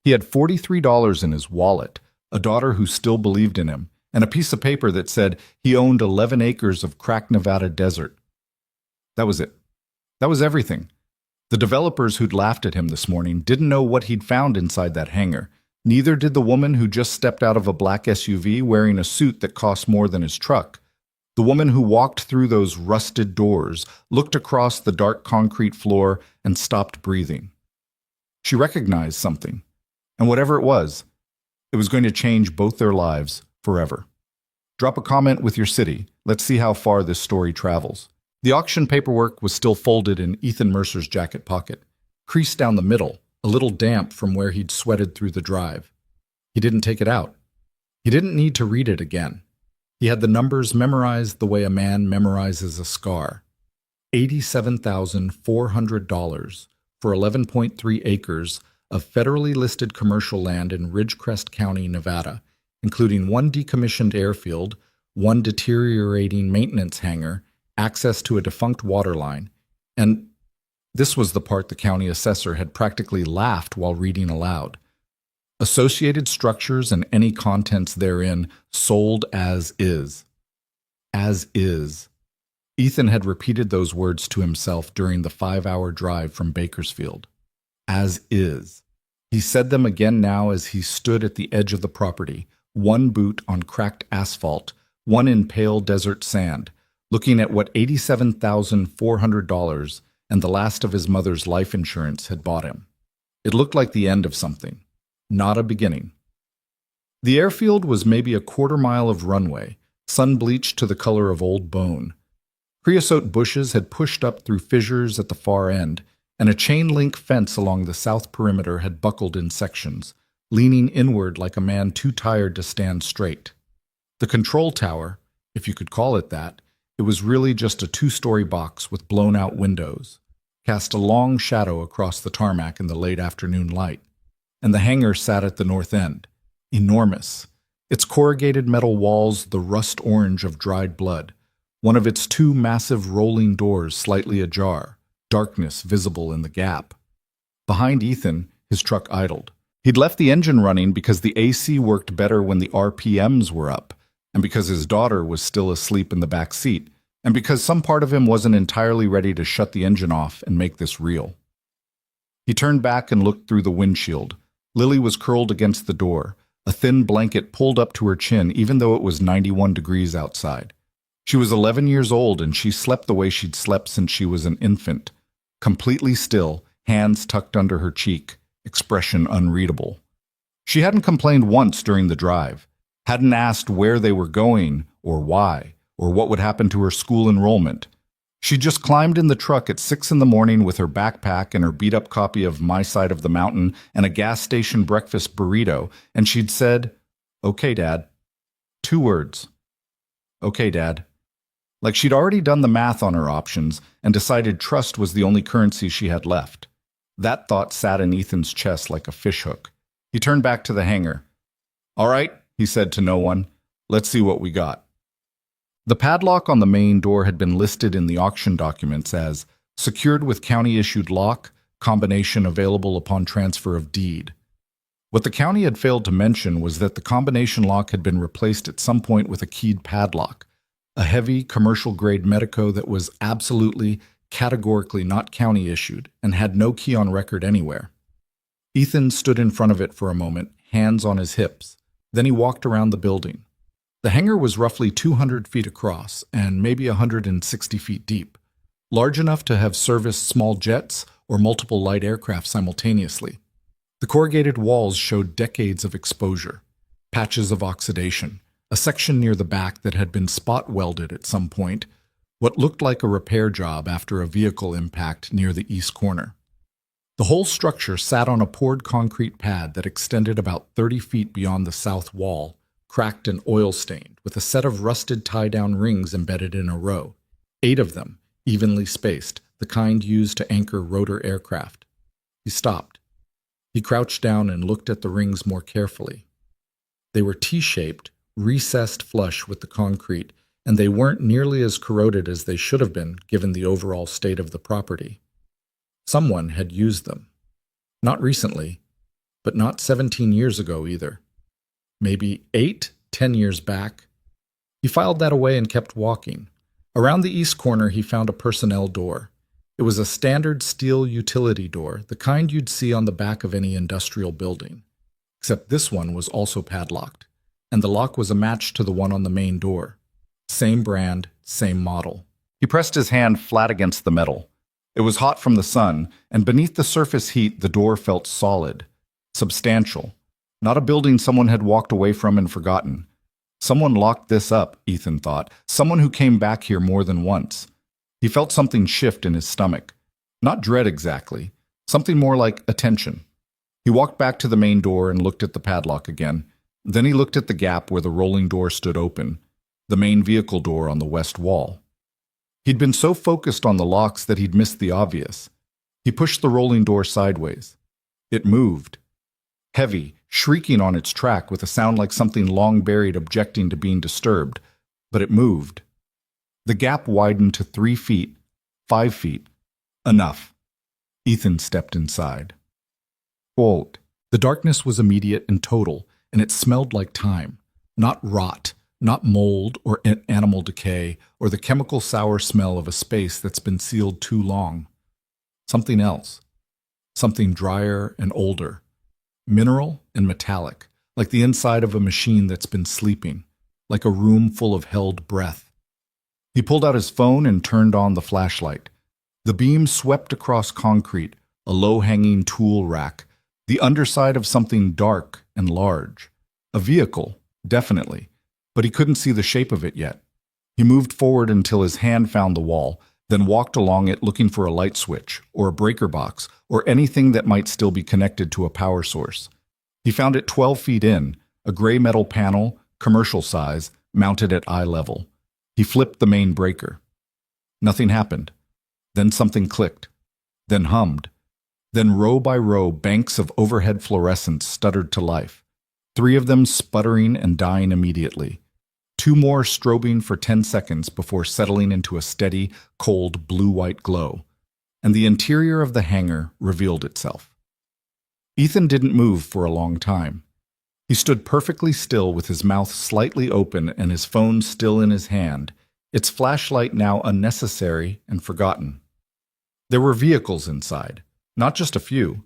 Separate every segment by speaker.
Speaker 1: He had $43 in his wallet, a daughter who still believed in him, and a piece of paper that said he owned 11 acres of cracked Nevada desert. That was it. That was everything. The developers who'd laughed at him this morning didn't know what he'd found inside that hangar. Neither did the woman who just stepped out of a black SUV wearing a suit that cost more than his truck. The woman who walked through those rusted doors, looked across the dark concrete floor, and stopped breathing. She recognized something, and whatever it was going to change both their lives forever. Drop a comment with your city. Let's see how far this story travels. The auction paperwork was still folded in Ethan Mercer's jacket pocket, creased down the middle, a little damp from where he'd sweated through the drive. He didn't take it out. He didn't need to read it again. He had the numbers memorized the way a man memorizes a scar. $87,400 for 11.3 acres of federally listed commercial land in Ridgecrest County, Nevada, including one decommissioned airfield, one deteriorating maintenance hangar, access to a defunct water line, and this was the part the county assessor had practically laughed while reading aloud. Associated structures and any contents therein sold as is. As is. Ethan had repeated those words to himself during the 5-hour drive from Bakersfield. As is. He said them again now as he stood at the edge of the property, one boot on cracked asphalt, one in pale desert sand, looking at what $87,400 and the last of his mother's life insurance had bought him. It looked like the end of something, not a beginning. The airfield was maybe a quarter-mile of runway, sun-bleached to the color of old bone. Creosote bushes had pushed up through fissures at the far end, and a chain-link fence along the south perimeter had buckled in sections, leaning inward like a man too tired to stand straight. The control tower, if you could call it that, it was really just a 2-story box with blown-out windows, cast a long shadow across the tarmac in the late afternoon light, and the hangar sat at the north end, enormous, its corrugated metal walls the rust orange of dried blood, one of its 2 massive rolling doors slightly ajar, darkness visible in the gap. Behind Ethan, his truck idled. He'd left the engine running because the AC worked better when the RPMs were up, and because his daughter was still asleep in the back seat, and because some part of him wasn't entirely ready to shut the engine off and make this real. He turned back and looked through the windshield. Lily was curled against the door, a thin blanket pulled up to her chin even though it was 91 degrees outside. She was 11 years old and she slept the way she'd slept since she was an infant, completely still, hands tucked under her cheek, expression unreadable. She hadn't complained once during the drive, hadn't asked where they were going or why, or what would happen to her school enrollment. She just climbed in the truck at 6 in the morning with her backpack and her beat-up copy of My Side of the Mountain and a gas station breakfast burrito, and she'd said, "Okay, Dad." 2 words. "Okay, Dad." Like she'd already done the math on her options and decided trust was the only currency she had left. That thought sat in Ethan's chest like a fishhook. He turned back to the hangar. "All right," he said to no one. "Let's see what we got." The padlock on the main door had been listed in the auction documents as secured with county-issued lock, combination available upon transfer of deed. What the county had failed to mention was that the combination lock had been replaced at some point with a keyed padlock, a heavy, commercial-grade Medico that was absolutely, categorically not county-issued and had no key on record anywhere. Ethan stood in front of it for a moment, hands on his hips. Then he walked around the building. The hangar was roughly 200 feet across and maybe 160 feet deep, large enough to have serviced small jets or multiple light aircraft simultaneously. The corrugated walls showed decades of exposure, patches of oxidation, a section near the back that had been spot welded at some point, what looked like a repair job after a vehicle impact near the east corner. The whole structure sat on a poured concrete pad that extended about 30 feet beyond the south wall, cracked and oil-stained, with a set of rusted tie-down rings embedded in a row, 8 of them, evenly spaced, the kind used to anchor rotor aircraft. He stopped. He crouched down and looked at the rings more carefully. They were T-shaped, recessed flush with the concrete, and they weren't nearly as corroded as they should have been given the overall state of the property. Someone had used them. Not recently, But not 17 years ago either. Maybe 8, 10 years back. He filed that away and kept walking. Around the east corner, he found a personnel door. It was a standard steel utility door, the kind you'd see on the back of any industrial building. Except this one was also padlocked, and the lock was a match to the one on the main door. Same brand, same model. He pressed his hand flat against the metal. It was hot from the sun, and beneath the surface heat, the door felt solid, substantial. Not a building someone had walked away from and forgotten. Someone locked this up, Ethan thought. Someone who came back here more than once. He felt something shift in his stomach. Not dread exactly. Something more like attention. He walked back to the main door and looked at the padlock again. Then he looked at the gap where the rolling door stood open, the main vehicle door on the west wall. He'd been so focused on the locks that he'd missed the obvious. He pushed the rolling door sideways. It moved. Heavy, shrieking on its track with a sound like something long buried objecting to being disturbed. But it moved. The gap widened to 3 feet, 5 feet. Enough. Ethan stepped inside. Quote, the darkness was immediate and total, and it smelled like time. Not rot, not mold or animal decay, or the chemical sour smell of a space that's been sealed too long. Something else. Something drier and older. Mineral and metallic, like the inside of a machine that's been sleeping, like a room full of held breath. He pulled out his phone and turned on the flashlight. The beam swept across concrete, a low-hanging tool rack, the underside of something dark and large. A vehicle, definitely, but he couldn't see the shape of it yet. He moved forward until his hand found the wall, then walked along it looking for a light switch, or a breaker box, or anything that might still be connected to a power source. He found it 12 feet in, a gray metal panel, commercial size, mounted at eye level. He flipped the main breaker. Nothing happened. Then something clicked. Then hummed. Then row by row, banks of overhead fluorescents stuttered to life. 3 of them sputtering and dying immediately. 2 more strobing for 10 seconds before settling into a steady, cold, blue-white glow. And the interior of the hangar revealed itself. Ethan didn't move for a long time. He stood perfectly still with his mouth slightly open and his phone still in his hand, its flashlight now unnecessary and forgotten. There were vehicles inside, not just a few.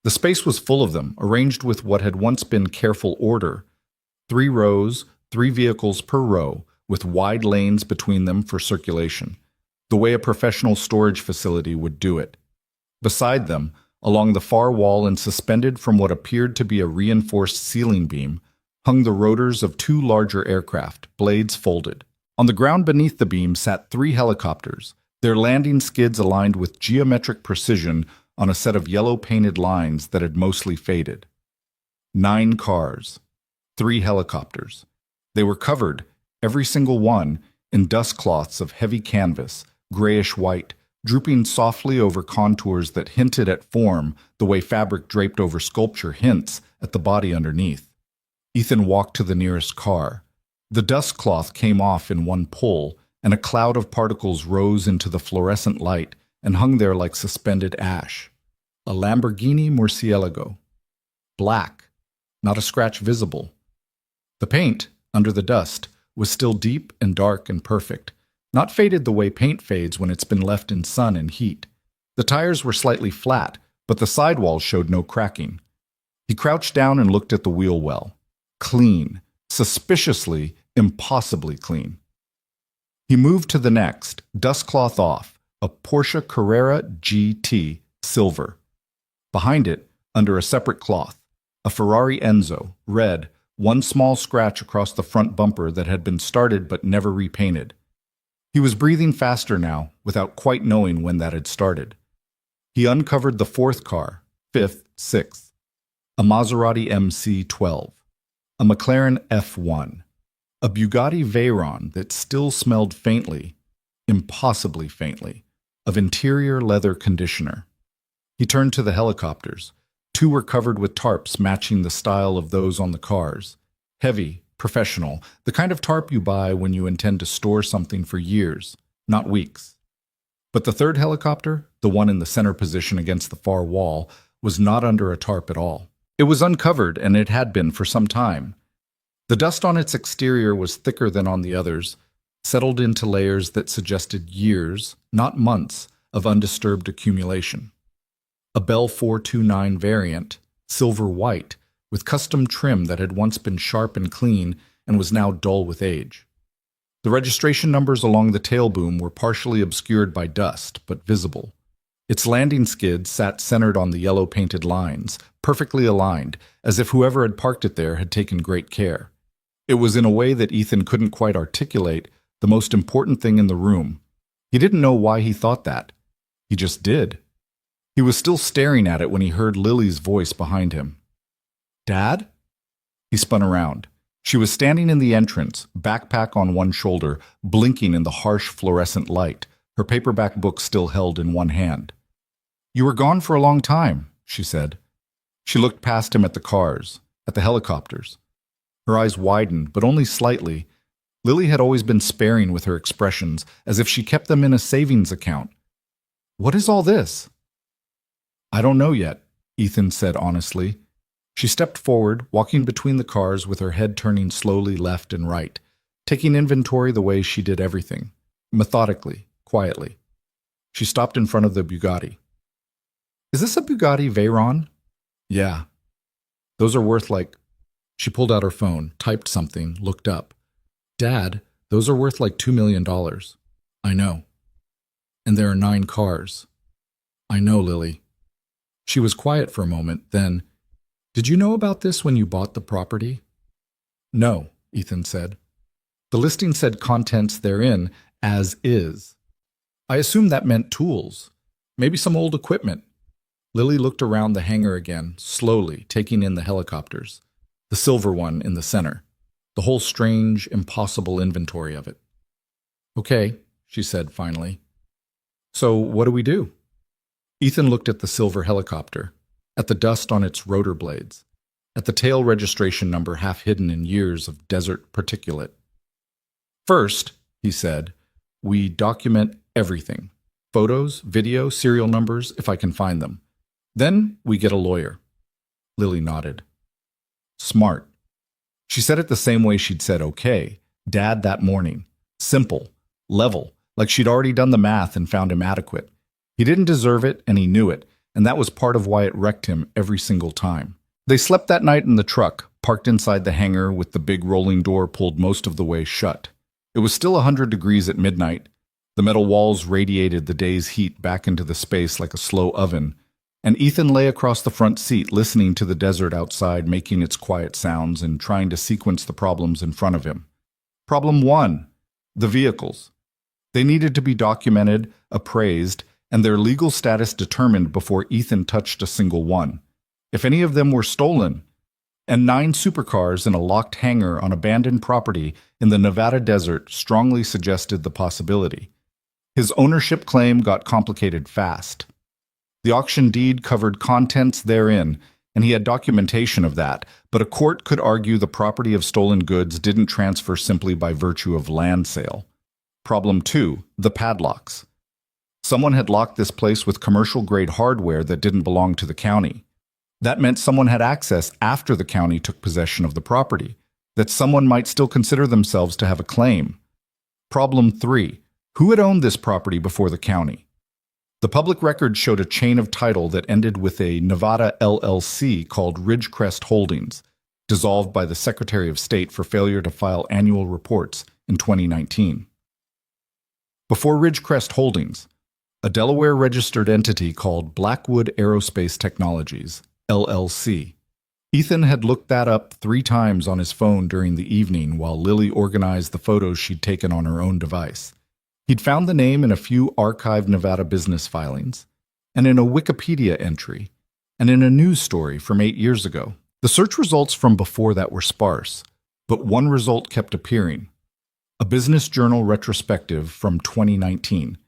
Speaker 1: The space was full of them, arranged with what had once been careful order. 3 rows, 3 vehicles per row, with wide lanes between them for circulation, the way a professional storage facility would do it. Beside them, along the far wall and suspended from what appeared to be a reinforced ceiling beam, hung the rotors of 2 larger aircraft, blades folded. On the ground beneath the beam sat 3 helicopters, their landing skids aligned with geometric precision on a set of yellow-painted lines that had mostly faded. 9 cars, 3 helicopters. They were covered, every single one, in dust cloths of heavy canvas, grayish-white, drooping softly over contours that hinted at form the way fabric draped over sculpture hints at the body underneath. Ethan walked to the nearest car. The dust cloth came off in one pull, and a cloud of particles rose into the fluorescent light and hung there like suspended ash. A Lamborghini Murcielago. Black, not a scratch visible. The paint, under the dust, was still deep and dark and perfect, not faded the way paint fades when it's been left in sun and heat. The tires were slightly flat, but the sidewalls showed no cracking. He crouched down and looked at the wheel well. Clean, suspiciously, impossibly clean. He moved to the next, dust cloth off, a Porsche Carrera GT, silver. Behind it, under a separate cloth, a Ferrari Enzo, red, 1 small scratch across the front bumper that had been started but never repainted. He was breathing faster now, without quite knowing when that had started. He uncovered the 4th car, 5th, 6th, a Maserati MC12, a McLaren F1, a Bugatti Veyron that still smelled faintly, impossibly faintly, of interior leather conditioner. He turned to the helicopters. 2 were covered with tarps matching the style of those on the cars. Heavy, professional, the kind of tarp you buy when you intend to store something for years, not weeks. But the 3rd helicopter, the one in the center position against the far wall, was not under a tarp at all. It was uncovered, and it had been for some time. The dust on its exterior was thicker than on the others, settled into layers that suggested years, not months, of undisturbed accumulation. A Bell 429 variant, silver white, with custom trim that had once been sharp and clean and was now dull with age. The registration numbers along the tail boom were partially obscured by dust, but visible. Its landing skid sat centered on the yellow-painted lines, perfectly aligned, as if whoever had parked it there had taken great care. It was in a way that Ethan couldn't quite articulate the most important thing in the room. He didn't know why he thought that. He just did. He was still staring at it when he heard Lily's voice behind him. "Dad?" He spun around. She was standing in the entrance, backpack on one shoulder, blinking in the harsh fluorescent light, her paperback book still held in one hand. "You were gone for a long time," she said. She looked past him at the cars, at the helicopters. Her eyes widened, but only slightly. Lily had always been sparing with her expressions, as if she kept them in a savings account. "What is all this?" "I don't know yet," Ethan said honestly. She stepped forward, walking between the cars with her head turning slowly left and right, taking inventory the way she did everything, methodically, quietly. She stopped in front of the Bugatti. "Is this a Bugatti Veyron?" "Yeah. Those are worth like—" She pulled out her phone, typed something, looked up. "Dad, those are worth like $2 million. "I know. And there are 9 cars." "I know, Lily." She was quiet for a moment, then, "Did you know about this when you bought the property?" "No," Ethan said. "The listing said contents therein as is. I assumed that meant tools, maybe some old equipment." Lily looked around the hangar again, slowly, taking in the helicopters, the silver one in the center, the whole strange, impossible inventory of it. "Okay," she said finally. "So what do we do?" Ethan looked at the silver helicopter, at the dust on its rotor blades, at the tail registration number half hidden in years of desert particulate. "First," he said, "we document everything. Photos, video, serial numbers, if I can find them. Then we get a lawyer." Lily nodded. "Smart." She said it the same way she'd said okay, Dad that morning. Simple, level, like she'd already done the math and found him adequate. He didn't deserve it, and he knew it, and that was part of why it wrecked him every single time. They slept that night in the truck, parked inside the hangar with the big rolling door pulled most of the way shut. It was still 100 degrees at midnight. The metal walls radiated the day's heat back into the space like a slow oven, and Ethan lay across the front seat listening to the desert outside making its quiet sounds and trying to sequence the problems in front of him. Problem 1. The vehicles. They needed to be documented, appraised, and their legal status determined before Ethan touched a single one. If any of them were stolen, and 9 supercars in a locked hangar on abandoned property in the Nevada desert strongly suggested the possibility. His ownership claim got complicated fast. The auction deed covered contents therein, and he had documentation of that, but a court could argue the property of stolen goods didn't transfer simply by virtue of land sale. Problem 2, the padlocks. Someone had locked this place with commercial-grade hardware that didn't belong to the county. That meant someone had access after the county took possession of the property, that someone might still consider themselves to have a claim. Problem 3, who had owned this property before the county? The public record showed a chain of title that ended with a Nevada LLC called Ridgecrest Holdings, dissolved by the Secretary of State for failure to file annual reports in 2019. Before Ridgecrest Holdings, a Delaware-registered entity called Blackwood Aerospace Technologies, LLC. Ethan had looked that up 3 times on his phone during the evening while Lily organized the photos she'd taken on her own device. He'd found the name in a few archived Nevada business filings, and in a Wikipedia entry, and in a news story from 8 years ago. The search results from before that were sparse, but one result kept appearing. A Business Journal retrospective from 2019,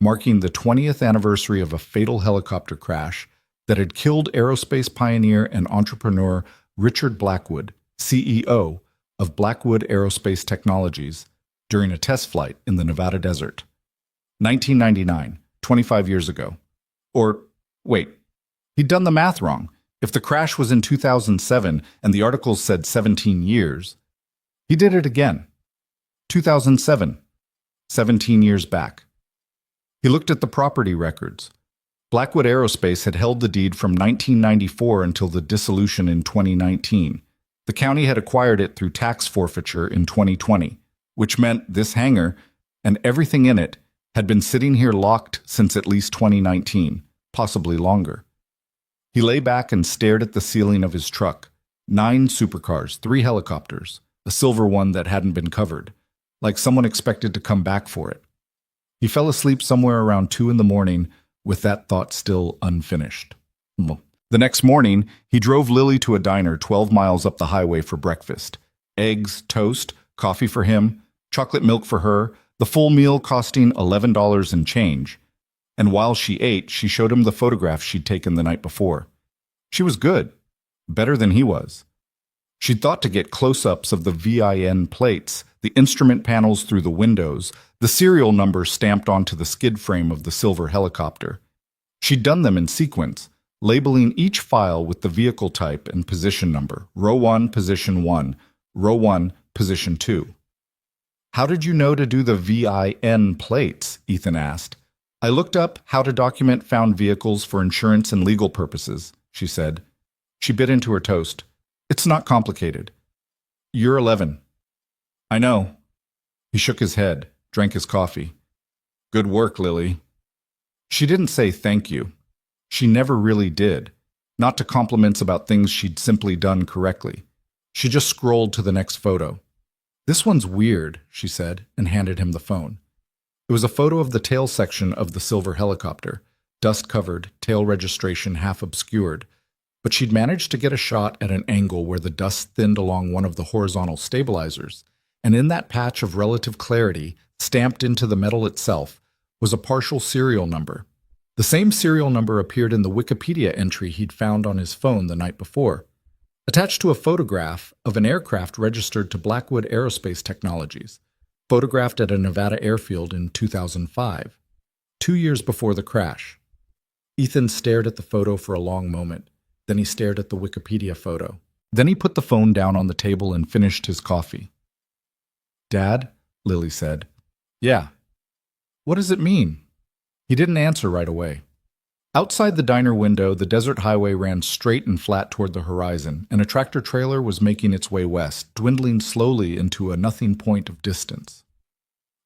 Speaker 1: marking the 20th anniversary of a fatal helicopter crash that had killed aerospace pioneer and entrepreneur Richard Blackwood, CEO of Blackwood Aerospace Technologies, during a test flight in the Nevada desert. 1999, 25 years ago. Or, wait, he'd done the math wrong. If the crash was in 2007 and the articles said 17 years, he did it again. 2007, 17 years back. He looked at the property records. Blackwood Aerospace had held the deed from 1994 until the dissolution in 2019. The county had acquired it through tax forfeiture in 2020, which meant this hangar and everything in it had been sitting here locked since at least 2019, possibly longer. He lay back and stared at the ceiling of his truck. 9 supercars, 3 helicopters, a silver one that hadn't been covered, like someone expected to come back for it. He fell asleep somewhere around 2 in the morning with that thought still unfinished. The next morning, he drove Lily to a diner 12 miles up the highway for breakfast. Eggs, toast, coffee for him, chocolate milk for her, the full meal costing $11 and change. And while she ate, she showed him the photograph she'd taken the night before. She was good, better than he was. She'd thought to get close-ups of the VIN plates, the instrument panels through the windows, the serial number stamped onto the skid frame of the silver helicopter. She'd done them in sequence, labeling each file with the vehicle type and position number, row 1, position 1, row 1, position 2. How did you know to do the VIN plates? Ethan asked. I looked up how to document found vehicles for insurance and legal purposes, she said. She bit into her toast. It's not complicated. You're 11. I know. He shook his head, drank his coffee. Good work, Lily. She didn't say thank you. She never really did, not to compliments about things she'd simply done correctly. She just scrolled to the next photo. This one's weird, she said, and handed him the phone. It was a photo of the tail section of the silver helicopter, dust-covered, tail registration half obscured, but she'd managed to get a shot at an angle where the dust thinned along one of the horizontal stabilizers, and in that patch of relative clarity, stamped into the metal itself, was a partial serial number. The same serial number appeared in the Wikipedia entry he'd found on his phone the night before, attached to a photograph of an aircraft registered to Blackwood Aerospace Technologies, photographed at a Nevada airfield in 2005, 2 years before the crash. Ethan stared at the photo for a long moment. Then he stared at the Wikipedia photo. Then he put the phone down on the table and finished his coffee. Dad? Lily said. Yeah. What does it mean? He didn't answer right away. Outside the diner window, the desert highway ran straight and flat toward the horizon, and a tractor-trailer was making its way west, dwindling slowly into a nothing point of distance.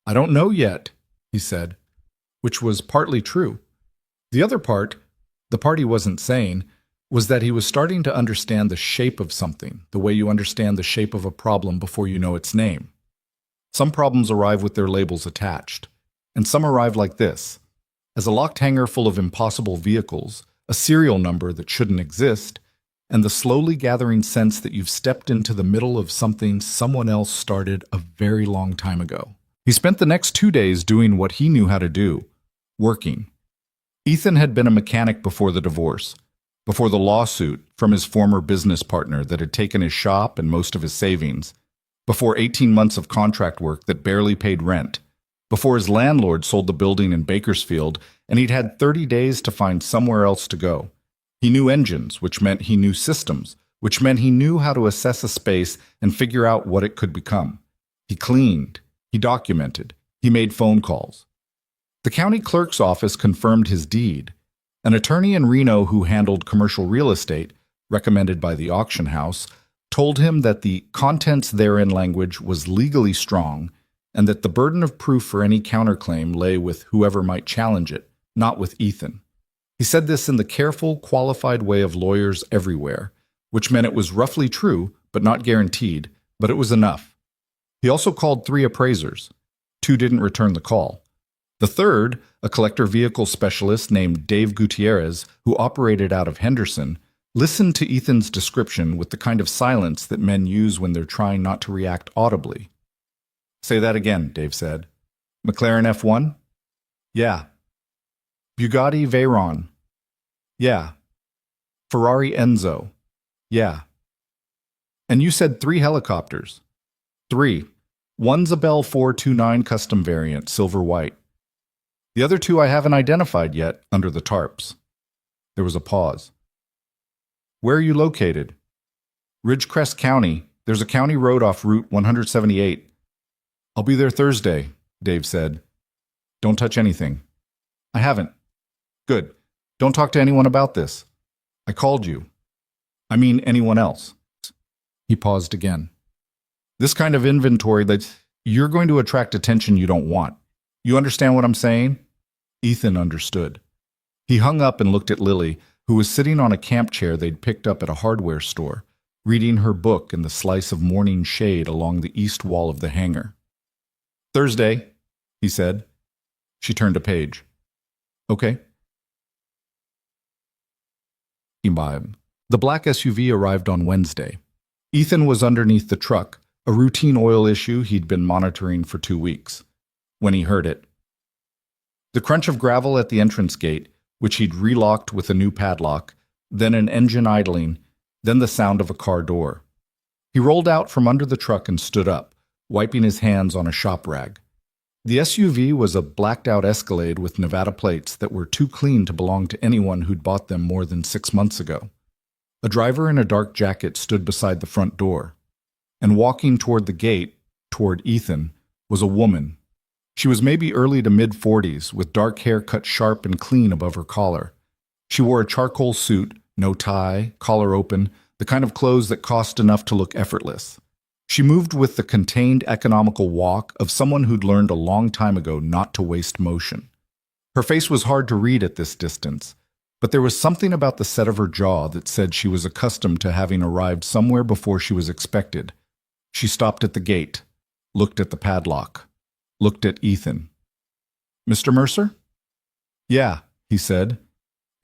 Speaker 1: I don't know yet, he said, which was partly true. The other part, the part he wasn't saying, was that he was starting to understand the shape of something, the way you understand the shape of a problem before you know its name. Some problems arrive with their labels attached, and some arrive like this. As a locked hangar full of impossible vehicles, a serial number that shouldn't exist, and the slowly gathering sense that you've stepped into the middle of something someone else started a very long time ago. He spent the next 2 days doing what he knew how to do, working. Ethan had been a mechanic before the divorce, before the lawsuit from his former business partner that had taken his shop and most of his savings, before 18 months of contract work that barely paid rent, before his landlord sold the building in Bakersfield and he'd had 30 days to find somewhere else to go. He knew engines, which meant he knew systems, which meant he knew how to assess a space and figure out what it could become. He cleaned, he documented, he made phone calls. The county clerk's office confirmed his deed. An attorney in Reno who handled commercial real estate, recommended by the auction house, told him that the contents therein language was legally strong and that the burden of proof for any counterclaim lay with whoever might challenge it, not with Ethan. He said this in the careful, qualified way of lawyers everywhere, which meant it was roughly true, but not guaranteed, but it was enough. He also called 3 appraisers. 2 didn't return the call. The third, a collector vehicle specialist named Dave Gutierrez, who operated out of Henderson, listened to Ethan's description with the kind of silence that men use when they're trying not to react audibly. Say that again, Dave said. McLaren F1? Yeah. Bugatti Veyron? Yeah. Ferrari Enzo? Yeah. And you said 3 helicopters? 3. One's a Bell 429 custom variant, silver white. The other 2 I haven't identified yet, under the tarps. There was a pause. Where are you located? Ridgecrest County. There's a county road off Route 178. I'll be there Thursday, Dave said. Don't touch anything. I haven't. Good. Don't talk to anyone about this. I called you. I mean anyone else. He paused again. This kind of inventory you're going to attract attention you don't want. You understand what I'm saying? Ethan understood. He hung up and looked at Lily, who was sitting on a camp chair they'd picked up at a hardware store, reading her book in the slice of morning shade along the east wall of the hangar. Thursday, he said. She turned a page. Okay. Imbibe. The black SUV arrived on Wednesday. Ethan was underneath the truck, a routine oil issue he'd been monitoring for 2 weeks, when he heard it. The crunch of gravel at the entrance gate, which he'd relocked with a new padlock, then an engine idling, then the sound of a car door. He rolled out from under the truck and stood up, wiping his hands on a shop rag. The SUV was a blacked-out Escalade with Nevada plates that were too clean to belong to anyone who'd bought them more than 6 months ago. A driver in a dark jacket stood beside the front door, and walking toward the gate, toward Ethan, was a woman. She was maybe early to mid-40s, with dark hair cut sharp and clean above her collar. She wore a charcoal suit, no tie, collar open, the kind of clothes that cost enough to look effortless. She moved with the contained, economical walk of someone who'd learned a long time ago not to waste motion. Her face was hard to read at this distance, but there was something about the set of her jaw that said she was accustomed to having arrived somewhere before she was expected. She stopped at the gate, looked at the padlock, looked at Ethan. Mr. Mercer? Yeah, he said.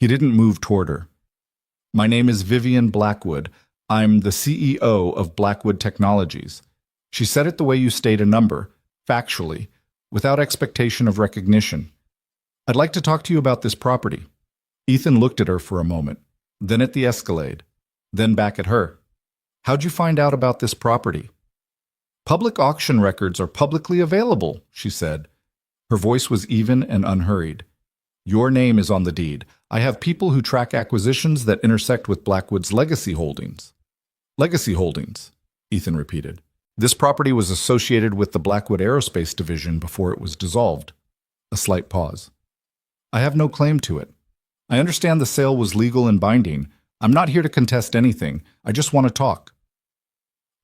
Speaker 1: He didn't move toward her. My name is Vivian Blackwood. I'm the CEO of Blackwood Technologies. She said it the way you state a number, factually, without expectation of recognition. I'd like to talk to you about this property. Ethan looked at her for a moment, then at the Escalade, then back at her. How'd you find out about this property? Public auction records are publicly available, she said. Her voice was even and unhurried. Your name is on the deed. I have people who track acquisitions that intersect with Blackwood's legacy holdings. Legacy holdings, Ethan repeated. This property was associated with the Blackwood Aerospace Division before it was dissolved. A slight pause. I have no claim to it. I understand the sale was legal and binding. I'm not here to contest anything. I just want to talk.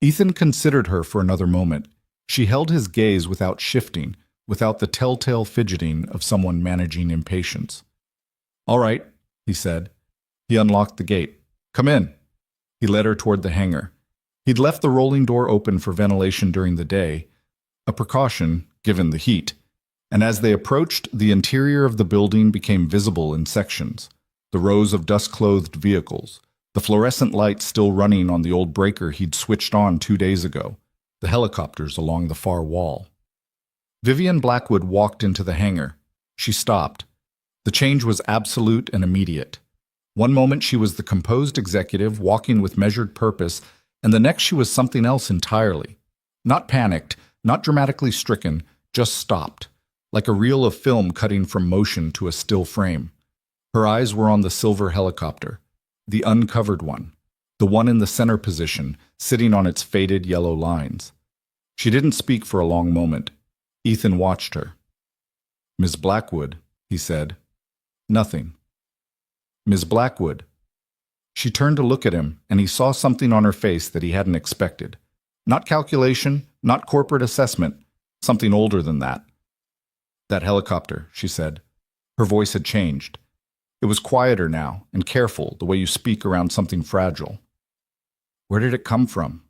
Speaker 1: Ethan considered her for another moment. She held his gaze without shifting, without the telltale fidgeting of someone managing impatience. All right, he said. He unlocked the gate. Come in. He led her toward the hangar. He'd left the rolling door open for ventilation during the day, a precaution given the heat, and as they approached, the interior of the building became visible in sections, the rows of dust-clothed vehicles, the fluorescent lights still running on the old breaker he'd switched on 2 days ago, the helicopters along the far wall. Vivian Blackwood walked into the hangar. She stopped. The change was absolute and immediate. One moment she was the composed executive walking with measured purpose, and the next she was something else entirely. Not panicked, not dramatically stricken, just stopped, like a reel of film cutting from motion to a still frame. Her eyes were on the silver helicopter, the uncovered one, the one in the center position, sitting on its faded yellow lines. She didn't speak for a long moment. Ethan watched her. Miss Blackwood, he said. Nothing. Miss Blackwood. She turned to look at him, and he saw something on her face that he hadn't expected. Not calculation, not corporate assessment, something older than that. That helicopter, she said. Her voice had changed. It was quieter now, and careful, the way you speak around something fragile. Where did it come from?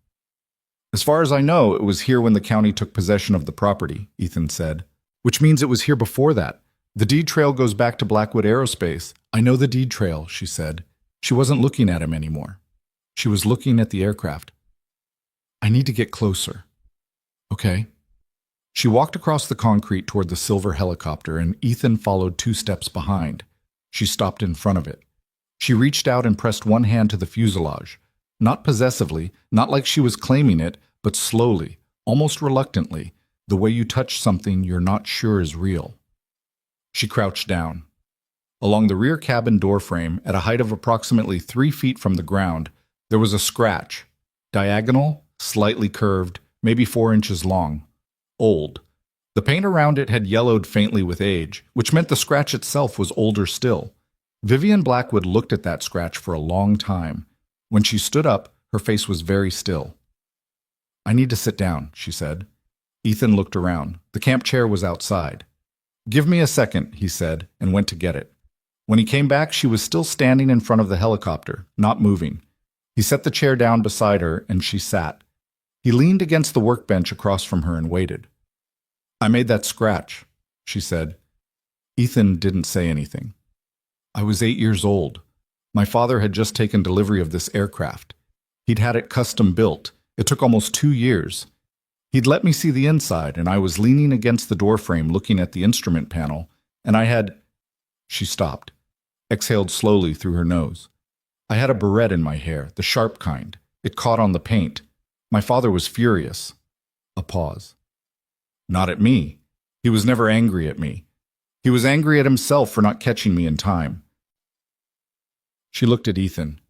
Speaker 1: As far as I know, it was here when the county took possession of the property, Ethan said. Which means it was here before that. The deed trail goes back to Blackwood Aerospace. I know the deed trail, she said. She wasn't looking at him anymore. She was looking at the aircraft. I need to get closer. Okay. She walked across the concrete toward the silver helicopter, and Ethan followed 2 steps behind. She stopped in front of it. She reached out and pressed one hand to the fuselage. Not possessively, not like she was claiming it, but slowly, almost reluctantly, the way you touch something you're not sure is real. She crouched down. Along the rear cabin doorframe, at a height of approximately 3 feet from the ground, there was a scratch, diagonal, slightly curved, maybe 4 inches long. Old. The paint around it had yellowed faintly with age, which meant the scratch itself was older still. Vivian Blackwood looked at that scratch for a long time. When she stood up, her face was very still. "I need to sit down," she said. Ethan looked around. The camp chair was outside. "Give me a second," he said, and went to get it. When he came back, she was still standing in front of the helicopter, not moving. He set the chair down beside her, and she sat. He leaned against the workbench across from her and waited. "I made that scratch," she said. Ethan didn't say anything. "I was 8 years old. My father had just taken delivery of this aircraft. He'd had it custom built. It took almost 2 years. He'd let me see the inside, and I was leaning against the doorframe looking at the instrument panel, and I had—" She stopped, exhaled slowly through her nose. "I had a barrette in my hair, the sharp kind. It caught on the paint. My father was furious." A pause. "Not at me. He was never angry at me. He was angry at himself for not catching me in time." She looked at Ethan.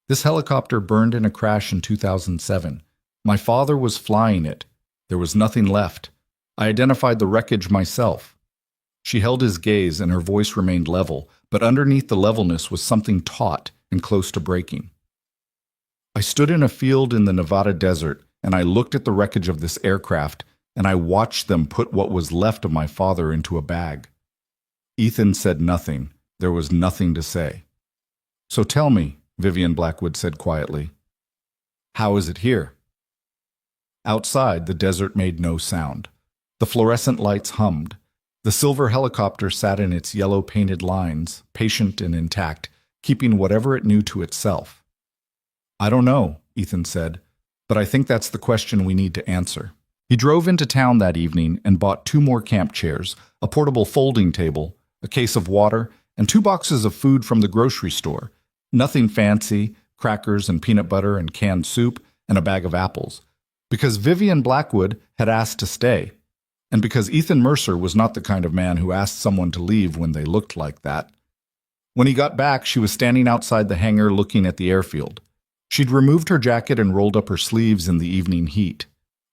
Speaker 1: "This helicopter burned in a crash in 2007. My father was flying it. There was nothing left. I identified the wreckage myself." She held his gaze, and her voice remained level, but underneath the levelness was something taut and close to breaking. "I stood in a field in the Nevada desert, and I looked at the wreckage of this aircraft, and I watched them put what was left of my father into a bag." Ethan said nothing. There was nothing to say. "So tell me," Vivian Blackwood said quietly, "how is it here?" Outside, the desert made no sound. The fluorescent lights hummed. The silver helicopter sat in its yellow-painted lines, patient and intact, keeping whatever it knew to itself. "I don't know," Ethan said, "but I think that's the question we need to answer." He drove into town that evening and bought 2 more camp chairs, a portable folding table, a case of water, and 2 boxes of food from the grocery store. Nothing fancy, crackers and peanut butter and canned soup and a bag of apples. Because Vivian Blackwood had asked to stay, and because Ethan Mercer was not the kind of man who asked someone to leave when they looked like that. When he got back, she was standing outside the hangar looking at the airfield. She'd removed her jacket and rolled up her sleeves in the evening heat.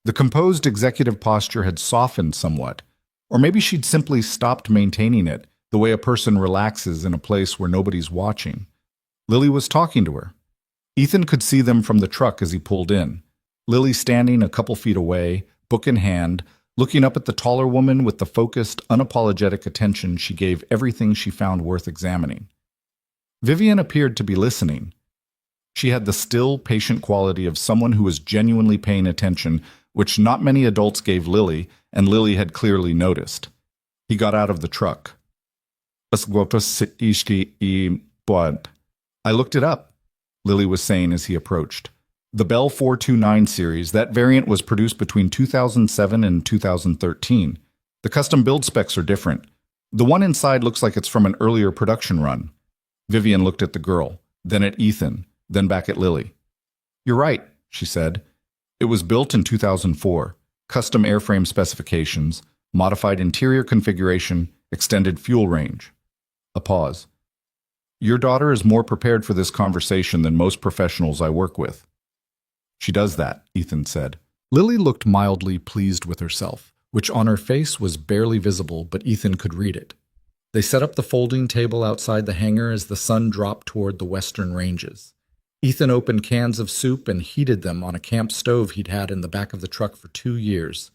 Speaker 1: The composed executive posture had softened somewhat, or maybe she'd simply stopped maintaining it, the way a person relaxes in a place where nobody's watching. Lily was talking to her. Ethan could see them from the truck as he pulled in. Lily standing a couple feet away, book in hand, looking up at the taller woman with the focused, unapologetic attention she gave everything she found worth examining. Vivian appeared to be listening. She had the still, patient quality of someone who was genuinely paying attention, which not many adults gave Lily, and Lily had clearly noticed. He got out of the truck. "I looked it up," Lily was saying as he approached. The Bell 429 series, that variant was produced between 2007 and 2013. The custom build specs are different. The one inside looks like it's from an earlier production run. Vivian looked at the girl, then at Ethan, then back at Lily. "You're right," she said. "It was built in 2004. Custom airframe specifications, modified interior configuration, extended fuel range." A pause. "Your daughter is more prepared for this conversation than most professionals I work with." "She does that," Ethan said. Lily looked mildly pleased with herself, which on her face was barely visible, but Ethan could read it. They set up the folding table outside the hangar as the sun dropped toward the western ranges. Ethan opened cans of soup and heated them on a camp stove he'd had in the back of the truck for 2 years.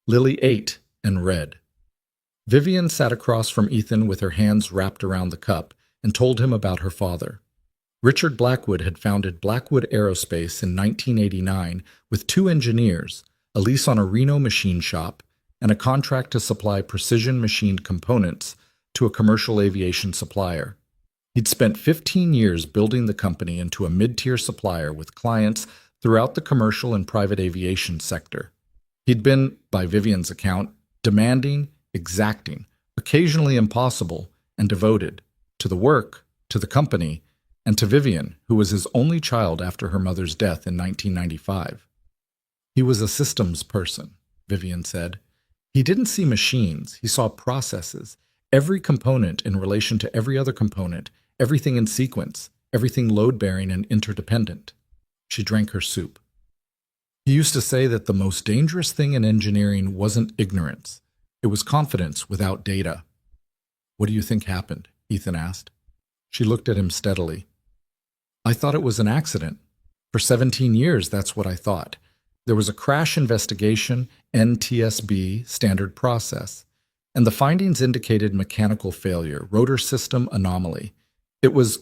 Speaker 1: Lily ate and read. Vivian sat across from Ethan with her hands wrapped around the cup and told him about her father. Richard Blackwood had founded Blackwood Aerospace in 1989 with 2 engineers, a lease on a Reno machine shop, and a contract to supply precision machined components to a commercial aviation supplier. He'd spent 15 years building the company into a mid-tier supplier with clients throughout the commercial and private aviation sector. He'd been, by Vivian's account, demanding, exacting, occasionally impossible, and devoted to the work, to the company, and to Vivian, who was his only child after her mother's death in 1995. He was a systems person, Vivian said. He didn't see machines, he saw processes, Every component in relation to every other component, everything in sequence, everything load-bearing and interdependent. She drank her soup. He used to say that the most dangerous thing in engineering wasn't ignorance. It was confidence without data. What do you think happened? Ethan asked. She looked at him steadily. I thought it was an accident. For 17 years, that's what I thought. There was a crash investigation, NTSB, standard process, and the findings indicated mechanical failure, rotor system anomaly. It was,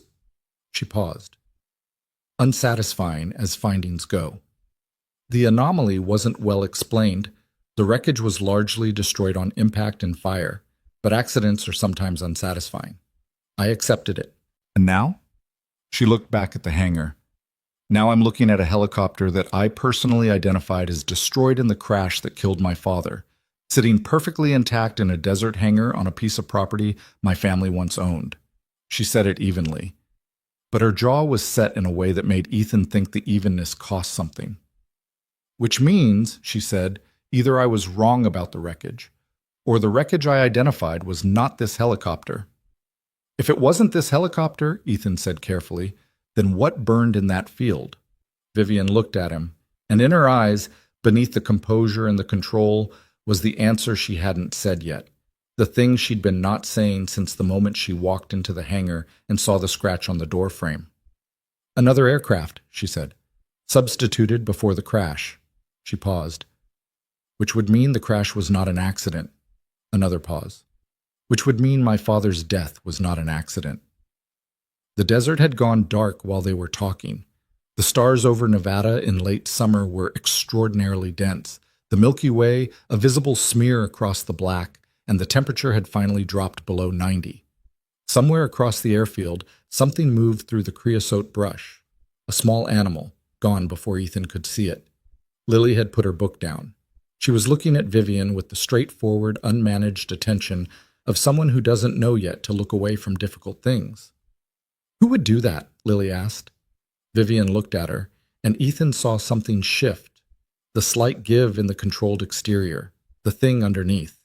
Speaker 1: she paused, unsatisfying as findings go. The anomaly wasn't well explained. The wreckage was largely destroyed on impact and fire, but accidents are sometimes unsatisfying. I accepted it. And now? She looked back at the hangar. Now I'm looking at a helicopter that I personally identified as destroyed in the crash that killed my father, sitting perfectly intact in a desert hangar on a piece of property my family once owned. She said it evenly. But her jaw was set in a way that made Ethan think the evenness cost something. Which means, she said, either I was wrong about the wreckage, or the wreckage I identified was not this helicopter. If it wasn't this helicopter, Ethan said carefully, then what burned in that field? Vivian looked at him, and in her eyes, beneath the composure and the control, was the answer she hadn't said yet, the thing she'd been not saying since the moment she walked into the hangar and saw the scratch on the door frame. Another aircraft, she said, substituted before the crash. She paused. Which would mean the crash was not an accident. Another pause. Which would mean my father's death was not an accident. The desert had gone dark while they were talking. The stars over Nevada in late summer were extraordinarily dense, the Milky Way a visible smear across the black, and the temperature had finally dropped below 90. Somewhere across the airfield, something moved through the creosote brush. A small animal, gone before Ethan could see it. Lily had put her book down. She was looking at Vivian with the straightforward, unmanaged attention of someone who doesn't know yet to look away from difficult things. Who would do that? Lily asked. Vivian looked at her, and Ethan saw something shift, the slight give in the controlled exterior, the thing underneath.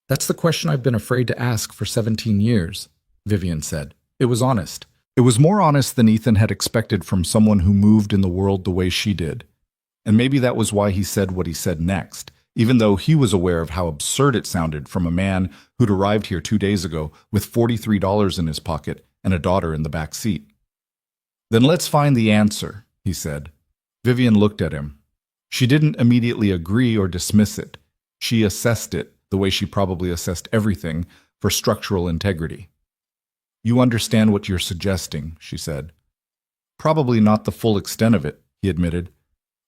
Speaker 1: That's the question I've been afraid to ask for 17 years, Vivian said. It was honest. It was more honest than Ethan had expected from someone who moved in the world the way she did. And maybe that was why he said what he said next, even though he was aware of how absurd it sounded from a man who'd arrived here 2 days ago with $43 in his pocket and a daughter in the back seat. Then let's find the answer, he said. Vivian looked at him. She didn't immediately agree or dismiss it. She assessed it, the way she probably assessed everything, for structural integrity. You understand what you're suggesting, she said. Probably not the full extent of it, he admitted.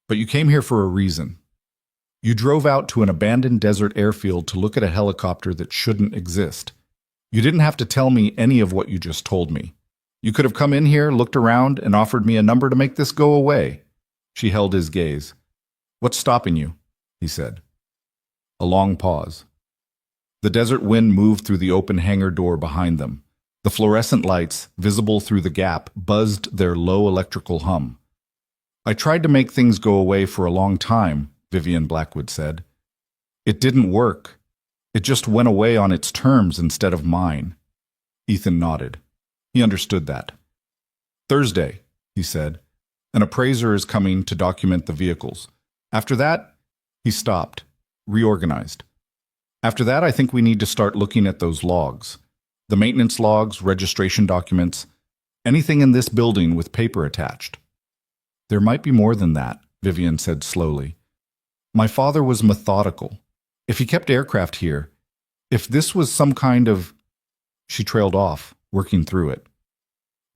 Speaker 1: But you came here for a reason. You drove out to an abandoned desert airfield to look at a helicopter that shouldn't exist. You didn't have to tell me any of what you just told me. You could have come in here, looked around, and offered me a number to make this go away. She held his gaze. What's stopping you? He said. A long pause. The desert wind moved through the open hangar door behind them. The fluorescent lights, visible through the gap, buzzed their low electrical hum. I tried to make things go away for a long time, Vivian Blackwood said. It didn't work. It just went away on its terms instead of mine. Ethan nodded. He understood that. Thursday, he said. An appraiser is coming to document the vehicles. After that, he stopped, reorganized. After that, I think we need to start looking at those logs. The maintenance logs, registration documents, anything in this building with paper attached. There might be more than that, Vivian said slowly. My father was methodical. If he kept aircraft here, if this was some kind of... She trailed off, working through it.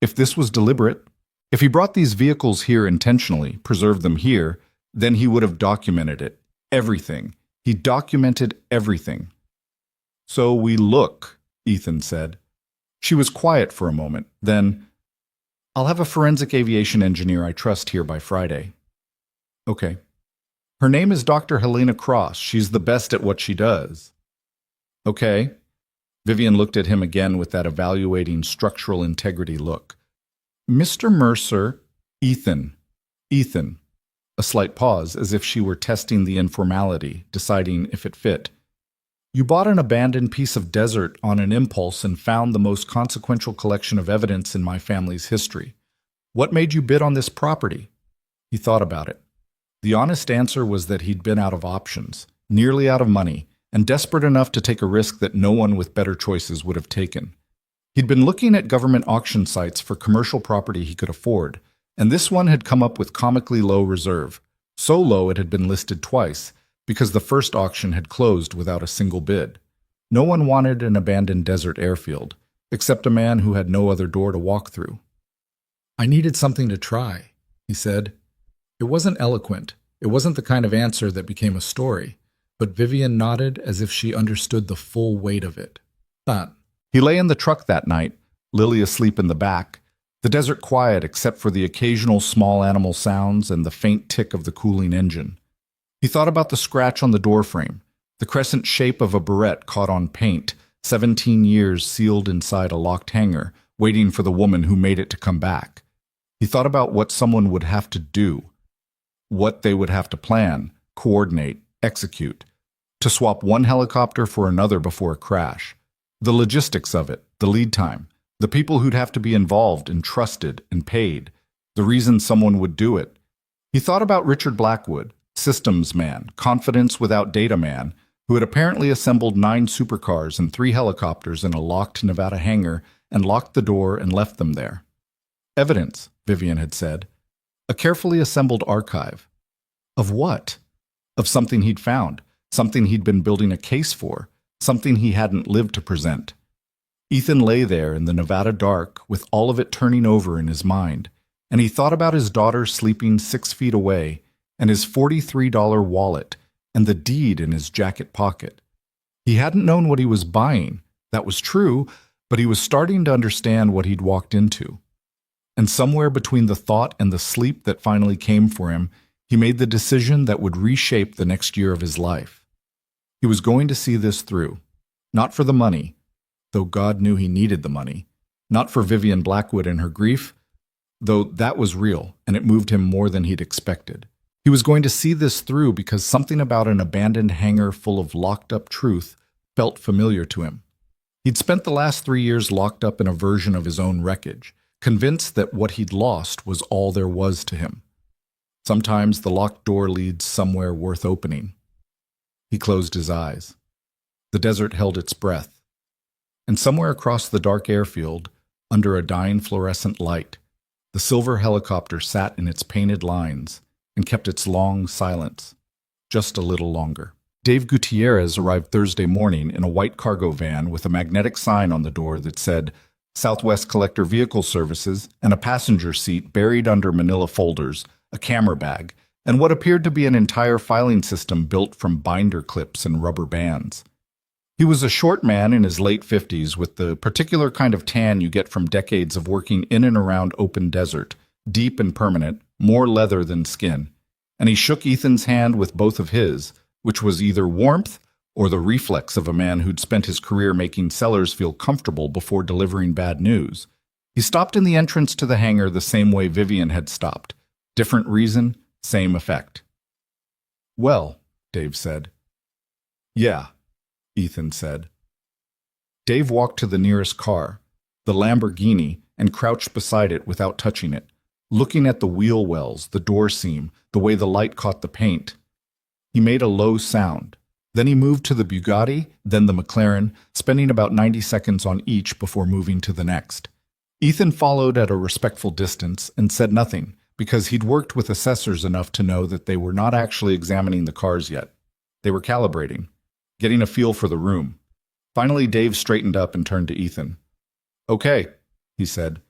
Speaker 1: If this was deliberate, if he brought these vehicles here intentionally, preserved them here, then he would have documented it. Everything. He documented everything. So we look, Ethan said. She was quiet for a moment. Then, I'll have a forensic aviation engineer I trust here by Friday. Okay. Her name is Dr. Helena Cross. She's the best at what she does. Okay. Vivian looked at him again with that evaluating structural integrity look. Mr. Mercer, Ethan. A slight pause, as if she were testing the informality, deciding if it fit. You bought an abandoned piece of desert on an impulse and found the most consequential collection of evidence in my family's history. What made you bid on this property? He thought about it. The honest answer was that he'd been out of options, nearly out of money, and desperate enough to take a risk that no one with better choices would have taken. He'd been looking at government auction sites for commercial property he could afford, and this one had come up with comically low reserve, so low it had been listed twice, because the first auction had closed without a single bid. No one wanted an abandoned desert airfield, except a man who had no other door to walk through. I needed something to try, he said. It wasn't eloquent. It wasn't the kind of answer that became a story, but Vivian nodded as if she understood the full weight of it. He lay in the truck that night, Lily asleep in the back, the desert quiet except for the occasional small animal sounds and the faint tick of the cooling engine. He thought about the scratch on the doorframe, the crescent shape of a barrette caught on paint, 17 years sealed inside a locked hangar, waiting for the woman who made it to come back. He thought about what someone would have to do, what they would have to plan, coordinate, execute, to swap one helicopter for another before a crash. The logistics of it, the lead time, the people who'd have to be involved and trusted and paid, the reason someone would do it. He thought about Richard Blackwood, systems man, confidence without data man, who had apparently assembled 9 supercars and 3 helicopters in a locked Nevada hangar and locked the door and left them there. Evidence, Vivian had said. A carefully assembled archive. Of what? Of something he'd found, something he'd been building a case for, something he hadn't lived to present. Ethan lay there in the Nevada dark with all of it turning over in his mind, and he thought about his daughter sleeping 6 feet away and his $43 wallet and the deed in his jacket pocket. He hadn't known what he was buying, that was true, but he was starting to understand what he'd walked into. And somewhere between the thought and the sleep that finally came for him, he made the decision that would reshape the next year of his life. He was going to see this through, not for the money, though God knew he needed the money, not for Vivian Blackwood and her grief, though that was real and it moved him more than he'd expected. He was going to see this through because something about an abandoned hangar full of locked-up truth felt familiar to him. He'd spent the last 3 years locked up in a version of his own wreckage, convinced that what he'd lost was all there was to him. Sometimes the locked door leads somewhere worth opening. He closed his eyes. The desert held its breath. And somewhere across the dark airfield, under a dying fluorescent light, the silver helicopter sat in its painted lines and kept its long silence, just a little longer. Dave Gutierrez arrived Thursday morning in a white cargo van with a magnetic sign on the door that said Southwest Collector Vehicle Services and a passenger seat buried under manila folders, a camera bag, and what appeared to be an entire filing system built from binder clips and rubber bands. He was a short man in his late 50s with the particular kind of tan you get from decades of working in and around open desert, deep and permanent, more leather than skin, and he shook Ethan's hand with both of his, which was either warmth or the reflex of a man who'd spent his career making sellers feel comfortable before delivering bad news. He stopped in the entrance to the hangar the same way Vivian had stopped. Different reason, same effect. Well, Dave said. Yeah, Ethan said. Dave walked to the nearest car, the Lamborghini, and crouched beside it without touching it, looking at the wheel wells, the door seam, the way the light caught the paint. He made a low sound. Then he moved to the Bugatti, then the McLaren, spending about 90 seconds on each before moving to the next. Ethan followed at a respectful distance and said nothing, because he'd worked with assessors enough to know that they were not actually examining the cars yet. They were calibrating, getting a feel for the room. Finally, Dave straightened up and turned to Ethan. Okay, he said.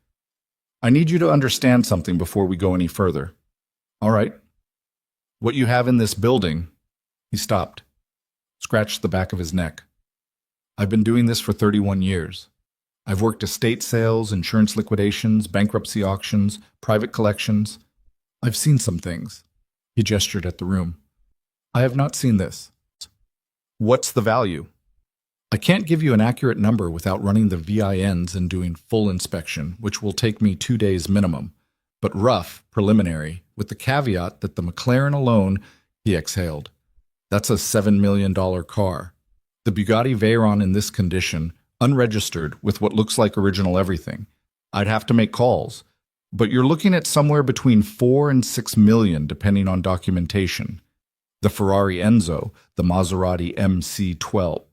Speaker 1: I need you to understand something before we go any further. All right. What you have in this building... He stopped, scratched the back of his neck. I've been doing this for 31 years. I've worked estate sales, insurance liquidations, bankruptcy auctions, private collections. I've seen some things. He gestured at the room. I have not seen this. What's the value? I can't give you an accurate number without running the VINs and doing full inspection, which will take me 2 days minimum, but rough, preliminary, with the caveat that the McLaren alone, he exhaled. That's a $7 million car. The Bugatti Veyron in this condition, unregistered, with what looks like original everything. I'd have to make calls. But you're looking at somewhere between 4 and 6 million, depending on documentation. The Ferrari Enzo, the Maserati MC12.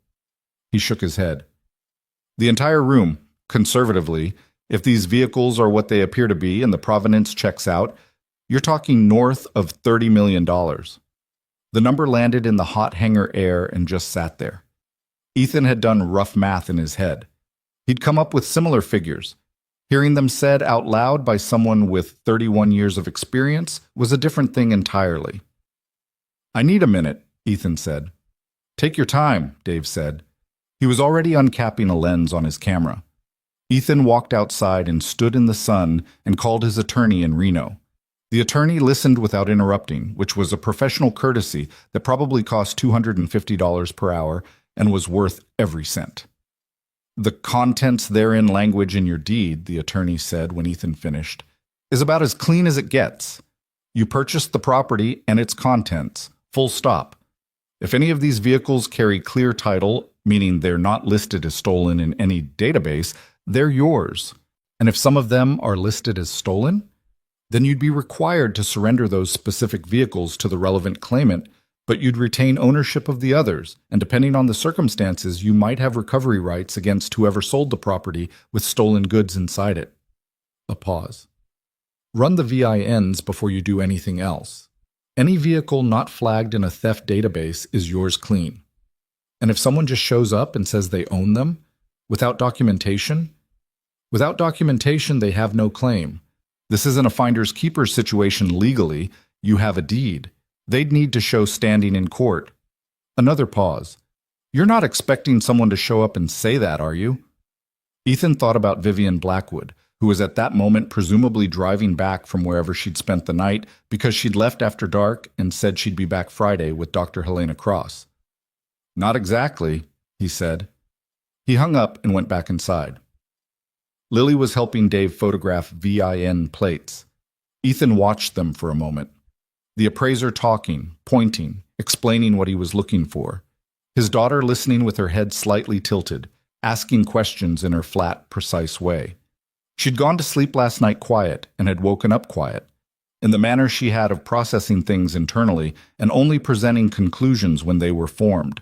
Speaker 1: He shook his head. The entire room, conservatively, if these vehicles are what they appear to be and the provenance checks out, you're talking north of $30 million. The number landed in the hot hangar air and just sat there. Ethan had done rough math in his head. He'd come up with similar figures. Hearing them said out loud by someone with 31 years of experience was a different thing entirely. I need a minute, Ethan said. Take your time, Dave said. He was already uncapping a lens on his camera. Ethan walked outside and stood in the sun and called his attorney in Reno. The attorney listened without interrupting, which was a professional courtesy that probably cost $250 per hour and was worth every cent. The contents therein language in your deed, the attorney said when Ethan finished, is about as clean as it gets. You purchased the property and its contents, full stop. If any of these vehicles carry clear title, meaning they're not listed as stolen in any database, they're yours. And if some of them are listed as stolen, then you'd be required to surrender those specific vehicles to the relevant claimant, but you'd retain ownership of the others, and depending on the circumstances, you might have recovery rights against whoever sold the property with stolen goods inside it. A pause. Run the VINs before you do anything else. Any vehicle not flagged in a theft database is yours clean. And if someone just shows up and says they own them, without documentation, they have no claim. This isn't a finder's keeper situation legally. You have a deed. They'd need to show standing in court. Another pause. You're not expecting someone to show up and say that, are you? Ethan thought about Vivian Blackwood, who was at that moment presumably driving back from wherever she'd spent the night because she'd left after dark and said she'd be back Friday with Dr. Helena Cross. Not exactly, he said. He hung up and went back inside. Lily was helping Dave photograph VIN plates. Ethan watched them for a moment. The appraiser talking, pointing, explaining what he was looking for. His daughter listening with her head slightly tilted, asking questions in her flat, precise way. She'd gone to sleep last night quiet and had woken up quiet, in the manner she had of processing things internally and only presenting conclusions when they were formed.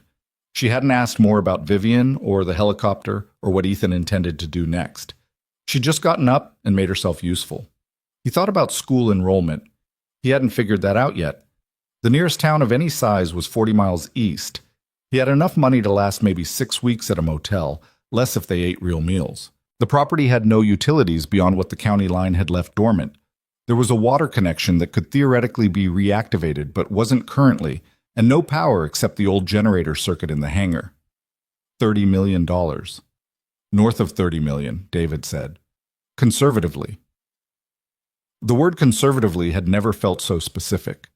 Speaker 1: She hadn't asked more about Vivian or the helicopter or what Ethan intended to do next. She'd just gotten up and made herself useful. He thought about school enrollment. He hadn't figured that out yet. The nearest town of any size was 40 miles east. He had enough money to last maybe 6 weeks at a motel, less if they ate real meals. The property had no utilities beyond what the county line had left dormant. There was a water connection that could theoretically be reactivated but wasn't currently, and no power except the old generator circuit in the hangar. $30 million. North of $30 million, David said. Conservatively. The word conservatively had never felt so specific.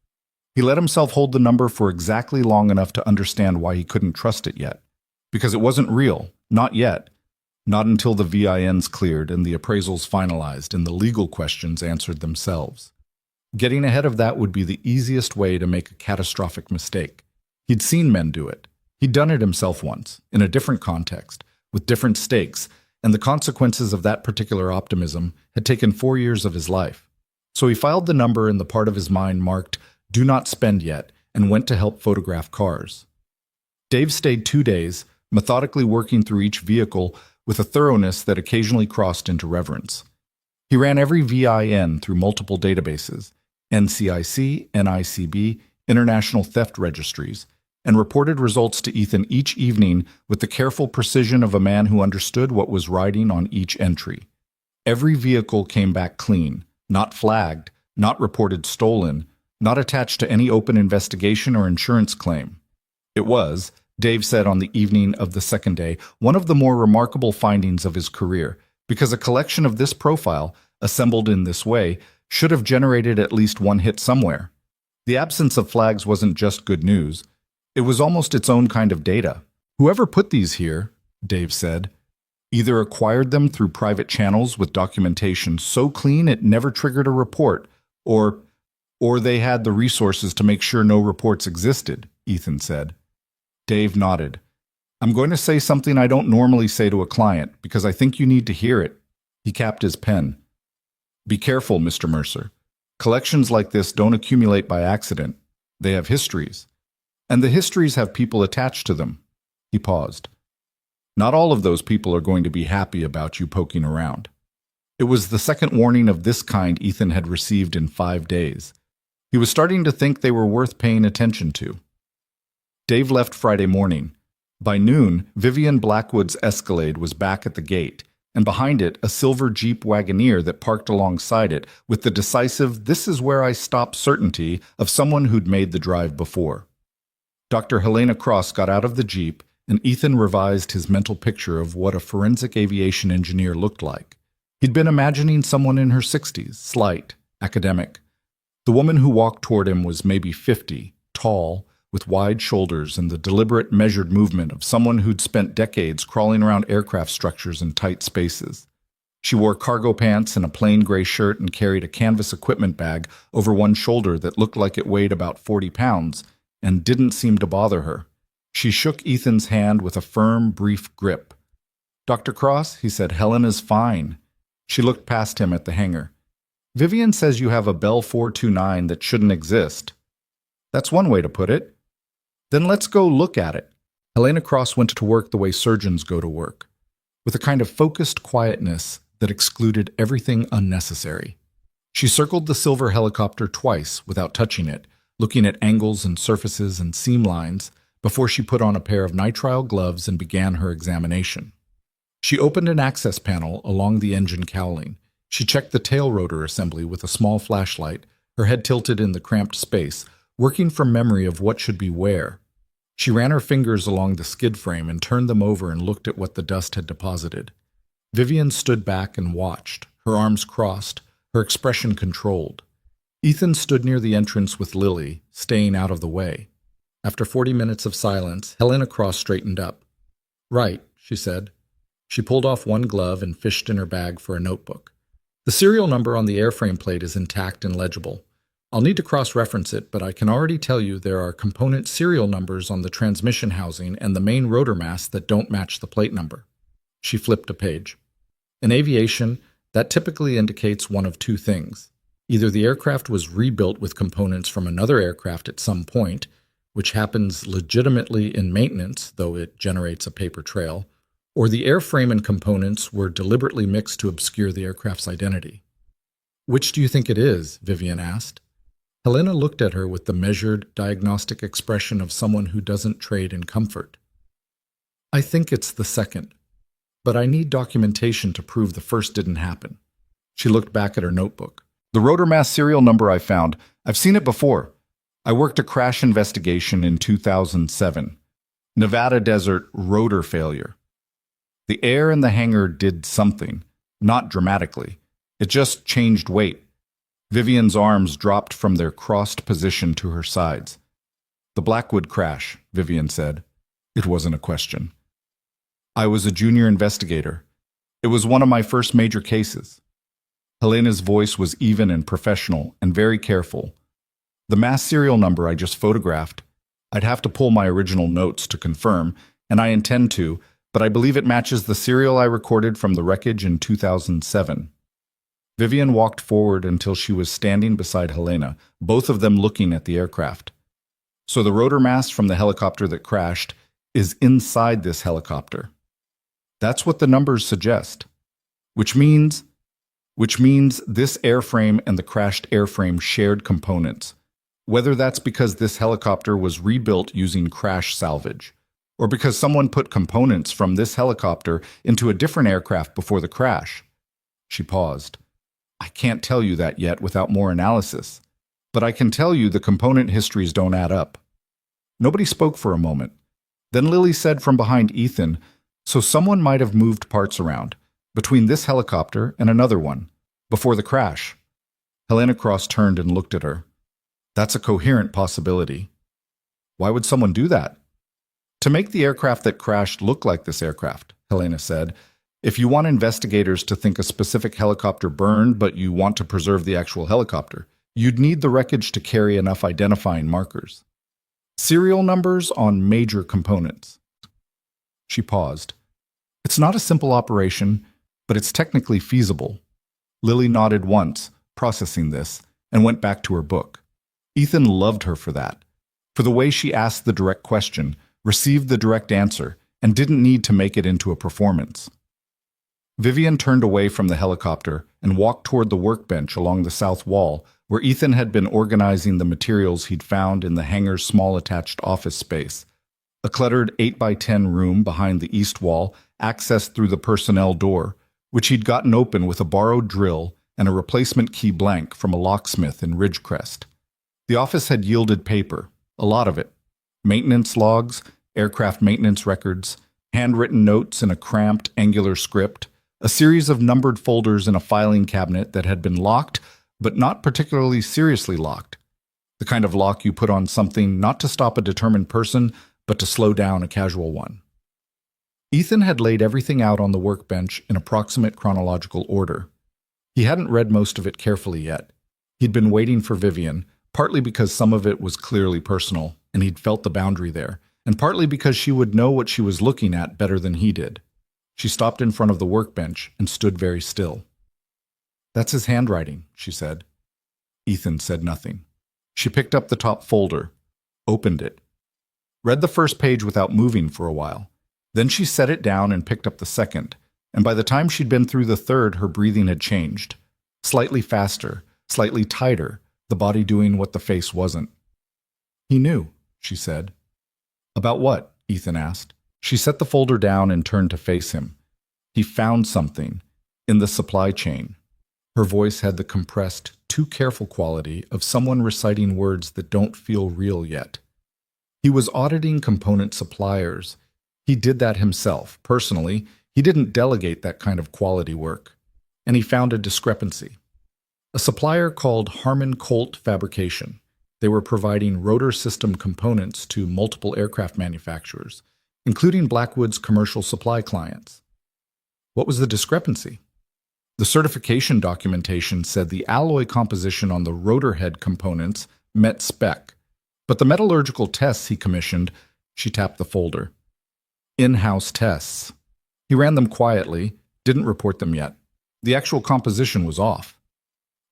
Speaker 1: He let himself hold the number for exactly long enough to understand why he couldn't trust it yet. Because it wasn't real, not yet. Not until the VINs cleared and the appraisals finalized and the legal questions answered themselves. Getting ahead of that would be the easiest way to make a catastrophic mistake. He'd seen men do it. He'd done it himself once, in a different context, with different stakes, and the consequences of that particular optimism had taken 4 years of his life. So he filed the number in the part of his mind marked, "Do not spend yet," and went to help photograph cars. Dave stayed 2 days, methodically working through each vehicle with a thoroughness that occasionally crossed into reverence. He ran every VIN through multiple databases, NCIC, NICB, International Theft Registries, and reported results to Ethan each evening with the careful precision of a man who understood what was riding on each entry. Every vehicle came back clean, not flagged, not reported stolen, not attached to any open investigation or insurance claim. It was, Dave said on the evening of the second day, one of the more remarkable findings of his career, because a collection of this profile, assembled in this way, should have generated at least one hit somewhere. The absence of flags wasn't just good news. It was almost its own kind of data. Whoever put these here, Dave said, either acquired them through private channels with documentation so clean it never triggered a report, or they had the resources to make sure no reports existed, Ethan said. Dave nodded. I'm going to say something I don't normally say to a client because I think you need to hear it. He capped his pen. Be careful, Mr. Mercer. Collections like this don't accumulate by accident. They have histories. And the histories have people attached to them. He paused. Not all of those people are going to be happy about you poking around. It was the second warning of this kind Ethan had received in 5 days. He was starting to think they were worth paying attention to. Dave left Friday morning. By noon, Vivian Blackwood's Escalade was back at the gate, and behind it a silver Jeep Wagoneer that parked alongside it with the decisive "this is where I stop" certainty of someone who'd made the drive before. Dr. Helena Cross got out of the Jeep, and Ethan revised his mental picture of what a forensic aviation engineer looked like. He'd been imagining someone in her 60s, slight, academic. The woman who walked toward him was maybe 50, tall, with wide shoulders and the deliberate, measured movement of someone who'd spent decades crawling around aircraft structures in tight spaces. She wore cargo pants and a plain gray shirt and carried a canvas equipment bag over one shoulder that looked like it weighed about 40 pounds and didn't seem to bother her. She shook Ethan's hand with a firm, brief grip. "Dr. Cross," he said, "Helena's fine." She looked past him at the hangar. "Vivian says you have a Bell 429 that shouldn't exist." "That's one way to put it." "Then let's go look at it." Helena Cross went to work the way surgeons go to work, with a kind of focused quietness that excluded everything unnecessary. She circled the silver helicopter twice without touching it, looking at angles and surfaces and seam lines before she put on a pair of nitrile gloves and began her examination. She opened an access panel along the engine cowling. She checked the tail rotor assembly with a small flashlight, her head tilted in the cramped space, working from memory of what should be where. She ran her fingers along the skid frame and turned them over and looked at what the dust had deposited. Vivian stood back and watched, her arms crossed, her expression controlled. Ethan stood near the entrance with Lily, staying out of the way. After 40 minutes of silence, Helena Cross straightened up. "Right," she said. She pulled off one glove and fished in her bag for a notebook. "The serial number on the airframe plate is intact and legible. I'll need to cross-reference it, but I can already tell you there are component serial numbers on the transmission housing and the main rotor mass that don't match the plate number." She flipped a page. In aviation, that typically indicates one of two things. Either the aircraft was rebuilt with components from another aircraft at some point, which happens legitimately in maintenance, though it generates a paper trail, or the airframe and components were deliberately mixed to obscure the aircraft's identity. "Which do you think it is?" Vivian asked. Helena looked at her with the measured, diagnostic expression of someone who doesn't trade in comfort. "I think it's the second, but I need documentation to prove the first didn't happen." She looked back at her notebook. "The rotor mass serial number I found, I've seen it before. I worked a crash investigation in 2007. Nevada desert rotor failure. The air in the hangar did something, not dramatically. It just changed weight." Vivian's arms dropped from their crossed position to her sides. "The Blackwood crash," Vivian said. It wasn't a question. "I was a junior investigator. It was one of my first major cases." Helena's voice was even and professional and very careful. "The mass serial number I just photographed, I'd have to pull my original notes to confirm, and I intend to, but I believe it matches the serial I recorded from the wreckage in 2007. Vivian walked forward until she was standing beside Helena, both of them looking at the aircraft. "So the rotor mass from the helicopter that crashed is inside this helicopter. That's what the numbers suggest. Which means this airframe and the crashed airframe shared components. Whether that's because this helicopter was rebuilt using crash salvage, or because someone put components from this helicopter into a different aircraft before the crash." She paused. "I can't tell you that yet without more analysis, but I can tell you the component histories don't add up." Nobody spoke for a moment. Then Lily said from behind Ethan, "So someone might have moved parts around, between this helicopter and another one, before the crash." Helena Cross turned and looked at her. "That's a coherent possibility." "Why would someone do that?" "To make the aircraft that crashed look like this aircraft," Helena said. "If you want investigators to think a specific helicopter burned, but you want to preserve the actual helicopter, you'd need the wreckage to carry enough identifying markers. Serial numbers on major components." She paused. It's not a simple operation, but it's technically feasible. Lily nodded once, processing this, and went back to her book. Ethan loved her for that, for the way she asked the direct question, received the direct answer, and didn't need to make it into a performance. Vivian turned away from the helicopter and walked toward the workbench along the south wall, where Ethan had been organizing the materials he'd found in the hangar's small attached office space. A cluttered 8x10 room behind the east wall accessed through the personnel door, which he'd gotten open with a borrowed drill and a replacement key blank from a locksmith in Ridgecrest. The office had yielded paper, a lot of it. Maintenance logs, aircraft maintenance records, handwritten notes in a cramped, angular script, a series of numbered folders in a filing cabinet that had been locked, but not particularly seriously locked. The kind of lock you put on something not to stop a determined person, but to slow down a casual one. Ethan had laid everything out on the workbench in approximate chronological order. He hadn't read most of it carefully yet. He'd been waiting for Vivian, partly because some of it was clearly personal, and he'd felt the boundary there, and partly because she would know what she was looking at better than he did. She stopped in front of the workbench and stood very still. That's his handwriting, she said. Ethan said nothing. She picked up the top folder, opened it, read the first page without moving for a while. Then she set it down and picked up the second, and by the time she'd been through the third, her breathing had changed. Slightly faster, slightly tighter, the body doing what the face wasn't. He knew, she said. About what? Ethan asked. She set the folder down and turned to face him. He found something in the supply chain. Her voice had the compressed, too careful quality of someone reciting words that don't feel real yet. He was auditing component suppliers. He did that himself, personally. He didn't delegate that kind of quality work. And he found a discrepancy. A supplier called Harmon Colt Fabrication. They were providing rotor system components to multiple aircraft manufacturers, including Blackwood's commercial supply clients. What was the discrepancy? The certification documentation said the alloy composition on the rotor head components met spec, but the metallurgical tests he commissioned, she tapped the folder. In-house tests. He ran them quietly, didn't report them yet. The actual composition was off.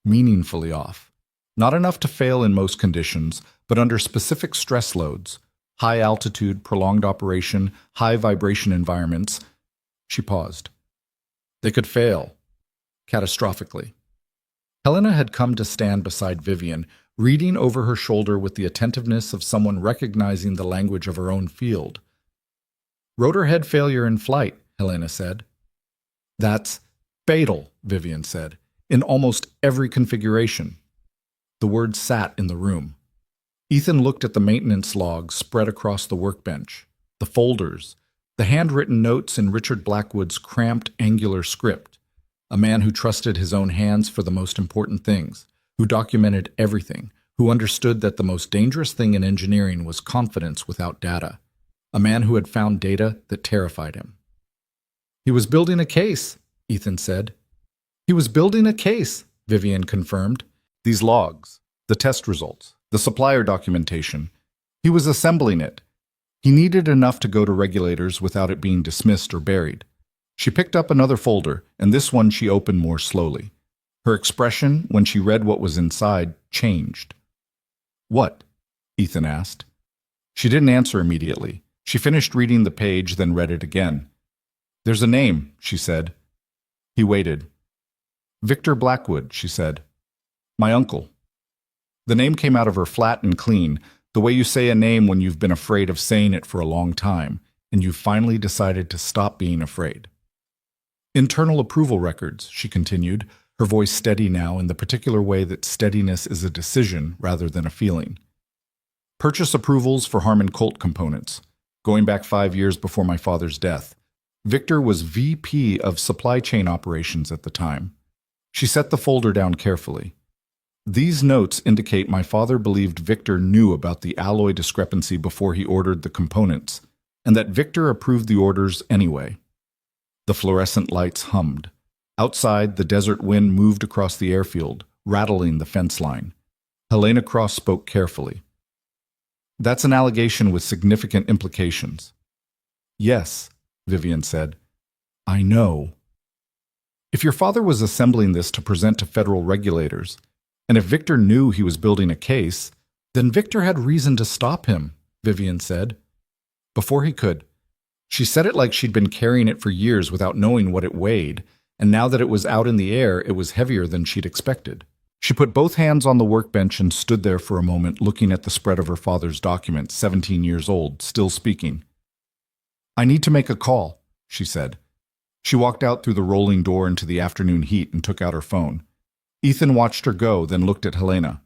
Speaker 1: Meaningfully off. Not enough to fail in most conditions, but under specific stress loads, high altitude, prolonged operation, high vibration environments. She paused. They could fail. Catastrophically. Helena had come to stand beside Vivian, reading over her shoulder with the attentiveness of someone recognizing the language of her own field. Rotor head failure in flight, Helena said. That's fatal, Vivian said, in almost every configuration. The word sat in the room. Ethan looked at the maintenance logs spread across the workbench, the folders, the handwritten notes in Richard Blackwood's cramped, angular script, a man who trusted his own hands for the most important things, who documented everything, who understood that the most dangerous thing in engineering was confidence without data, a man who had found data that terrified him. He was building a case, Ethan said. He was building a case, Vivian confirmed. These logs, the test results, the supplier documentation. He was assembling it. He needed enough to go to regulators without it being dismissed or buried. She picked up another folder, and this one she opened more slowly. Her expression, when she read what was inside, changed. What? Ethan asked. She didn't answer immediately. She finished reading the page, then read it again. There's a name, she said. He waited. Victor Blackwood, she said. My uncle. The name came out of her flat and clean, the way you say a name when you've been afraid of saying it for a long time, and you've finally decided to stop being afraid. Internal approval records, she continued, her voice steady now in the particular way that steadiness is a decision rather than a feeling. Purchase approvals for Harmon Colt components, going back 5 years before my father's death. Victor was VP of supply chain operations at the time. She set the folder down carefully. These notes indicate my father believed Victor knew about the alloy discrepancy before he ordered the components, and that Victor approved the orders anyway. The fluorescent lights hummed. Outside, the desert wind moved across the airfield, rattling the fence line. Helena Cross spoke carefully. That's an allegation with significant implications. Yes, Vivian said. I know. If your father was assembling this to present to federal regulators, and if Victor knew he was building a case, then Victor had reason to stop him, Vivian said. Before he could. She said it like she'd been carrying it for years without knowing what it weighed, and now that it was out in the air, it was heavier than she'd expected. She put both hands on the workbench and stood there for a moment looking at the spread of her father's documents, 17 years old, still speaking. I need to make a call, she said. She walked out through the rolling door into the afternoon heat and took out her phone. Ethan watched her go, then looked at Helena.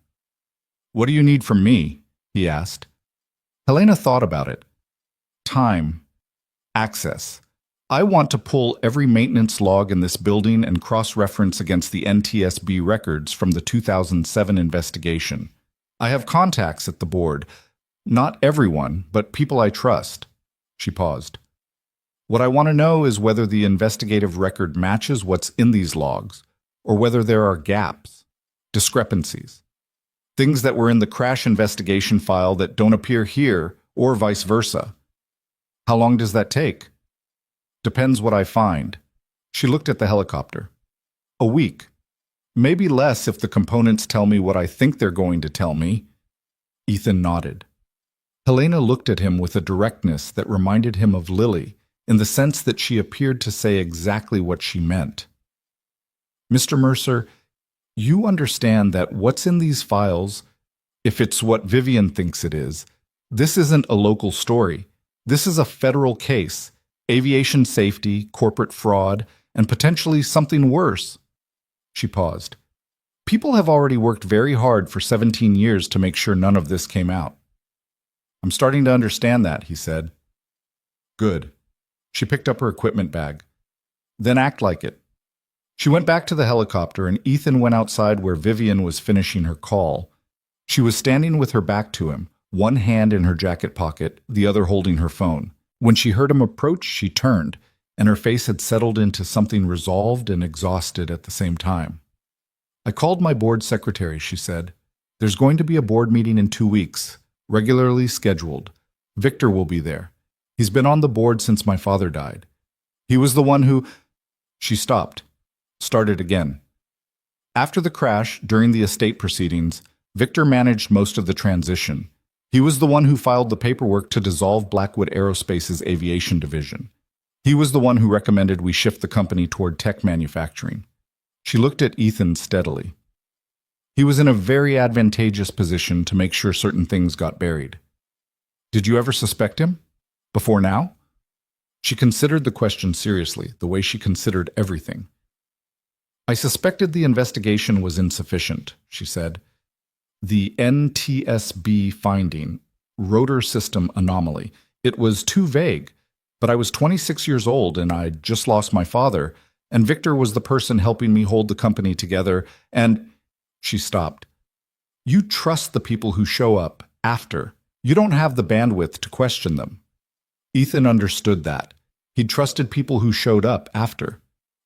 Speaker 1: What do you need from me? He asked. Helena thought about it. Time. Access. I want to pull every maintenance log in this building and cross-reference against the NTSB records from the 2007 investigation. I have contacts at the board. Not everyone, but people I trust. She paused. What I want to know is whether the investigative record matches what's in these logs, or whether there are gaps, discrepancies, things that were in the crash investigation file that don't appear here, or vice versa. How long does that take? Depends what I find. She looked at the helicopter. A week. Maybe less if the components tell me what I think they're going to tell me. Ethan nodded. Helena looked at him with a directness that reminded him of Lily, in the sense that she appeared to say exactly what she meant. Mr. Mercer, you understand that what's in these files, if it's what Vivian thinks it is, this isn't a local story. This is a federal case. Aviation safety, corporate fraud, and potentially something worse. She paused. People have already worked very hard for 17 years to make sure none of this came out. I'm starting to understand that, he said. Good. She picked up her equipment bag. Then act like it. She went back to the helicopter and Ethan went outside where Vivian was finishing her call. She was standing with her back to him, one hand in her jacket pocket, the other holding her phone. When she heard him approach, she turned, and her face had settled into something resolved and exhausted at the same time. I called my board secretary, she said. There's going to be a board meeting in 2 weeks, regularly scheduled. Victor will be there. He's been on the board since my father died. He was the one who... She stopped, started again. After the crash, during the estate proceedings, Victor managed most of the transition. He was the one who filed the paperwork to dissolve Blackwood Aerospace's aviation division. He was the one who recommended we shift the company toward tech manufacturing. She looked at Ethan steadily. He was in a very advantageous position to make sure certain things got buried. Did you ever suspect him? Before now? She considered the question seriously, the way she considered everything. I suspected the investigation was insufficient, she said. The NTSB finding, rotor system anomaly, it was too vague, but I was 26 years old and I'd just lost my father, and Victor was the person helping me hold the company together, and... She stopped. You trust the people who show up after. You don't have the bandwidth to question them. Ethan understood that. He'd trusted people who showed up after.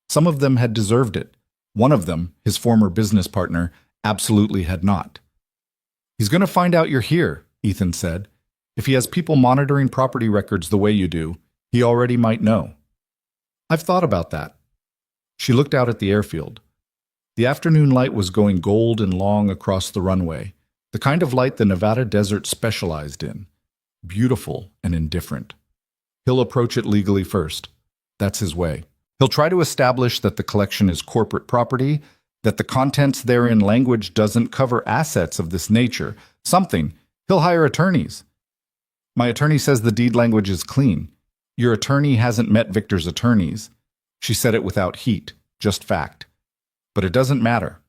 Speaker 1: Some of them had deserved it. One of them, his former business partner, absolutely had not. He's going to find out you're here, Ethan said. If he has people monitoring property records the way you do, he already might know. I've thought about that. She looked out at the airfield. The afternoon light was going gold and long across the runway, the kind of light the Nevada desert specialized in. Beautiful and indifferent. He'll approach it legally first. That's his way. He'll try to establish that the collection is corporate property, that the contents therein language doesn't cover assets of this nature. Something. He'll hire attorneys. My attorney says the deed language is clean. Your attorney hasn't met Victor's attorneys. She said it without heat, just fact. But it doesn't matter.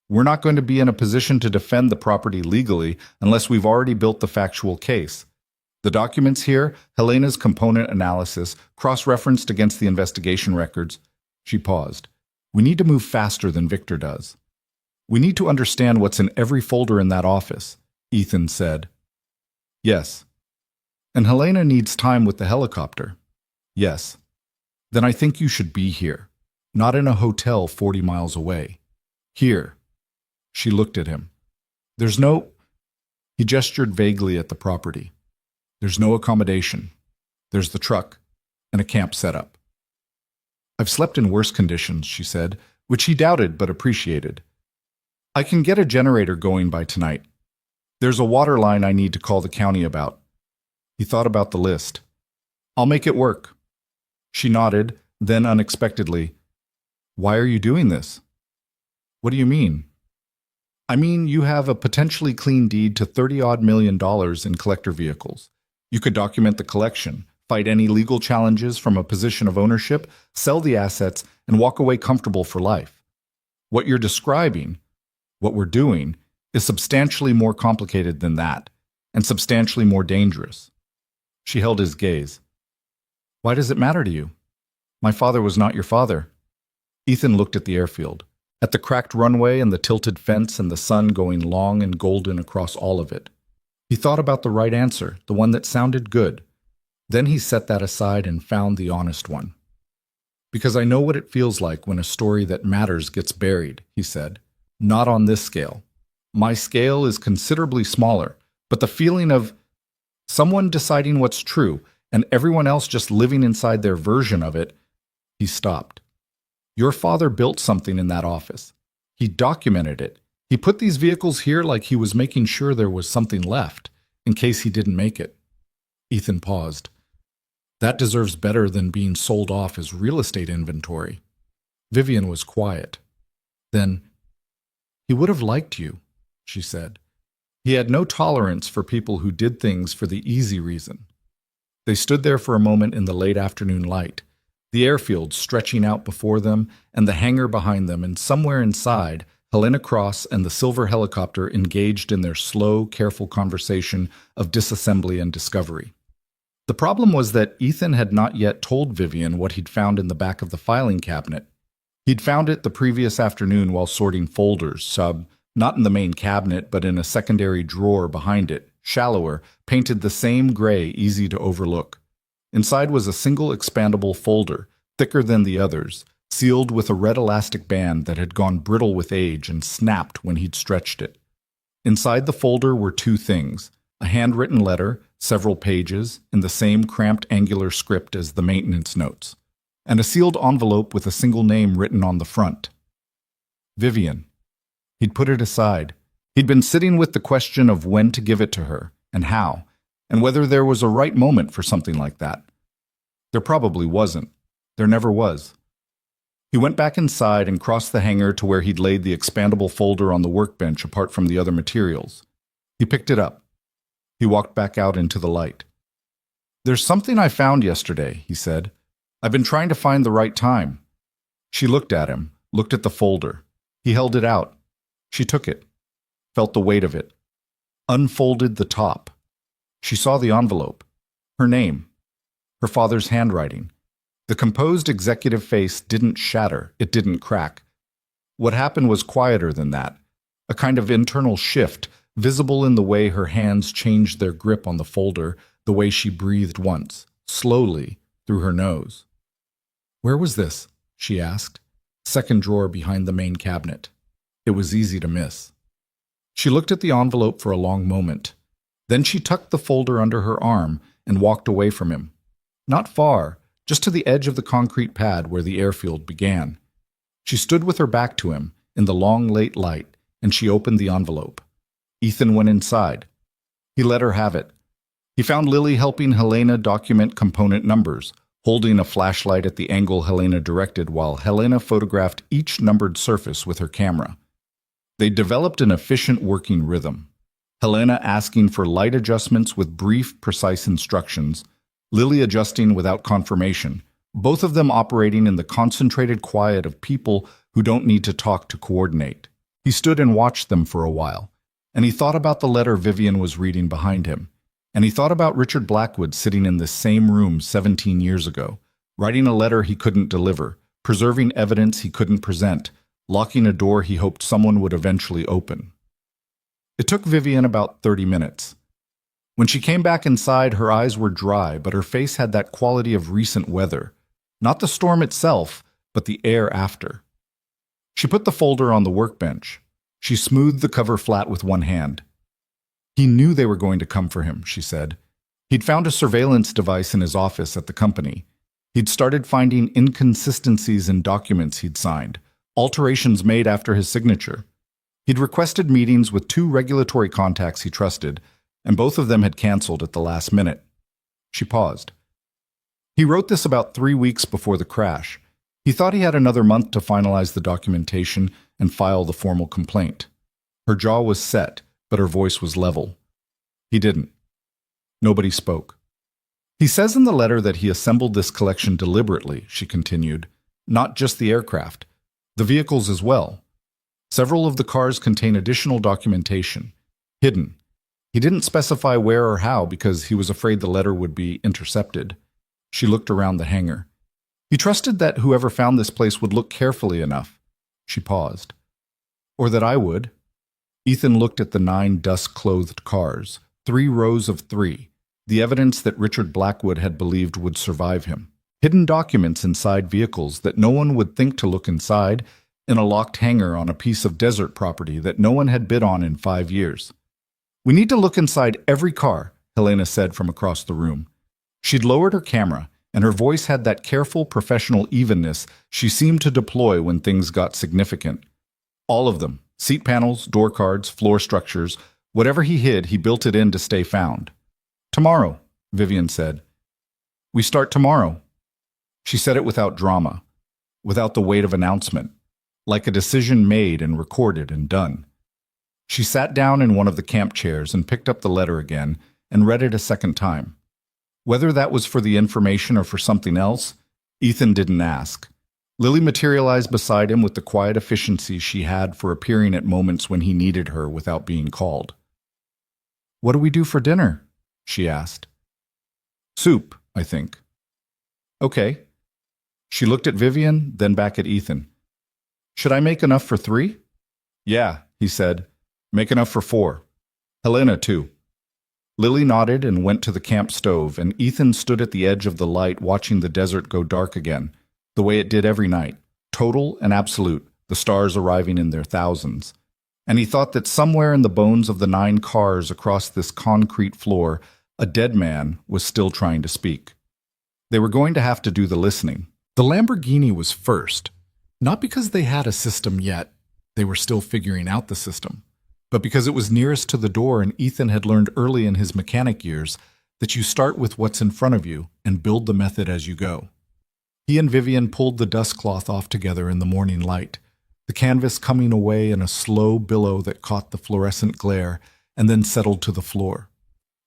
Speaker 1: We're not going to be in a position to defend the property legally unless we've already built the factual case. The documents here, Helena's component analysis, cross-referenced against the investigation records. She paused. We need to move faster than Victor does. We need to understand what's in every folder in that office, Ethan said. Yes. And Helena needs time with the helicopter. Yes. Then I think you should be here, not in a hotel 40 miles away. Here. She looked at him. There's no... He gestured vaguely at the property. There's no accommodation. There's the truck. and a camp setup. "I've slept in worse conditions," she said, which he doubted but appreciated. "I can get a generator going by tonight. There's a water line I need to call the county about." He thought about the list. "I'll make it work." She nodded, then unexpectedly, "Why are you doing this?" "What do you mean?" "I mean, you have a potentially clean deed to $30-odd million in collector vehicles. You could document the collection, fight any legal challenges from a position of ownership, sell the assets, and walk away comfortable for life. What you're describing, what we're doing, is substantially more complicated than that, and substantially more dangerous." She held his gaze. "Why does it matter to you? My father was not your father." Ethan looked at the airfield, at the cracked runway and the tilted fence and the sun going long and golden across all of it. He thought about the right answer, the one that sounded good. Then he set that aside and found the honest one. "Because I know what it feels like when a story that matters gets buried," he said. "Not on this scale. My scale is considerably smaller, but the feeling of someone deciding what's true and everyone else just living inside their version of it." He stopped. "Your father built something in that office. He documented it. He put these vehicles here like he was making sure there was something left, in case he didn't make it." Ethan paused. "That deserves better than being sold off as real estate inventory." Vivian was quiet. Then, "He would have liked you," she said. "He had no tolerance for people who did things for the easy reason." They stood there for a moment in the late afternoon light, the airfield stretching out before them and the hangar behind them, and somewhere inside, Helena Cross and the silver helicopter engaged in their slow, careful conversation of disassembly and discovery. The problem was that Ethan had not yet told Vivian what he'd found in the back of the filing cabinet. He'd found it the previous afternoon while sorting folders, not in the main cabinet, but in a secondary drawer behind it, shallower, painted the same gray, easy to overlook. Inside was a single expandable folder, thicker than the others, sealed with a red elastic band that had gone brittle with age and snapped when he'd stretched it. Inside the folder were two things: a handwritten letter, several pages, in the same cramped angular script as the maintenance notes, and a sealed envelope with a single name written on the front. Vivian. He'd put it aside. He'd been sitting with the question of when to give it to her, and how, and whether there was a right moment for something like that. There probably wasn't. There never was. He went back inside and crossed the hangar to where he'd laid the expandable folder on the workbench apart from the other materials. He picked it up. He walked back out into the light. "There's something I found yesterday," he said. "I've been trying to find the right time." She looked at him, looked at the folder. He held it out. She took it, felt the weight of it, unfolded the top. She saw the envelope, her name, her father's handwriting. The composed executive face didn't shatter, it didn't crack. What happened was quieter than that, a kind of internal shift, visible in the way her hands changed their grip on the folder, the way she breathed once, slowly, through her nose. "Where was this?" she asked. Second drawer behind the main cabinet. It was easy to miss. She looked at the envelope for a long moment. Then she tucked the folder under her arm and walked away from him. Not far, just to the edge of the concrete pad where the airfield began. She stood with her back to him, in the long late light, and she opened the envelope. Ethan went inside. He let her have it. He found Lily helping Helena document component numbers, holding a flashlight at the angle Helena directed while Helena photographed each numbered surface with her camera. They developed an efficient working rhythm. Helena asking for light adjustments with brief, precise instructions, Lily adjusting without confirmation, both of them operating in the concentrated quiet of people who don't need to talk to coordinate. He stood and watched them for a while, and he thought about the letter Vivian was reading behind him, and he thought about Richard Blackwood sitting in this same room 17 years ago, writing a letter he couldn't deliver, preserving evidence he couldn't present, locking a door he hoped someone would eventually open. It took Vivian about 30 minutes. When she came back inside, her eyes were dry, but her face had that quality of recent weather. Not the storm itself, but the air after. She put the folder on the workbench. She smoothed the cover flat with one hand. He knew they were going to come for him, she said. He'd found a surveillance device in his office at the company. He'd started finding inconsistencies in documents he'd signed, alterations made after his signature. He'd requested meetings with 2 regulatory contacts he trusted, and both of them had canceled at the last minute. She paused. He wrote this about 3 weeks before the crash. He thought he had another month to finalize the documentation and file the formal complaint. Her jaw was set, but her voice was level. He didn't. Nobody spoke. He says in the letter that he assembled this collection deliberately, she continued, not just the aircraft, the vehicles as well. Several of the cars contain additional documentation, hidden. He didn't specify where or how because he was afraid the letter would be intercepted. She looked around the hangar. He trusted that whoever found this place would look carefully enough. She paused. Or that I would. Ethan looked at the 9 dust-clothed cars, 3 rows of 3, the evidence that Richard Blackwood had believed would survive him. Hidden documents inside vehicles that no one would think to look inside, in a locked hangar on a piece of desert property that no one had bid on in 5 years. We need to look inside every car, Helena said from across the room. She'd lowered her camera, and her voice had that careful, professional evenness she seemed to deploy when things got significant. All of them, seat panels, door cards, floor structures, whatever he hid, he built it in to stay found. Tomorrow, Vivian said. We start tomorrow. She said it without drama, without the weight of announcement, like a decision made and recorded and done. She sat down in one of the camp chairs and picked up the letter again and read it a second time. Whether that was for the information or for something else, Ethan didn't ask. Lily materialized beside him with the quiet efficiency she had for appearing at moments when he needed her without being called. What do we do for dinner? She asked. Soup, I think. Okay. She looked at Vivian, then back at Ethan. Should I make enough for 3? Yeah, he said. Make enough for 4. Helena, too. Lily nodded and went to the camp stove, and Ethan stood at the edge of the light watching the desert go dark again, the way it did every night, total and absolute, the stars arriving in their thousands. And he thought that somewhere in the bones of the 9 cars across this concrete floor, a dead man was still trying to speak. They were going to have to do the listening. The Lamborghini was first, not because they had a system yet, they were still figuring out the system, but because it was nearest to the door and Ethan had learned early in his mechanic years that you start with what's in front of you and build the method as you go. He and Vivian pulled the dust cloth off together in the morning light, the canvas coming away in a slow billow that caught the fluorescent glare and then settled to the floor.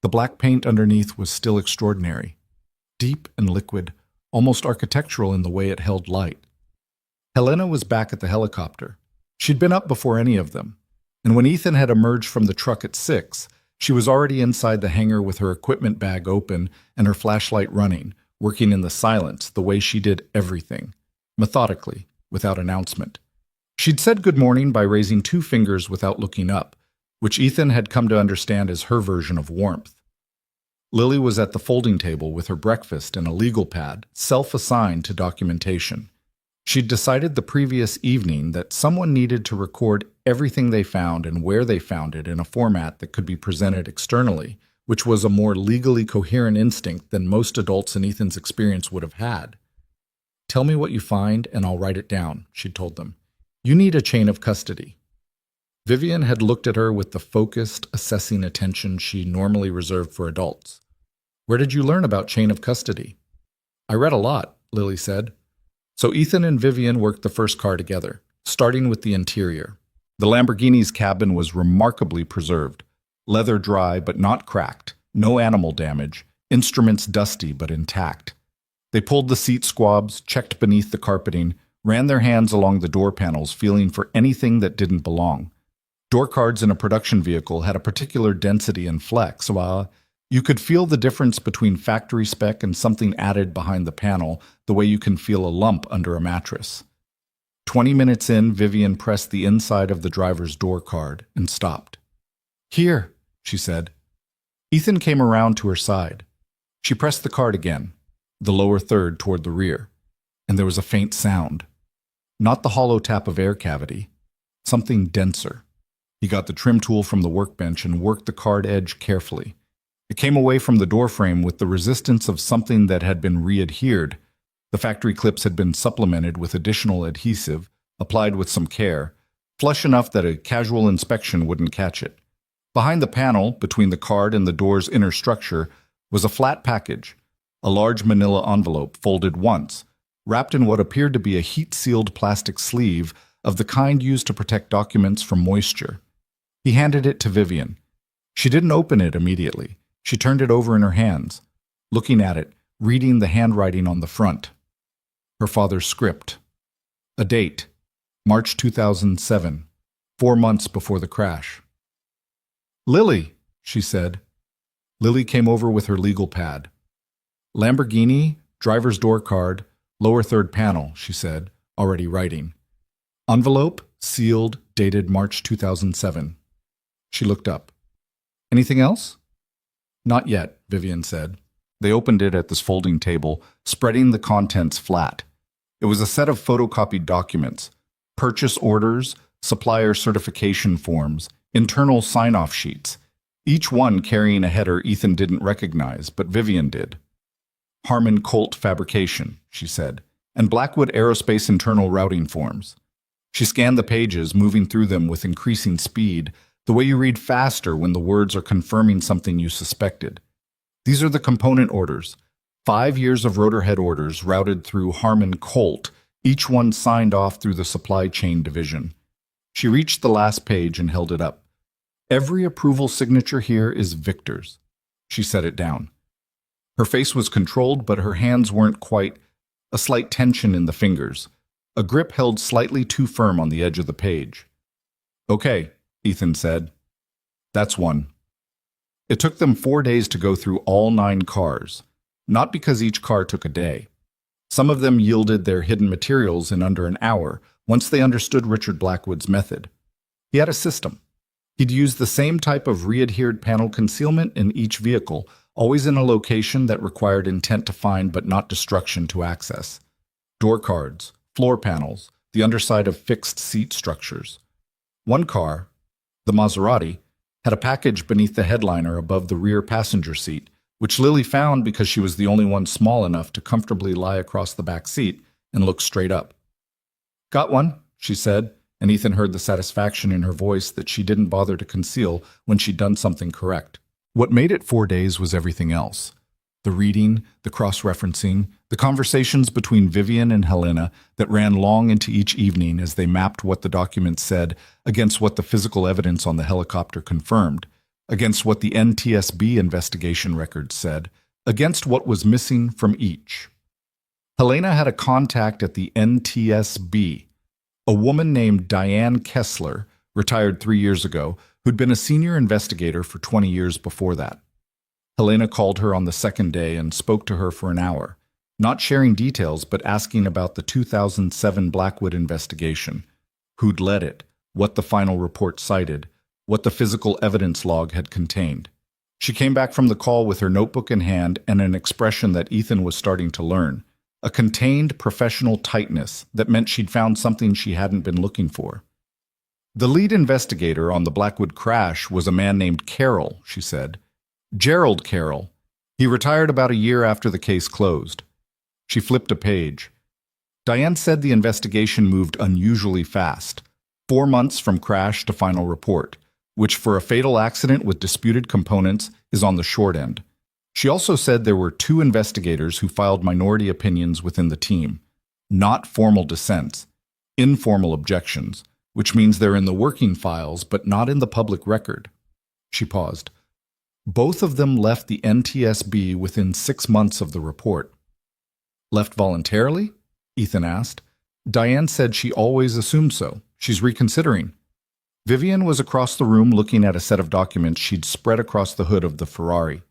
Speaker 1: The black paint underneath was still extraordinary, deep and liquid, almost architectural in the way it held light. Helena was back at the helicopter. She'd been up before any of them, and when Ethan had emerged from the truck at 6, she was already inside the hangar with her equipment bag open and her flashlight running, working in the silence the way she did everything, methodically, without announcement. She'd said good morning by raising 2 fingers without looking up, which Ethan had come to understand as her version of warmth. Lily was at the folding table with her breakfast and a legal pad, self-assigned to documentation. She'd decided the previous evening that someone needed to record everything they found and where they found it in a format that could be presented externally, which was a more legally coherent instinct than most adults in Ethan's experience would have had. Tell me what you find and I'll write it down, she'd told them. You need a chain of custody. Vivian had looked at her with the focused, assessing attention she normally reserved for adults. Where did you learn about chain of custody? I read a lot, Lily said. So Ethan and Vivian worked the first car together, starting with the interior. The Lamborghini's cabin was remarkably preserved. Leather dry but not cracked, no animal damage, instruments dusty but intact. They pulled the seat squabs, checked beneath the carpeting, ran their hands along the door panels, feeling for anything that didn't belong. Door cards in a production vehicle had a particular density and flex, while you could feel the difference between factory spec and something added behind the panel, the way you can feel a lump under a mattress. 20 minutes in, Vivian pressed the inside of the driver's door card and stopped. Here, she said. Ethan came around to her side. She pressed the card again, the lower third toward the rear, and there was a faint sound. Not the hollow tap of air cavity, something denser. He got the trim tool from the workbench and worked the card edge carefully. It came away from the doorframe with the resistance of something that had been re-adhered, The factory clips had been supplemented with additional adhesive, applied with some care, flush enough that a casual inspection wouldn't catch it. Behind the panel, between the card and the door's inner structure, was a flat package, a large manila envelope folded once, wrapped in what appeared to be a heat-sealed plastic sleeve of the kind used to protect documents from moisture. He handed it to Vivian. She didn't open it immediately. She turned it over in her hands, looking at it, reading the handwriting on the front. Her father's script. A date, March 2007, 4 months before the crash. "Lily," she said. Lily came over with her legal pad. "Lamborghini, driver's door card, lower third panel," she said, already writing. "Envelope, sealed, dated March 2007. She looked up. "Anything else?" "Not yet," Vivian said. They opened it at this folding table, spreading the contents flat. It was a set of photocopied documents, purchase orders, supplier certification forms, internal sign-off sheets, each one carrying a header Ethan didn't recognize, but Vivian did. "Harmon Colt Fabrication," she said, and Blackwood Aerospace internal routing forms. She scanned the pages, moving through them with increasing speed, the way you read faster when the words are confirming something you suspected. "These are the component orders. 5 years of rotor head orders routed through Harmon Colt, each one signed off through the supply chain division." She reached the last page and held it up. "Every approval signature here is Victor's." She set it down. Her face was controlled, but her hands weren't quite. A slight tension in the fingers. A grip held slightly too firm on the edge of the page. "Okay," Ethan said. "That's one." It took them 4 days to go through all 9 cars. Not because each car took a day. Some of them yielded their hidden materials in under an hour, once they understood Richard Blackwood's method. He had a system. He'd use the same type of re-adhered panel concealment in each vehicle, always in a location that required intent to find but not destruction to access. Door cards, floor panels, the underside of fixed seat structures. One car, the Maserati, had a package beneath the headliner above the rear passenger seat, which Lily found because she was the only one small enough to comfortably lie across the back seat and look straight up. "Got one," she said, and Ethan heard the satisfaction in her voice that she didn't bother to conceal when she'd done something correct. What made it 4 days was everything else. The reading, the cross-referencing, the conversations between Vivian and Helena that ran long into each evening as they mapped what the documents said against what the physical evidence on the helicopter confirmed, against what the NTSB investigation records said, against what was missing from each. Helena had a contact at the NTSB, a woman named Diane Kessler, retired 3 years ago, who'd been a senior investigator for 20 years before that. Helena called her on the second day and spoke to her for an hour, not sharing details but asking about the 2007 Blackwood investigation, who'd led it, what the final report cited, what the physical evidence log had contained. She came back from the call with her notebook in hand and an expression that Ethan was starting to learn, a contained professional tightness that meant she'd found something she hadn't been looking for. "The lead investigator on the Blackwood crash was a man named Carroll," she said. "Gerald Carroll. He retired about a year after the case closed." She flipped a page. Diane said the investigation moved unusually fast, 4 months from crash to final report, which for a fatal accident with disputed components is on the short end. She also said there were 2 investigators who filed minority opinions within the team, not formal dissents, informal objections, which means they're in the working files but not in the public record. She paused. Both of them left the NTSB within 6 months of the report. "Left voluntarily?" Ethan asked. Diane said she always assumed so. She's reconsidering. Vivian was across the room looking at a set of documents she'd spread across the hood of the Ferrari.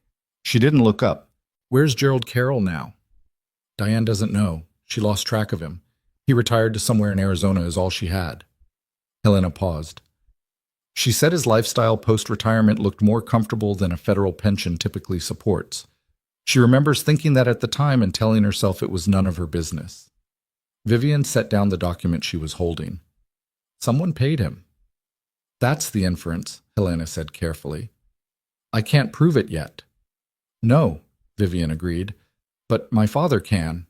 Speaker 1: She didn't look up. "Where's Gerald Carroll now?" "Diane doesn't know. She lost track of him. He retired to somewhere in Arizona is all she had." Helena paused. She said his lifestyle post-retirement looked more comfortable than a federal pension typically supports. She remembers thinking that at the time and telling herself it was none of her business. Vivian set down the document she was holding. "Someone paid him." "That's the inference," Helena said carefully. "I can't prove it yet." "No," Vivian agreed, "but my father can."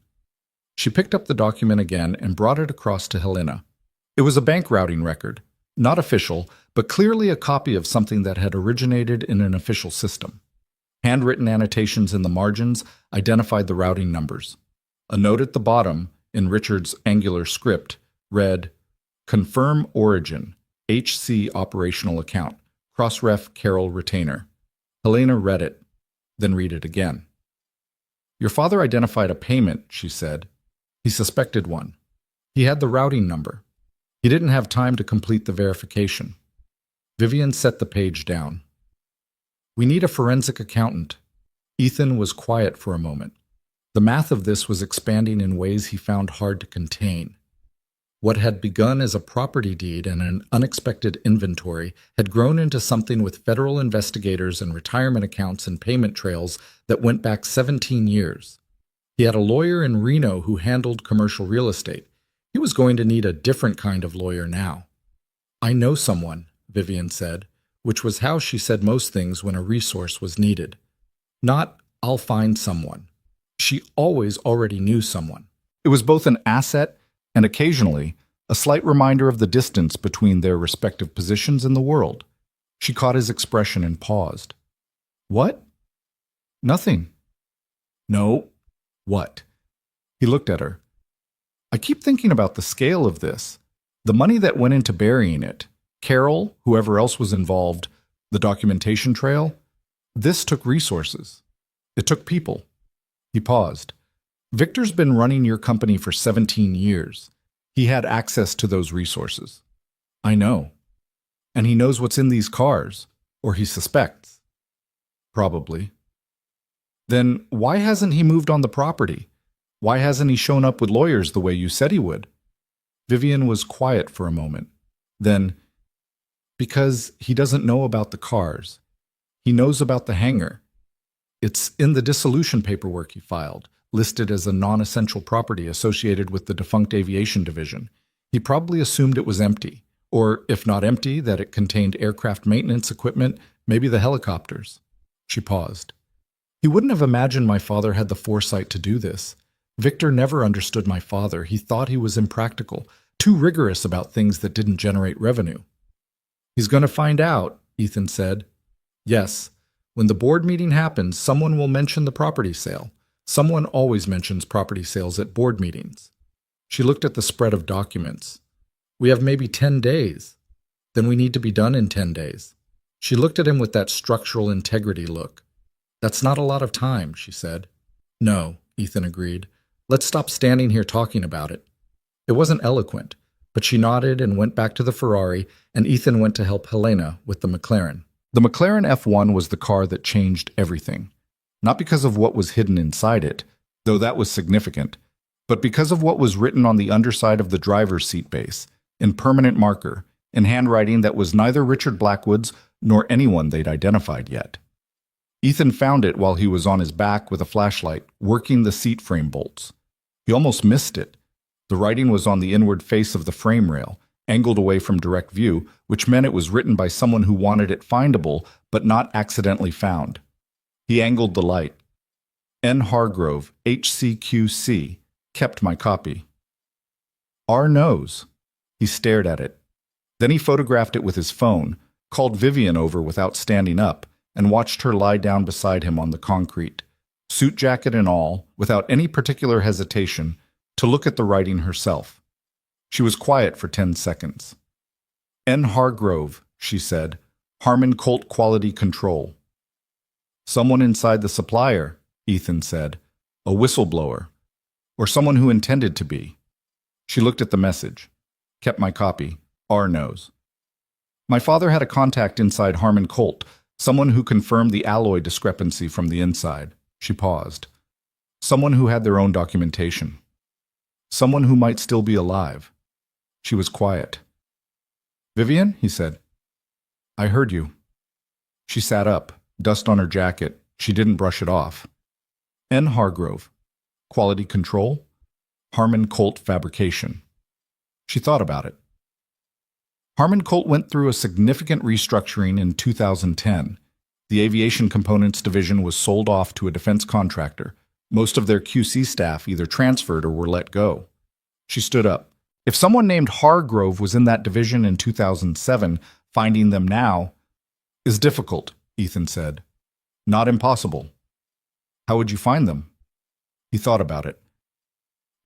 Speaker 1: She picked up the document again and brought it across to Helena. It was a bank routing record, not official, but clearly a copy of something that had originated in an official system. Handwritten annotations in the margins identified the routing numbers. A note at the bottom, in Richard's angular script, read, "Confirm origin, HC operational account, cross-ref Carol retainer." Helena read it, then read it again. "Your father identified a payment," she said. "He suspected one. He had the routing number. He didn't have time to complete the verification." Vivian set the page down. "We need a forensic accountant." Ethan was quiet for a moment. The math of this was expanding in ways he found hard to contain. What had begun as a property deed and an unexpected inventory had grown into something with federal investigators and retirement accounts and payment trails that went back 17 years. He had a lawyer in Reno who handled commercial real estate. He was going to need a different kind of lawyer now. "I know someone," Vivian said, which was how she said most things when a resource was needed. Not, "I'll find someone." She always already knew someone. It was both an asset and occasionally a slight reminder of the distance between their respective positions in the world. She caught his expression and paused. "What?" "Nothing." "No." "What?" He looked at her. "I keep thinking about the scale of this. The money that went into burying it. Carol, whoever else was involved, the documentation trail. This took resources. It took people." He paused. "Victor's been running your company for 17 years. He had access to those resources." "I know." "And he knows what's in these cars, or he suspects." "Probably." "Then why hasn't he moved on the property? Why hasn't he shown up with lawyers the way you said he would?" Vivian was quiet for a moment. Then, "Because he doesn't know about the cars. He knows about the hangar. It's in the dissolution paperwork he filed, listed as a non-essential property associated with the defunct aviation division. He probably assumed it was empty, or if not empty, that it contained aircraft maintenance equipment, maybe the helicopters." She paused. "He wouldn't have imagined my father had the foresight to do this. Victor never understood my father. He thought he was impractical, too rigorous about things that didn't generate revenue." "He's going to find out," Ethan said. "Yes. When the board meeting happens, someone will mention the property sale. Someone always mentions property sales at board meetings." She looked at the spread of documents. "We have maybe 10 days. Then we need to be done in 10 days. She looked at him with that structural integrity look. "That's not a lot of time," she said. "No," Ethan agreed. "Let's stop standing here talking about it." It wasn't eloquent, but she nodded and went back to the Ferrari, and Ethan went to help Helena with the McLaren. The McLaren F1 was the car that changed everything. Not because of what was hidden inside it, though that was significant, but because of what was written on the underside of the driver's seat base, in permanent marker, in handwriting that was neither Richard Blackwood's nor anyone they'd identified yet. Ethan found it while he was on his back with a flashlight, working the seat frame bolts. He almost missed it. The writing was on the inward face of the frame rail, angled away from direct view, which meant it was written by someone who wanted it findable, but not accidentally found. He angled the light. "N. Hargrove, HCQC, kept my copy." "R knows." He stared at it. Then he photographed it with his phone, called Vivian over without standing up, and watched her lie down beside him on the concrete, suit jacket and all, without any particular hesitation, to look at the writing herself. She was quiet for 10 seconds. "N. Hargrove," she said, "Harmon Colt Quality Control." "Someone inside the supplier," Ethan said. "A whistleblower. Or someone who intended to be." She looked at the message. "Kept my copy. R knows." "My father had a contact inside Harmon Colt, someone who confirmed the alloy discrepancy from the inside." She paused. "Someone who had their own documentation. Someone who might still be alive." She was quiet. "Vivian," he said. "I heard you." She sat up, dust on her jacket. She didn't brush it off. "N. Hargrove. Quality Control. Harmon Colt Fabrication." She thought about it. Harmon Colt went through a significant restructuring in 2010. The aviation components division was sold off to a defense contractor, Most of their QC staff either transferred or were let go. She stood up. If someone named Hargrove was in that division in 2007, finding them now is difficult, Ethan said. Not impossible. How would you find them? He thought about it.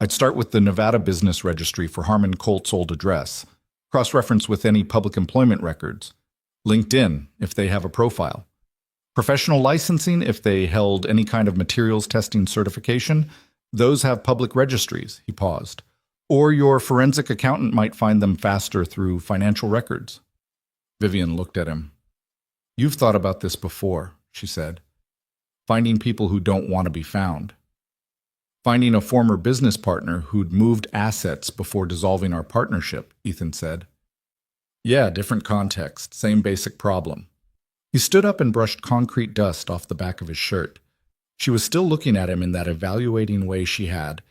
Speaker 1: I'd start with the Nevada Business Registry for Harmon Colt's old address, cross-reference with any public employment records, LinkedIn if they have a profile, professional licensing if they held any kind of materials testing certification. Those have public registries, he paused. Or your forensic accountant might find them faster through financial records. Vivian looked at him. You've thought about this before, she said. Finding people who don't want to be found. Finding a former business partner who'd moved assets before dissolving our partnership, Ethan said. Yeah, different context, same basic problem. He stood up and brushed concrete dust off the back of his shirt. She was still looking at him in that evaluating way she had,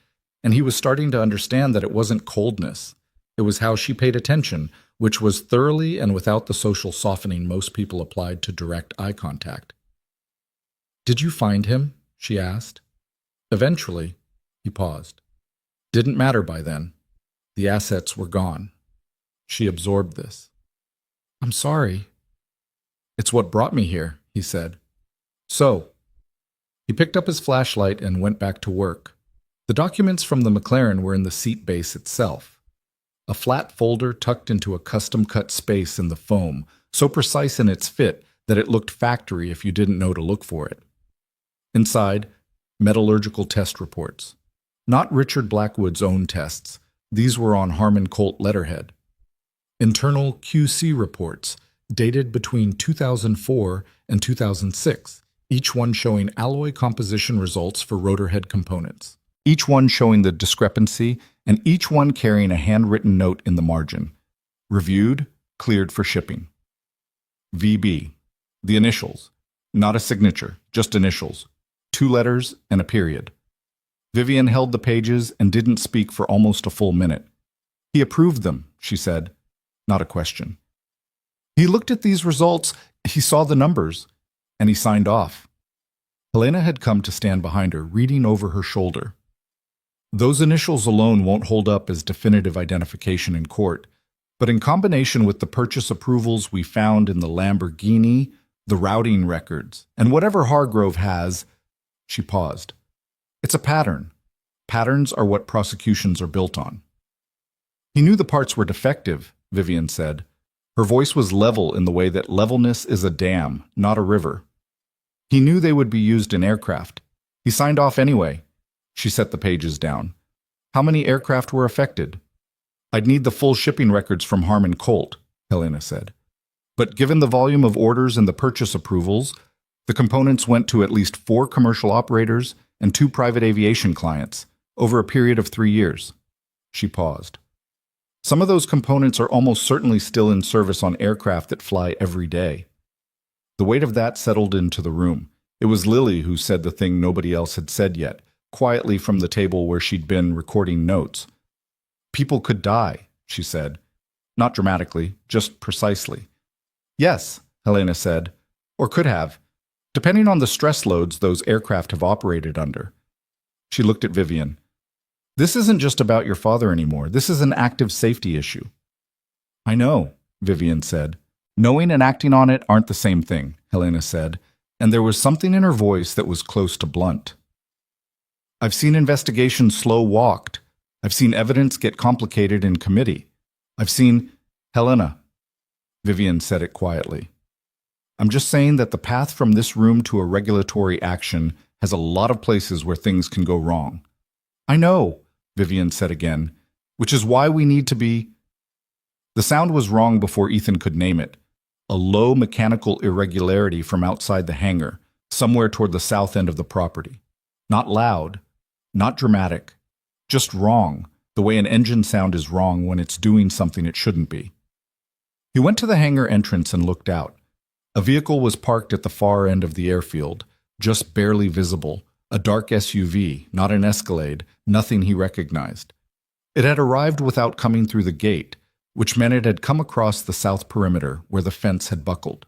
Speaker 1: and he was starting to understand that it wasn't coldness. It was how she paid attention, which was thoroughly and without the social softening most people applied to direct eye contact. Did you find him? She asked. Eventually. He paused. Didn't matter by then. The assets were gone. She absorbed this. I'm sorry. It's what brought me here, he said. So, he picked up his flashlight and went back to work. The documents from the McLaren were in the seat base itself. A flat folder tucked into a custom-cut space in the foam, so precise in its fit that it looked factory if you didn't know to look for it. Inside, metallurgical test reports. Not Richard Blackwood's own tests. These were on Harmon Colt letterhead. Internal QC reports, dated between 2004 and 2006, each one showing alloy composition results for rotor head components. Each one showing the discrepancy, and each one carrying a handwritten note in the margin. Reviewed, cleared for shipping. VB. The initials. Not a signature, just initials. 2 letters and a period. Vivian held the pages and didn't speak for almost a full minute. He approved them, she said. Not a question. He looked at these results, he saw the numbers, and he signed off. Helena had come to stand behind her, reading over her shoulder. Those initials alone won't hold up as definitive identification in court, but in combination with the purchase approvals we found in the Lamborghini, the routing records, and whatever Hargrove has, she paused. It's a pattern. Patterns are what prosecutions are built on. He knew the parts were defective, Vivian said. Her voice was level in the way that levelness is a dam, not a river. He knew they would be used in aircraft. He signed off anyway. She set the pages down. How many aircraft were affected? I'd need the full shipping records from Harmon Colt, Helena said. But given the volume of orders and the purchase approvals, the components went to at least 4 commercial operators and 2 private aviation clients over a period of 3 years. She paused. Some of those components are almost certainly still in service on aircraft that fly every day. The weight of that settled into the room. It was Lily who said the thing nobody else had said yet, quietly from the table where she'd been recording notes. People could die, she said. Not dramatically, just precisely. Yes, Helena said, or could have, depending on the stress loads those aircraft have operated under. She looked at Vivian. This isn't just about your father anymore. This is an active safety issue. I know, Vivian said. Knowing and acting on it aren't the same thing, Helena said, and there was something in her voice that was close to blunt. I've seen investigations slow-walked. I've seen evidence get complicated in committee. I've seen... Helena, Vivian said it quietly. I'm just saying that the path from this room to a regulatory action has a lot of places where things can go wrong. I know, Vivian said again, which is why we need to be... The sound was wrong before Ethan could name it. A low mechanical irregularity from outside the hangar, somewhere toward the south end of the property. Not loud, not dramatic, just wrong, the way an engine sound is wrong when it's doing something it shouldn't be. He went to the hangar entrance and looked out. A vehicle was parked at the far end of the airfield, just barely visible, a dark SUV, not an Escalade, nothing he recognized. It had arrived without coming through the gate, which meant it had come across the south perimeter where the fence had buckled.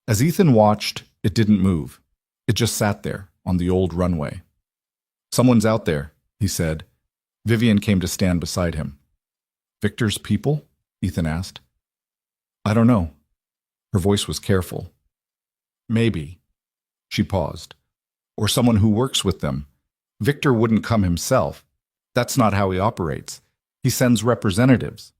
Speaker 1: As Ethan watched, it didn't move. It just sat there, on the old runway. Someone's out there, he said. Vivian came to stand beside him. Victor's people? Ethan asked. I don't know. Her voice was careful. Maybe. She paused. Or someone who works with them. Victor wouldn't come himself. That's not how he operates. He sends representatives.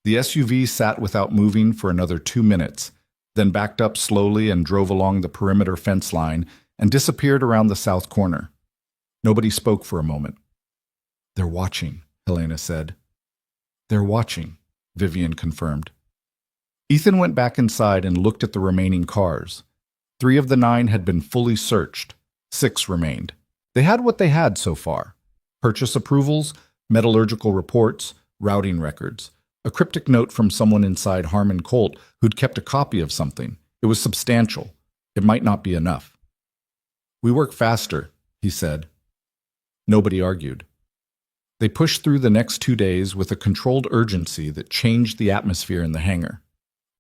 Speaker 1: The SUV sat without moving for another 2 minutes, then backed up slowly and drove along the perimeter fence line and disappeared around the south corner. Nobody spoke for a moment. They're watching, Helena said. They're watching, Vivian confirmed. Ethan went back inside and looked at the remaining cars. 3 of the 9 had been fully searched. 6 remained. They had what they had so far. Purchase approvals, metallurgical reports, routing records. A cryptic note from someone inside Harmon Colt who'd kept a copy of something. It was substantial. It might not be enough. We work faster, he said. Nobody argued. They pushed through the next 2 days with a controlled urgency that changed the atmosphere in the hangar.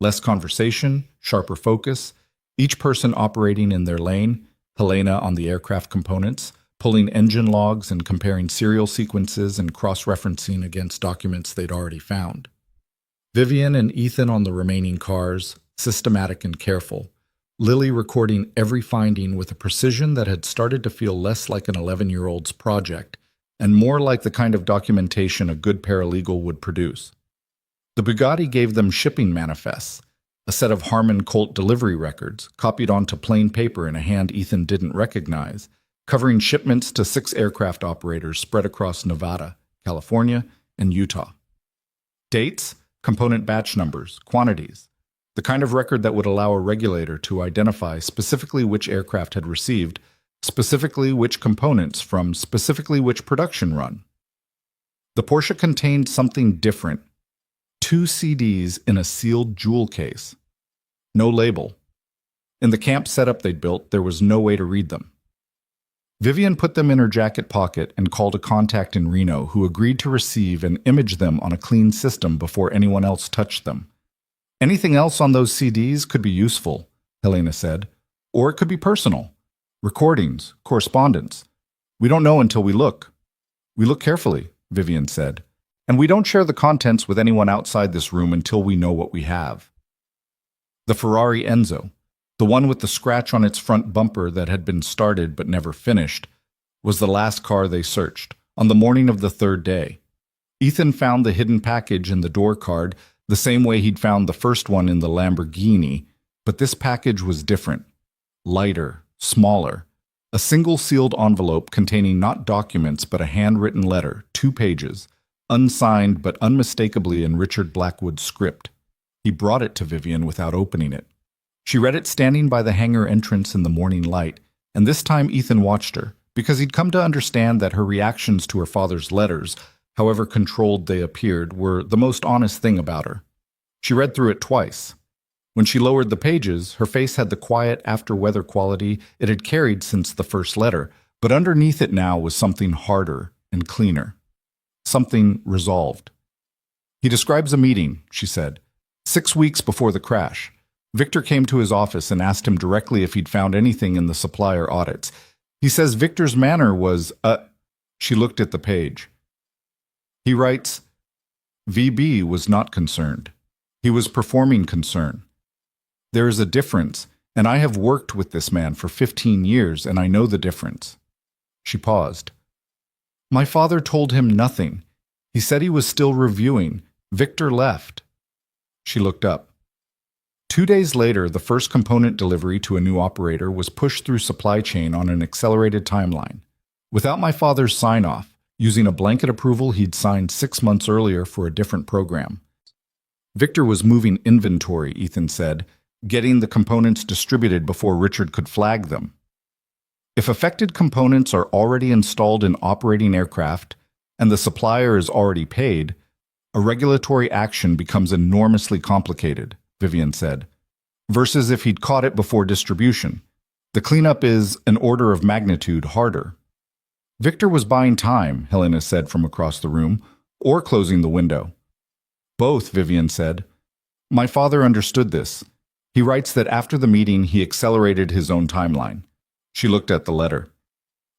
Speaker 1: Less conversation, sharper focus, each person operating in their lane, Helena on the aircraft components, pulling engine logs and comparing serial sequences and cross-referencing against documents they'd already found. Vivian and Ethan on the remaining cars, systematic and careful. Lily recording every finding with a precision that had started to feel less like an 11-year-old's project and more like the kind of documentation a good paralegal would produce. The Bugatti gave them shipping manifests, a set of Harmon Colt delivery records copied onto plain paper in a hand Ethan didn't recognize, covering shipments to 6 aircraft operators spread across Nevada, California, and Utah. Dates, component batch numbers, quantities, the kind of record that would allow a regulator to identify specifically which aircraft had received, specifically which components from specifically which production run. The Porsche contained something different. 2 CDs in a sealed jewel case. No label. In the camp setup they'd built, there was no way to read them. Vivian put them in her jacket pocket and called a contact in Reno who agreed to receive and image them on a clean system before anyone else touched them. Anything else on those CDs could be useful, Helena said, or it could be personal. Recordings, correspondence. We don't know until we look. We look carefully, Vivian said, and we don't share the contents with anyone outside this room until we know what we have. The Ferrari Enzo, the one with the scratch on its front bumper that had been started but never finished, was the last car they searched, on the morning of the 3rd day. Ethan found the hidden package in the door card the same way he'd found the first one in the Lamborghini, but this package was different. Lighter, smaller. A single sealed envelope containing not documents but a handwritten letter, 2 pages, unsigned but unmistakably in Richard Blackwood's script. He brought it to Vivian without opening it. She read it standing by the hangar entrance in the morning light, and this time Ethan watched her, because he'd come to understand that her reactions to her father's letters, however controlled they appeared, were the most honest thing about her. She read through it twice. When she lowered the pages, her face had the quiet after-weather quality it had carried since the first letter, but underneath it now was something harder and cleaner. Something resolved. He describes a meeting, she said. 6 weeks before the crash. Victor came to his office and asked him directly if he'd found anything in the supplier audits. He says Victor's manner was, She looked at the page. He writes, VB was not concerned. He was performing concern. There is a difference, and I have worked with this man for 15 years, and I know the difference. She paused. My father told him nothing. He said he was still reviewing. Victor left. She looked up. 2 days later, the first component delivery to a new operator was pushed through supply chain on an accelerated timeline. Without my father's sign-off, using a blanket approval he'd signed 6 months earlier for a different program. Victor was moving inventory, Ethan said, getting the components distributed before Richard could flag them. If affected components are already installed in operating aircraft and the supplier is already paid, a regulatory action becomes enormously complicated, Vivian said, versus if he'd caught it before distribution. The cleanup is an order of magnitude harder. Victor was buying time, Helena said from across the room, or closing the window. Both, Vivian said. My father understood this. He writes that after the meeting he accelerated his own timeline. She looked at the letter.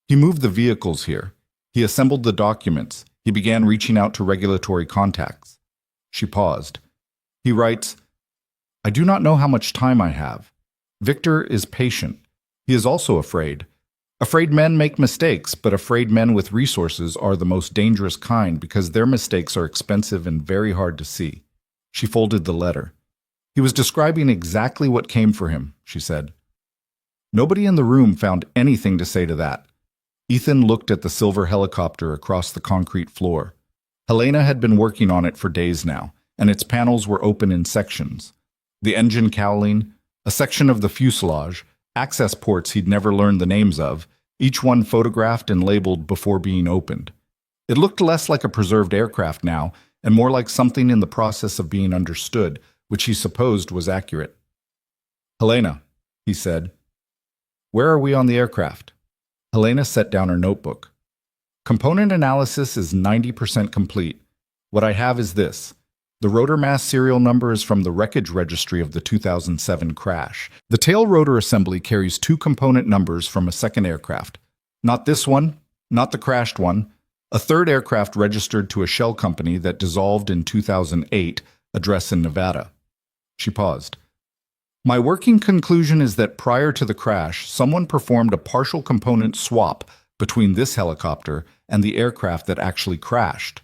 Speaker 1: He moved the vehicles here. He assembled the documents. He began reaching out to regulatory contacts. She paused. He writes, I do not know how much time I have. Victor is patient. He is also afraid. Afraid men make mistakes, but afraid men with resources are the most dangerous kind because their mistakes are expensive and very hard to see. She folded the letter. He was describing exactly what came for him, she said. Nobody in the room found anything to say to that. Ethan looked at the silver helicopter across the concrete floor. Helena had been working on it for days now, and its panels were open in sections. The engine cowling, a section of the fuselage, access ports he'd never learned the names of, each one photographed and labeled before being opened. It looked less like a preserved aircraft now, and more like something in the process of being understood, which he supposed was accurate. Helena, he said, where are we on the aircraft? Helena set down her notebook. Component analysis is 90% complete. What I have is this. The rotor mass serial number is from the wreckage registry of the 2007 crash. The tail rotor assembly carries 2 component numbers from a second aircraft. Not this one, not the crashed one. A third aircraft registered to a shell company that dissolved in 2008, address in Nevada. She paused. My working conclusion is that prior to the crash, someone performed a partial component swap between this helicopter and the aircraft that actually crashed.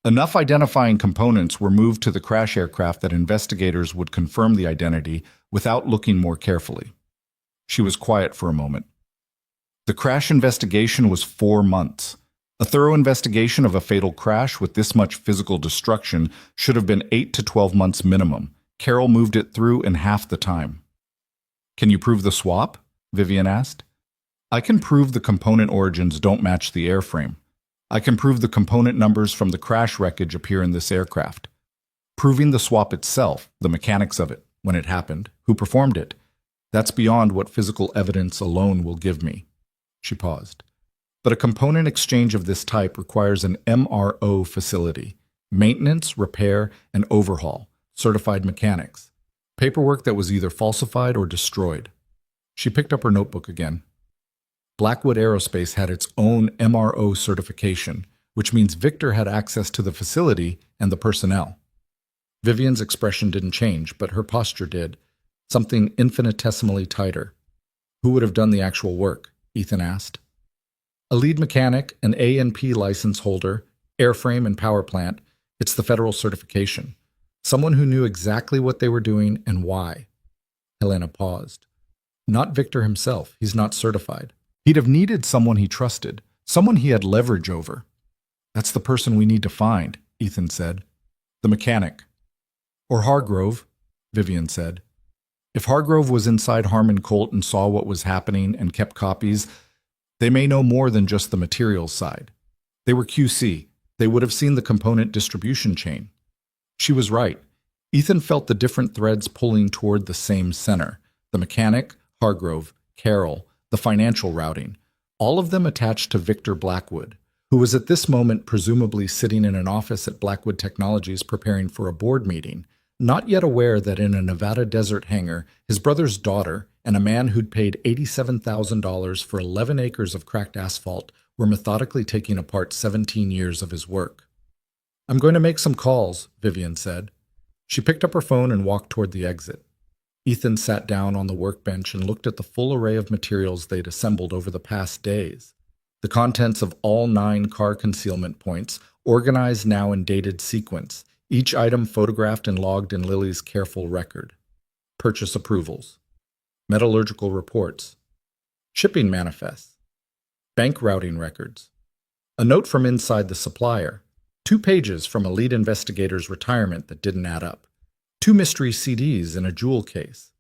Speaker 1: Enough identifying components were moved to the crash aircraft that investigators would confirm the identity without looking more carefully. She was quiet for a moment. The crash investigation was 4 months. A thorough investigation of a fatal crash with this much physical destruction should have been 8 to 12 months minimum. Carol moved it through in half the time. Can you prove the swap? Vivian asked. I can prove the component origins don't match the airframe. I can prove the component numbers from the crash wreckage appear in this aircraft. Proving the swap itself, the mechanics of it, when it happened, who performed it, that's beyond what physical evidence alone will give me. She paused. But a component exchange of this type requires an MRO facility, maintenance, repair, and overhaul, certified mechanics, paperwork that was either falsified or destroyed. She picked up her notebook again. Blackwood Aerospace had its own MRO certification, which means Victor had access to the facility and the personnel. Vivian's expression didn't change, but her posture did, something infinitesimally tighter. Who would have done the actual work? Ethan asked. A lead mechanic, an A&P license holder, airframe and power plant. It's the federal certification. Someone who knew exactly what they were doing and why. Helena paused. Not Victor himself. He's not certified. He'd have needed someone he trusted, someone he had leverage over. That's the person we need to find, Ethan said. The mechanic. Or Hargrove, Vivian said. If Hargrove was inside Harmon Colt and saw what was happening and kept copies, they may know more than just the materials side. They were QC. They would have seen the component distribution chain. She was right. Ethan felt the different threads pulling toward the same center. The mechanic, Hargrove, Carol, the financial routing, all of them attached to Victor Blackwood, who was at this moment presumably sitting in an office at Blackwood Technologies preparing for a board meeting, not yet aware that in a Nevada desert hangar, his brother's daughter and a man who'd paid $87,000 for 11 acres of cracked asphalt were methodically taking apart 17 years of his work. I'm going to make some calls, Vivian said. She picked up her phone and walked toward the exit. Ethan sat down on the workbench and looked at the full array of materials they'd assembled over the past days. The contents of all 9 car concealment points, organized now in dated sequence, each item photographed and logged in Lily's careful record. Purchase approvals. Metallurgical reports. Shipping manifests. Bank routing records. A note from inside the supplier. 2 pages from a lead investigator's retirement that didn't add up. 2 mystery CDs in a jewel case,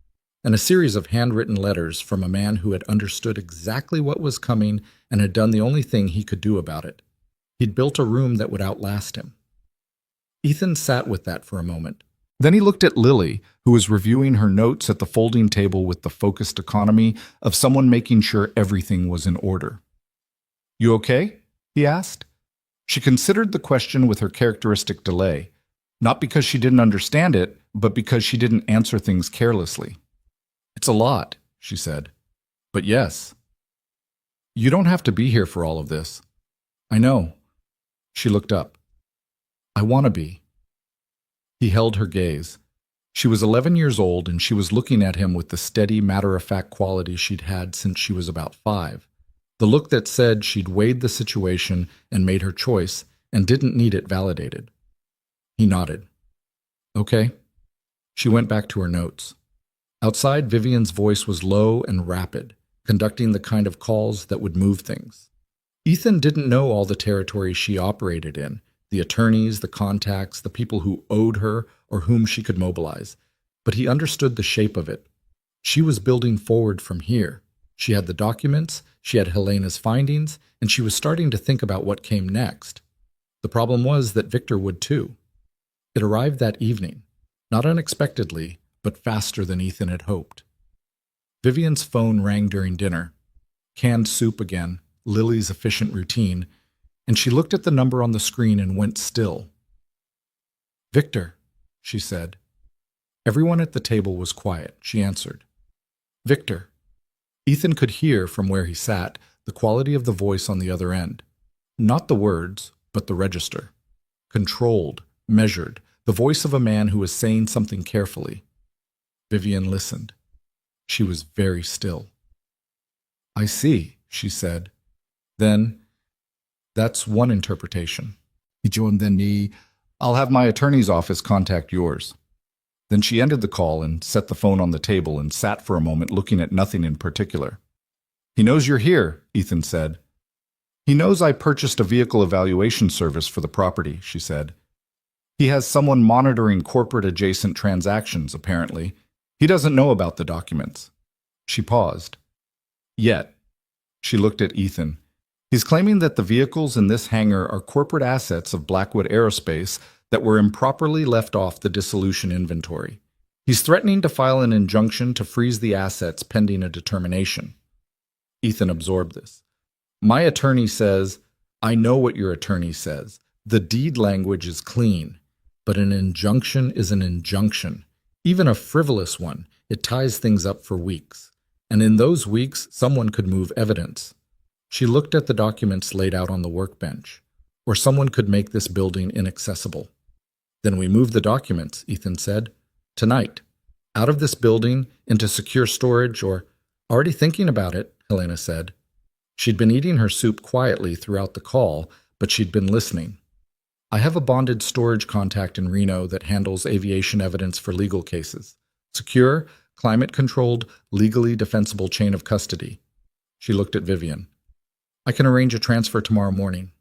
Speaker 1: and a series of handwritten letters from a man who had understood exactly what was coming and had done the only thing he could do about it. He'd built a room that would outlast him. Ethan sat with that for a moment. Then he looked at Lily, who was reviewing her notes at the folding table with the focused economy of someone making sure everything was in order. You okay? He asked. She considered the question with her characteristic delay, not because she didn't understand it, but because she didn't answer things carelessly. It's a lot, she said. But yes. You don't have to be here for all of this. I know. She looked up. I want to be. He held her gaze. She was 11 years old, and she was looking at him with the steady, matter-of-fact quality she'd had since she was about 5. The look that said she'd weighed the situation and made her choice and didn't need it validated. He nodded. Okay. She went back to her notes. Outside, Vivian's voice was low and rapid, conducting the kind of calls that would move things. Ethan didn't know all the territory she operated in, the attorneys, the contacts, the people who owed her or whom she could mobilize, but he understood the shape of it. She was building forward from here. She had the documents, she had Helena's findings, and she was starting to think about what came next. The problem was that Victor would too. It arrived that evening, not unexpectedly, but faster than Ethan had hoped. Vivian's phone rang during dinner. Canned soup again, Lily's efficient routine, and she looked at the number on the screen and went still. Victor, she said. Everyone at the table was quiet. She answered. Victor. Ethan could hear from where he sat the quality of the voice on the other end. Not the words, but the register. Controlled, measured, the voice of a man who was saying something carefully. Vivian listened. She was very still. I see, she said. Then, that's one interpretation. I'll have my attorney's office contact yours. Then she ended the call and set the phone on the table and sat for a moment looking at nothing in particular. He knows you're here, Ethan said. He knows I purchased a vehicle evaluation service for the property, she said. He has someone monitoring corporate-adjacent transactions, apparently. He doesn't know about the documents. She paused. Yet, she looked at Ethan. He's claiming that the vehicles in this hangar are corporate assets of Blackwood Aerospace that were improperly left off the dissolution inventory. He's threatening to file an injunction to freeze the assets pending a determination. Ethan absorbed this. My attorney says, I know what your attorney says. The deed language is clean, but an injunction is an injunction. Even a frivolous one, it ties things up for weeks. And in those weeks, someone could move evidence. She looked at the documents laid out on the workbench. Or someone could make this building inaccessible. Then we move the documents, Ethan said. Tonight. Out of this building, into secure storage, or already thinking about it, Helena said. She'd been eating her soup quietly throughout the call, but she'd been listening. I have a bonded storage contact in Reno that handles aviation evidence for legal cases. Secure, climate-controlled, legally defensible chain of custody. She looked at Vivian. I can arrange a transfer tomorrow morning.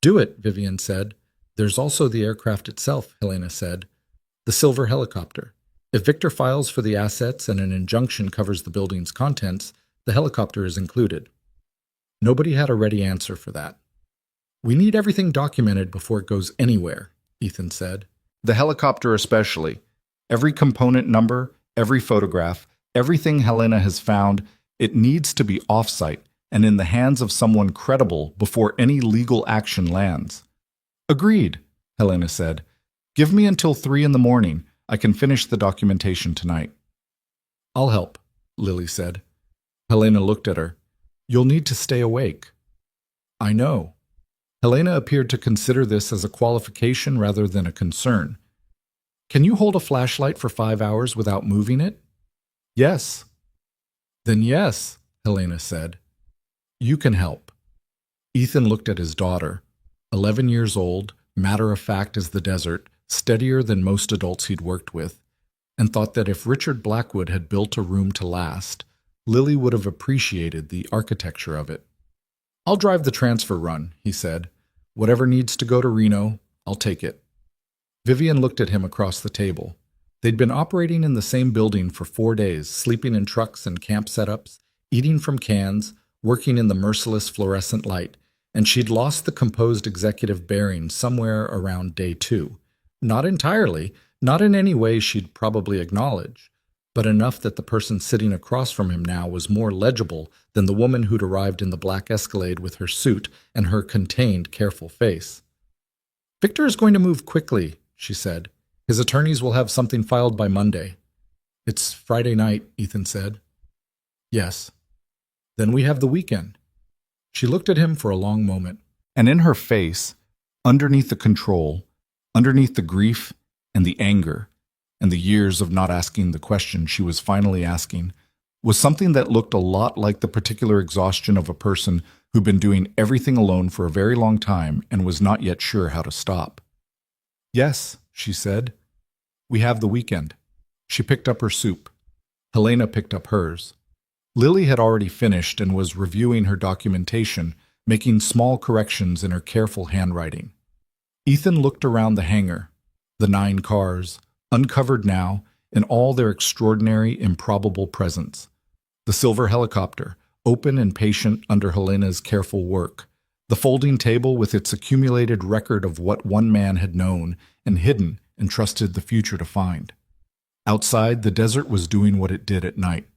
Speaker 1: Do it, Vivian said. There's also the aircraft itself, Helena said. The silver helicopter. If Victor files for the assets and an injunction covers the building's contents, the helicopter is included. Nobody had a ready answer for that. We need everything documented before it goes anywhere, Ethan said. The helicopter especially. Every component number, every photograph, everything Helena has found, it needs to be off-site and in the hands of someone credible before any legal action lands. Agreed, Helena said. Give me until 3 in the morning. I can finish the documentation tonight. I'll help, Lily said. Helena looked at her. You'll need to stay awake. I know. Helena appeared to consider this as a qualification rather than a concern. Can you hold a flashlight for 5 hours without moving it? Yes. Then yes, Helena said. You can help. Ethan looked at his daughter, 11 years old, matter-of-fact as the desert, steadier than most adults he'd worked with, and thought that if Richard Blackwood had built a room to last, Lily would have appreciated the architecture of it. I'll drive the transfer run, he said. Whatever needs to go to Reno, I'll take it. Vivian looked at him across the table. They'd been operating in the same building for 4 days, sleeping in trucks and camp setups, eating from cans, working in the merciless fluorescent light, and she'd lost the composed executive bearing somewhere around day 2. Not entirely, not in any way she'd probably acknowledge, but enough that the person sitting across from him now was more legible than the woman who'd arrived in the black Escalade with her suit and her contained, careful face. Victor is going to move quickly, she said. His attorneys will have something filed by Monday. It's Friday night, Ethan said. Yes. Then we have the weekend. She looked at him for a long moment, and in her face, underneath the control, underneath the grief and the anger, and the years of not asking the question she was finally asking, was something that looked a lot like the particular exhaustion of a person who'd been doing everything alone for a very long time and was not yet sure how to stop. "Yes," she said. "We have the weekend." She picked up her soup. Helena picked up hers. Lily had already finished and was reviewing her documentation, making small corrections in her careful handwriting. Ethan looked around the hangar, the 9 cars, uncovered now in all their extraordinary, improbable presence. The silver helicopter, open and patient under Helena's careful work. The folding table with its accumulated record of what one man had known and hidden and trusted the future to find. Outside, the desert was doing what it did at night,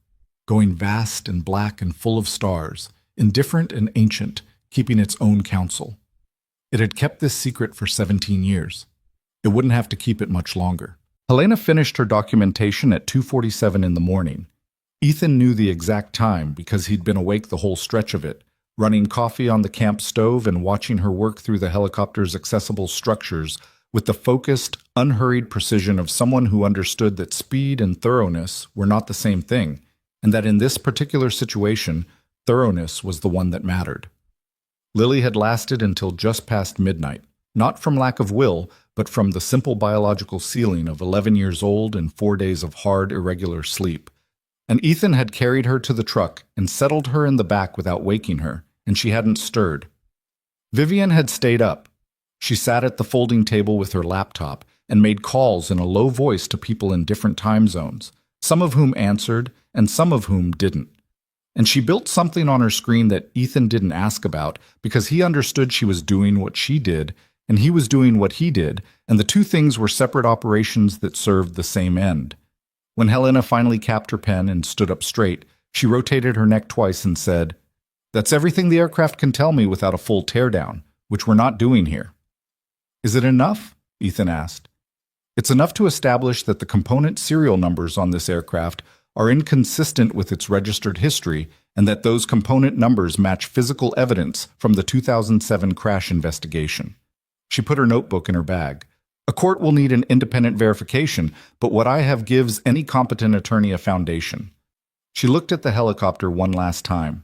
Speaker 1: going vast and black and full of stars, indifferent and ancient, keeping its own counsel. It had kept this secret for 17 years. It wouldn't have to keep it much longer. Helena finished her documentation at 2:47 in the morning. Ethan knew the exact time because he'd been awake the whole stretch of it, running coffee on the camp stove and watching her work through the helicopter's accessible structures with the focused, unhurried precision of someone who understood that speed and thoroughness were not the same thing, and that in this particular situation, thoroughness was the one that mattered. Lily had lasted until just past midnight, not from lack of will, but from the simple biological ceiling of 11 years old and 4 days of hard, irregular sleep. And Ethan had carried her to the truck and settled her in the back without waking her, and she hadn't stirred. Vivian had stayed up. She sat at the folding table with her laptop and made calls in a low voice to people in different time zones, some of whom answered and some of whom didn't. And she built something on her screen that Ethan didn't ask about because he understood she was doing what she did and he was doing what he did, and the two things were separate operations that served the same end. When Helena finally capped her pen and stood up straight, she rotated her neck twice and said, "That's everything the aircraft can tell me without a full teardown, which we're not doing here." "Is it enough?" Ethan asked. "It's enough to establish that the component serial numbers on this aircraft are inconsistent with its registered history and that those component numbers match physical evidence from the 2007 crash investigation." She put her notebook in her bag. "A court will need an independent verification, but what I have gives any competent attorney a foundation." She looked at the helicopter one last time.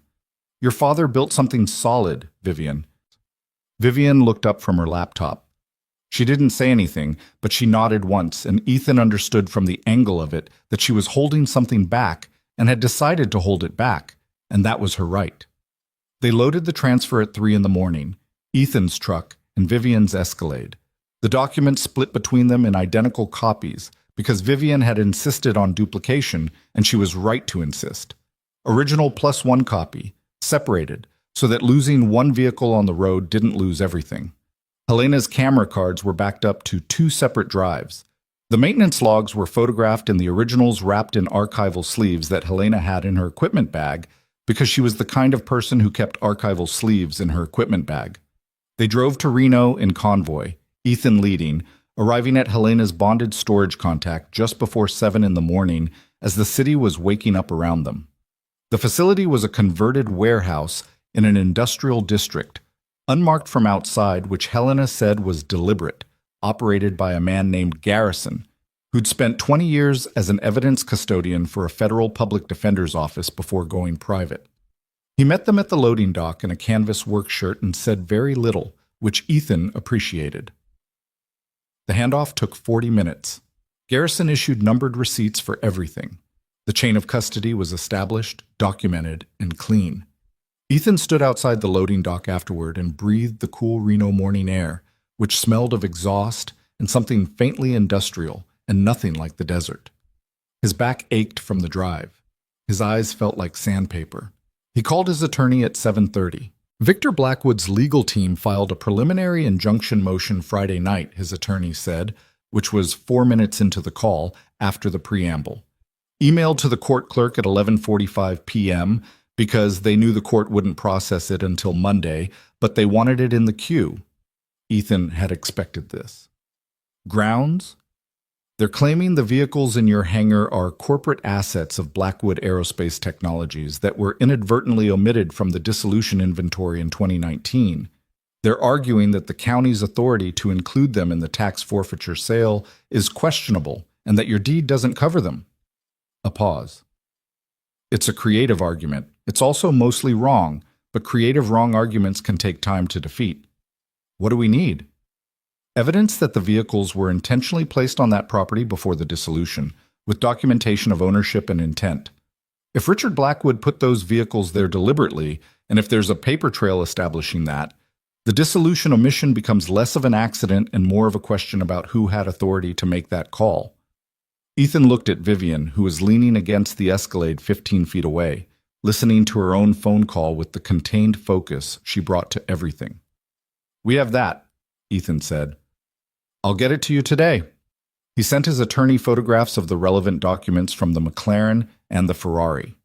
Speaker 1: "Your father built something solid, Vivian." Vivian looked up from her laptop. She didn't say anything, but she nodded once, and Ethan understood from the angle of it that she was holding something back and had decided to hold it back, and that was her right. They loaded the transfer at 3 in the morning, Ethan's truck and Vivian's Escalade. The documents split between them in identical copies because Vivian had insisted on duplication, and she was right to insist. Original plus 1 copy, separated, so that losing one vehicle on the road didn't lose everything. Helena's camera cards were backed up to 2 separate drives. The maintenance logs were photographed in the originals wrapped in archival sleeves that Helena had in her equipment bag because she was the kind of person who kept archival sleeves in her equipment bag. They drove to Reno in convoy, Ethan leading, arriving at Helena's bonded storage contact just before 7 in the morning as the city was waking up around them. The facility was a converted warehouse in an industrial district, unmarked from outside, which Helena said was deliberate, operated by a man named Garrison, who'd spent 20 years as an evidence custodian for a federal public defender's office before going private. He met them at the loading dock in a canvas work shirt and said very little, which Ethan appreciated. The handoff took 40 minutes. Garrison issued numbered receipts for everything. The chain of custody was established, documented, and clean. Ethan stood outside the loading dock afterward and breathed the cool Reno morning air, which smelled of exhaust and something faintly industrial and nothing like the desert. His back ached from the drive. His eyes felt like sandpaper. He called his attorney at 7:30. Victor Blackwood's legal team filed a preliminary injunction motion Friday night, his attorney said, which was 4 minutes into the call after the preamble. Emailed to the court clerk at 11:45 p.m., because they knew the court wouldn't process it until Monday, but they wanted it in the queue. Ethan had expected this. Grounds? They're claiming the vehicles in your hangar are corporate assets of Blackwood Aerospace Technologies that were inadvertently omitted from the dissolution inventory in 2019. They're arguing that the county's authority to include them in the tax forfeiture sale is questionable and that your deed doesn't cover them. A pause. It's a creative argument. It's also mostly wrong, but creative wrong arguments can take time to defeat. What do we need? Evidence that the vehicles were intentionally placed on that property before the dissolution, with documentation of ownership and intent. If Richard Blackwood put those vehicles there deliberately, and if there's a paper trail establishing that, the dissolution omission becomes less of an accident and more of a question about who had authority to make that call. Ethan looked at Vivian, who was leaning against the Escalade 15 feet away, listening to her own phone call with the contained focus she brought to everything. "We have that," Ethan said. "I'll get it to you today." He sent his attorney photographs of the relevant documents from the McLaren and the Ferrari.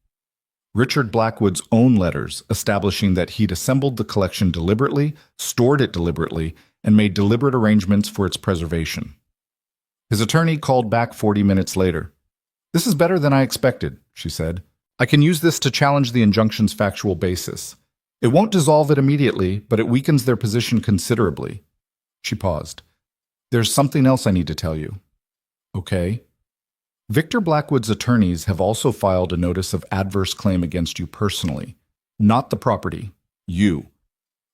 Speaker 1: Richard Blackwood's own letters establishing that he'd assembled the collection deliberately, stored it deliberately, and made deliberate arrangements for its preservation. His attorney called back 40 minutes later. "This is better than I expected," she said. "I can use this to challenge the injunction's factual basis. It won't dissolve it immediately, but it weakens their position considerably." She paused. "There's something else I need to tell you." "Okay." Victor Blackwood's attorneys have also filed a notice of adverse claim against you personally, not the property, you.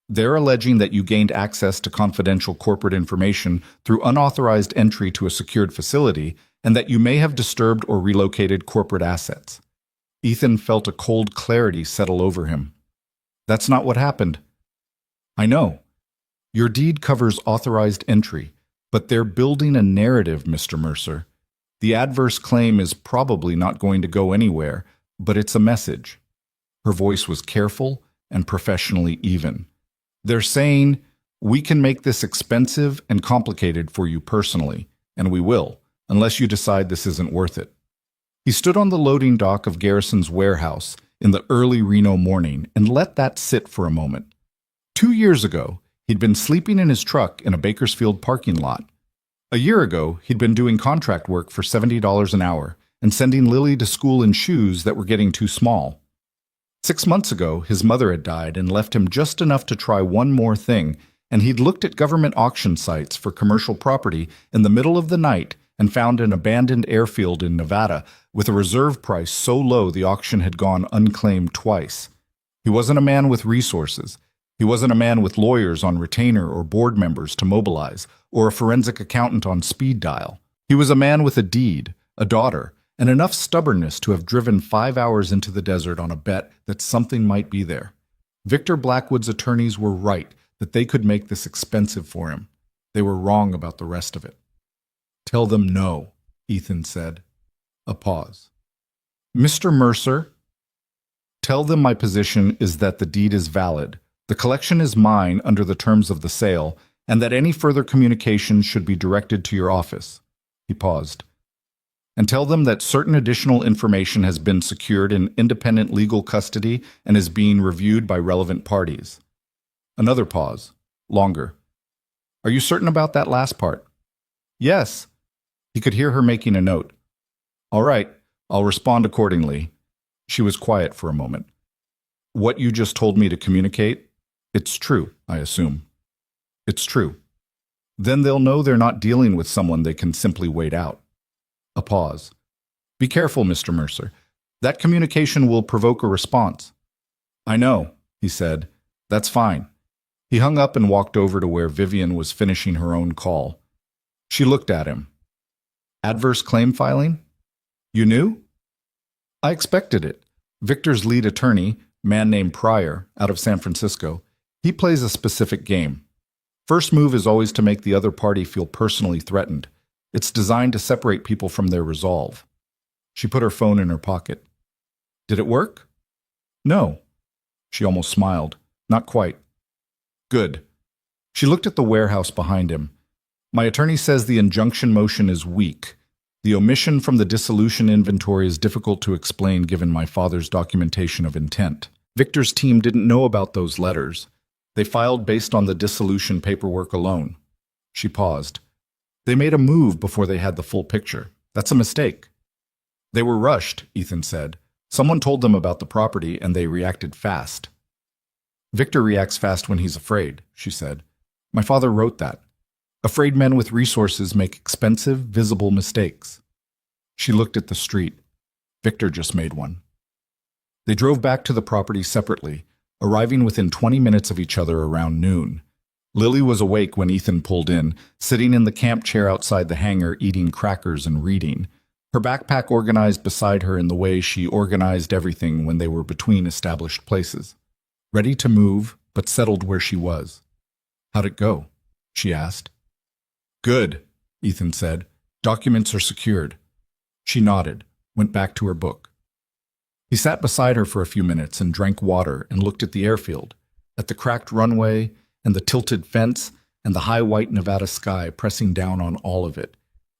Speaker 1: They're alleging that you gained access to confidential corporate information through unauthorized entry to a secured facility and that you may have disturbed or relocated corporate assets. Ethan felt a cold clarity settle over him. "That's not what happened." "I know. Your deed covers authorized entry, but they're building a narrative, Mr. Mercer. The adverse claim is probably not going to go anywhere, but it's a message." Her voice was careful and professionally even. "They're saying, we can make this expensive and complicated for you personally, and we will, unless you decide this isn't worth it." He stood on the loading dock of Garrison's warehouse in the early Reno morning and let that sit for a moment. 2 years ago, he'd been sleeping in his truck in a Bakersfield parking lot. A year ago, he'd been doing contract work for $70 an hour and sending Lily to school in shoes that were getting too small. 6 months ago, his mother had died and left him just enough to try one more thing, and he'd looked at government auction sites for commercial property in the middle of the night and found an abandoned airfield in Nevada with a reserve price so low the auction had gone unclaimed twice. He wasn't a man with resources. He wasn't a man with lawyers on retainer or board members to mobilize, or a forensic accountant on speed dial. He was a man with a deed, a daughter, and enough stubbornness to have driven 5 hours into the desert on a bet that something might be there. Victor Blackwood's attorneys were right that they could make this expensive for him. They were wrong about the rest of it. "Tell them no," Ethan said. A pause. "Mr. Mercer, tell them my position is that the deed is valid. The collection is mine under the terms of the sale, and that any further communications should be directed to your office." He paused. "And tell them that certain additional information has been secured in independent legal custody and is being reviewed by relevant parties." Another pause. Longer. "Are you certain about that last part?" "Yes." He could hear her making a note. "All right, I'll respond accordingly." She was quiet for a moment. "What you just told me to communicate? It's true, I assume." "It's true." "Then they'll know they're not dealing with someone they can simply wait out." A pause. "Be careful, Mr. Mercer. That communication will provoke a response." "I know," he said. "That's fine." He hung up and walked over to where Vivian was finishing her own call. She looked at him. "Adverse claim filing? You knew?" "I expected it. Victor's lead attorney, man named Pryor, out of San Francisco, he plays a specific game. First move is always to make the other party feel personally threatened. It's designed to separate people from their resolve." She put her phone in her pocket. "Did it work?" "No." She almost smiled. "Not quite." "Good." She looked at the warehouse behind him. "My attorney says the injunction motion is weak. The omission from the dissolution inventory is difficult to explain given my father's documentation of intent. Victor's team didn't know about those letters. They filed based on the dissolution paperwork alone." She paused. They made a move before they had the full picture. That's a mistake. They were rushed, Ethan said. Someone told them about the property and they reacted fast. Victor reacts fast when he's afraid, she said. My father wrote that. Afraid men with resources make expensive, visible mistakes. She looked at the street. Victor just made one. They drove back to the property separately, arriving within 20 minutes of each other around noon. Lily was awake when Ethan pulled in, sitting in the camp chair outside the hangar eating crackers and reading, her backpack organized beside her in the way she organized everything when they were between established places. Ready to move, but settled where she was. How'd it go? She asked. Good, Ethan said. Documents are secured. She nodded, went back to her book. He sat beside her for a few minutes and drank water and looked at the airfield, at the cracked runway and the tilted fence and the high white Nevada sky pressing down on all of it.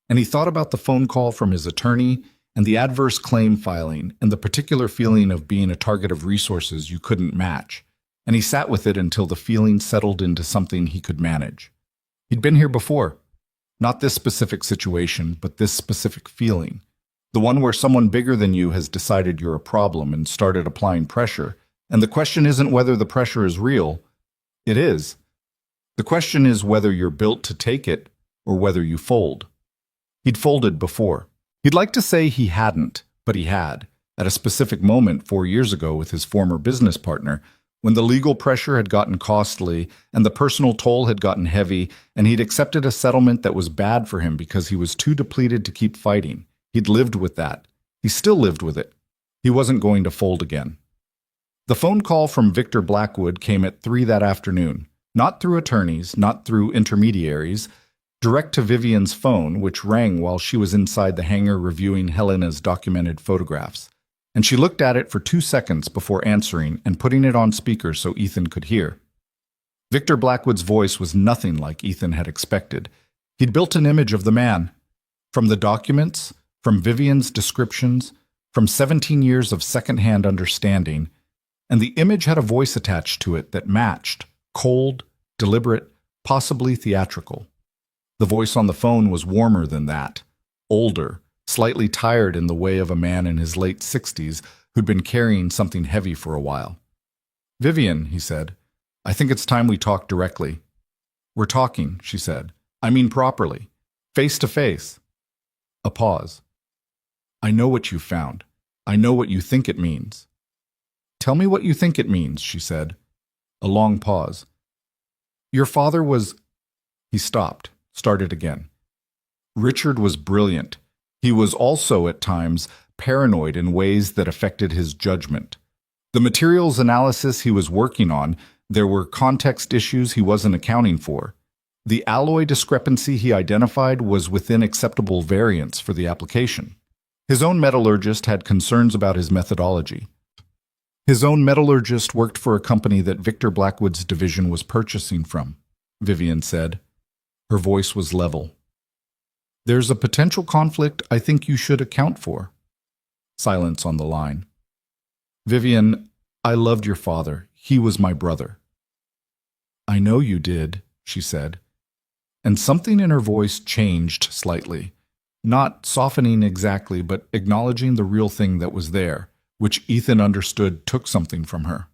Speaker 1: And he thought about the phone call from his attorney and the adverse claim filing and the particular feeling of being a target of resources you couldn't match. And he sat with it until the feeling settled into something he could manage. He'd been here before. Not this specific situation, but this specific feeling. The one where someone bigger than you has decided you're a problem and started applying pressure. And the question isn't whether the pressure is real. It is. The question is whether you're built to take it or whether you fold. He'd folded before. He'd like to say he hadn't, but he had, at a specific moment 4 years ago with his former business partner, when the legal pressure had gotten costly and the personal toll had gotten heavy, and he'd accepted a settlement that was bad for him because he was too depleted to keep fighting. He'd lived with that. He still lived with it. He wasn't going to fold again. The phone call from Victor Blackwood came at 3 that afternoon, not through attorneys, not through intermediaries, direct to Vivian's phone, which rang while she was inside the hangar reviewing Helena's documented photographs. And she looked at it for 2 seconds before answering and putting it on speaker so Ethan could hear. Victor Blackwood's voice was nothing like Ethan had expected. He'd built an image of the man. From the documents, from Vivian's descriptions, from 17 years of second-hand understanding, and the image had a voice attached to it that matched, cold, deliberate, possibly theatrical. The voice on the phone was warmer than that, older, slightly tired in the way of a man in his late 60s who'd been carrying something heavy for a while. Vivian, he said, I think it's time we talk directly. We're talking, she said. I mean properly. Face to face. A pause. I know what you found. I know what you think it means. Tell me what you think it means, she said. A long pause. Your father was... He stopped, started again. Richard was brilliant. He was also, at times, paranoid in ways that affected his judgment. The materials analysis he was working on, there were context issues he wasn't accounting for. The alloy discrepancy he identified was within acceptable variance for the application. His own metallurgist had concerns about his methodology. His own metallurgist worked for a company that Victor Blackwood's division was purchasing from, Vivian said. Her voice was level. There's a potential conflict I think you should account for. Silence on the line. Vivian, I loved your father. He was my brother. I know you did, she said. And something in her voice changed slightly, not softening exactly, but acknowledging the real thing that was there, which Ethan understood took something from her.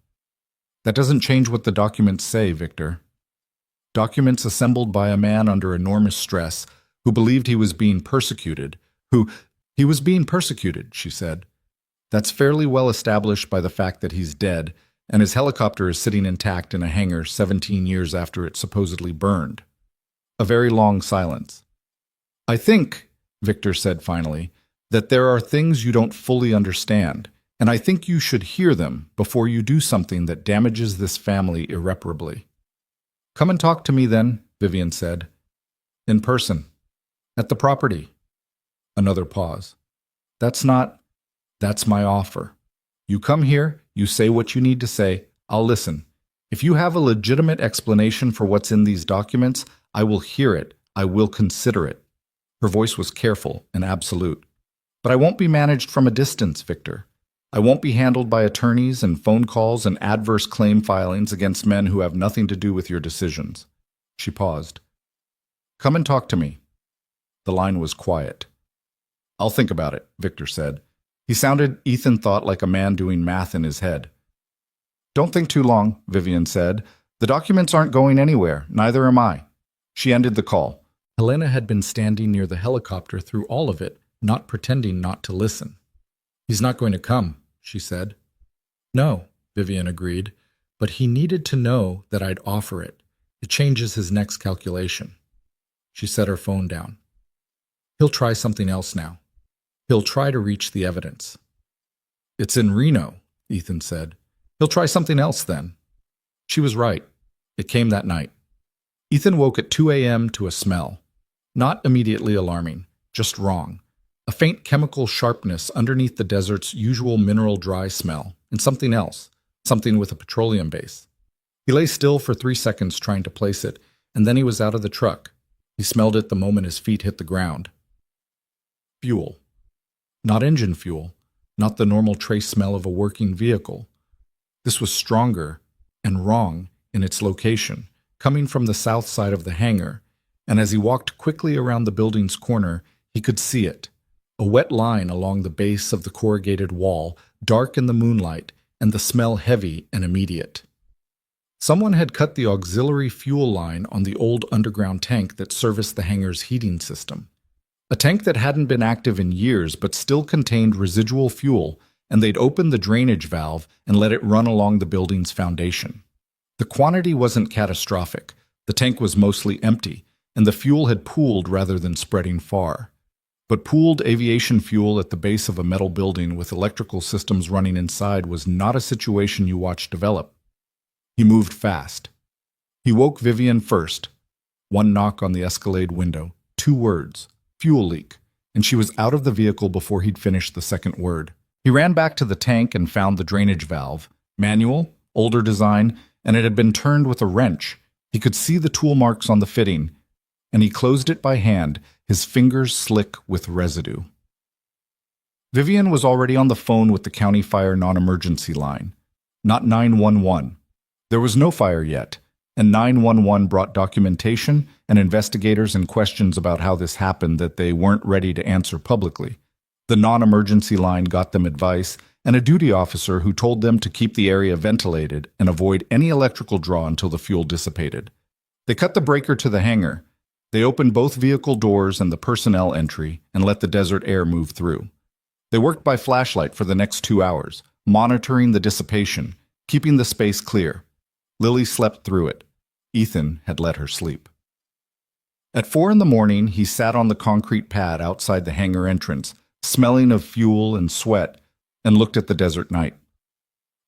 Speaker 1: That doesn't change what the documents say, Victor. Documents assembled by a man under enormous stress, who believed he was being persecuted, he was being persecuted, she said. That's fairly well established by the fact that he's dead, and his helicopter is sitting intact in a hangar 17 years after it supposedly burned. A very long silence. I think, Victor said finally, that there are things you don't fully understand, and I think you should hear them before you do something that damages this family irreparably. Come and talk to me then, Vivian said. In person. At the property. Another pause. That's my offer. You come here, you say what you need to say, I'll listen. If you have a legitimate explanation for what's in these documents, I will hear it, I will consider it. Her voice was careful and absolute. But I won't be managed from a distance, Victor. I won't be handled by attorneys and phone calls and adverse claim filings against men who have nothing to do with your decisions. She paused. Come and talk to me. The line was quiet. "I'll think about it," Victor said. He sounded, Ethan thought, like a man doing math in his head. "Don't think too long," Vivian said. "The documents aren't going anywhere. Neither am I." She ended the call. Helena had been standing near the helicopter through all of it, not pretending not to listen. "He's not going to come," she said. "No," Vivian agreed, "but he needed to know that I'd offer it. It changes his next calculation." She set her phone down. "He'll try something else now. He'll try to reach the evidence." "It's in Reno," Ethan said. "He'll try something else then." She was right. It came that night. Ethan woke at 2 a.m. to a smell. Not immediately alarming, just wrong. A faint chemical sharpness underneath the desert's usual mineral dry smell, and something else, something with a petroleum base. He lay still for 3 seconds trying to place it, and then he was out of the truck. He smelled it the moment his feet hit the ground. Fuel. Not engine fuel, not the normal trace smell of a working vehicle. This was stronger and wrong in its location, coming from the south side of the hangar, and as he walked quickly around the building's corner, he could see it. A wet line along the base of the corrugated wall, dark in the moonlight, and the smell heavy and immediate. Someone had cut the auxiliary fuel line on the old underground tank that serviced the hangar's heating system. A tank that hadn't been active in years but still contained residual fuel, and they'd opened the drainage valve and let it run along the building's foundation. The quantity wasn't catastrophic. The tank was mostly empty, and the fuel had pooled rather than spreading far. But pooled aviation fuel at the base of a metal building with electrical systems running inside was not a situation you watched develop. He moved fast. He woke Vivian first. One knock on the Escalade window, 2 words. Fuel leak, and she was out of the vehicle before he'd finished the second word. He ran back to the tank and found the drainage valve, manual, older design, and it had been turned with a wrench. He could see the tool marks on the fitting, and he closed it by hand, his fingers slick with residue. Vivian was already on the phone with the county fire non-emergency line, not 911. There was no fire yet, and 911 brought documentation and investigators and questions about how this happened that they weren't ready to answer publicly. The non-emergency line got them advice and a duty officer who told them to keep the area ventilated and avoid any electrical draw until the fuel dissipated. They cut the breaker to the hangar. They opened both vehicle doors and the personnel entry and let the desert air move through. They worked by flashlight for the next 2 hours, monitoring the dissipation, keeping the space clear. Lily slept through it. Ethan had let her sleep. At 4 in the morning, he sat on the concrete pad outside the hangar entrance, smelling of fuel and sweat, and looked at the desert night.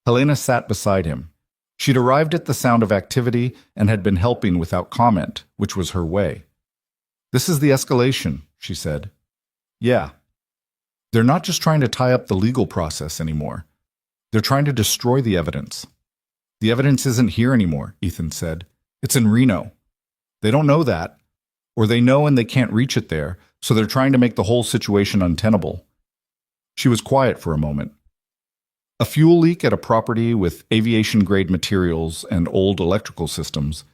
Speaker 1: Helena sat beside him. She'd arrived at the sound of activity and had been helping without comment, which was her way. "This is the escalation," she said. "Yeah. They're not just trying to tie up the legal process anymore. They're trying to destroy the evidence." "The evidence isn't here anymore," Ethan said. "It's in Reno. They don't know that, or they know and they can't reach it there, so they're trying to make the whole situation untenable." She was quiet for a moment. A fuel leak at a property with aviation-grade materials and old electrical systems.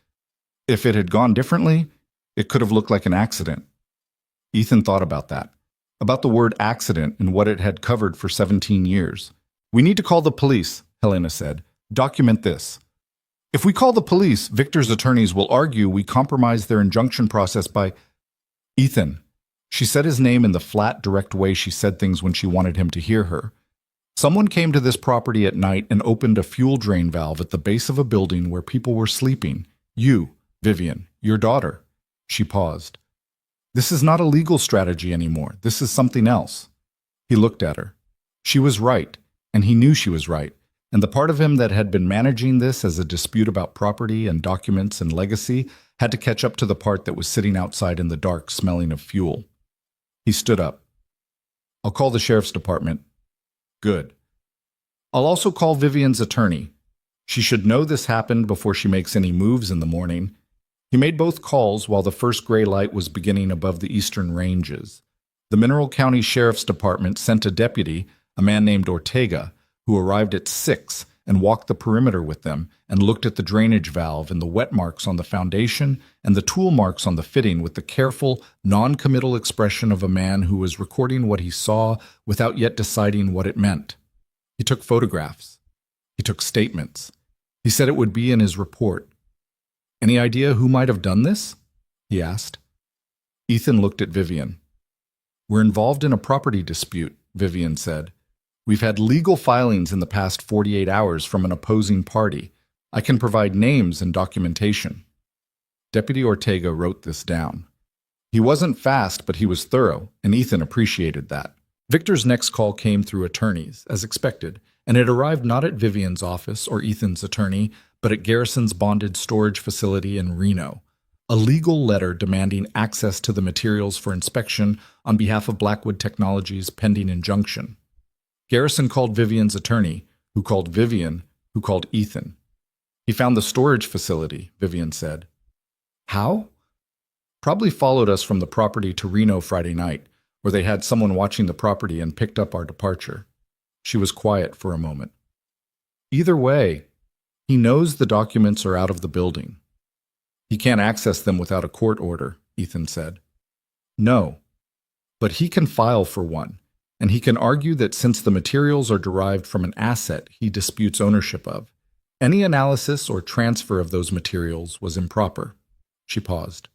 Speaker 1: If it had gone differently, it could have looked like an accident. Ethan thought about that, about the word accident and what it had covered for 17 years. "We need to call the police," Helena said. "Document this." "If we call the police, Victor's attorneys will argue we compromised their injunction process by—" "Ethan." She said his name in the flat, direct way she said things when she wanted him to hear her. "Someone came to this property at night and opened a fuel drain valve at the base of a building where people were sleeping. You, Vivian, your daughter." She paused. "This is not a legal strategy anymore. This is something else." He looked at her. She was right, and he knew she was right. And the part of him that had been managing this as a dispute about property and documents and legacy had to catch up to the part that was sitting outside in the dark, smelling of fuel. He stood up. "I'll call the sheriff's department." "Good. I'll also call Vivian's attorney. She should know this happened before she makes any moves in the morning." He made both calls while the first gray light was beginning above the eastern ranges. The Mineral County Sheriff's Department sent a deputy, a man named Ortega, who arrived at 6 and walked the perimeter with them and looked at the drainage valve and the wet marks on the foundation and the tool marks on the fitting with the careful, non-committal expression of a man who was recording what he saw without yet deciding what it meant. He took photographs. He took statements. He said it would be in his report. "Any idea who might have done this?" he asked. Ethan looked at Vivian. "We're involved in a property dispute," Vivian said. "We've had legal filings in the past 48 hours from an opposing party. I can provide names and documentation." Deputy Ortega wrote this down. He wasn't fast, but he was thorough, and Ethan appreciated that. Victor's next call came through attorneys, as expected, and it arrived not at Vivian's office or Ethan's attorney, but at Garrison's bonded storage facility in Reno. A legal letter demanding access to the materials for inspection on behalf of Blackwood Technologies' pending injunction. Garrison called Vivian's attorney, who called Vivian, who called Ethan. "He found the storage facility," Vivian said. "How?" "Probably followed us from the property to Reno Friday night, where they had someone watching the property and picked up our departure." She was quiet for a moment. "Either way, he knows the documents are out of the building." "He can't access them without a court order," Ethan said. "No, but he can file for one, and he can argue that since the materials are derived from an asset he disputes ownership of, any analysis or transfer of those materials was improper." She paused.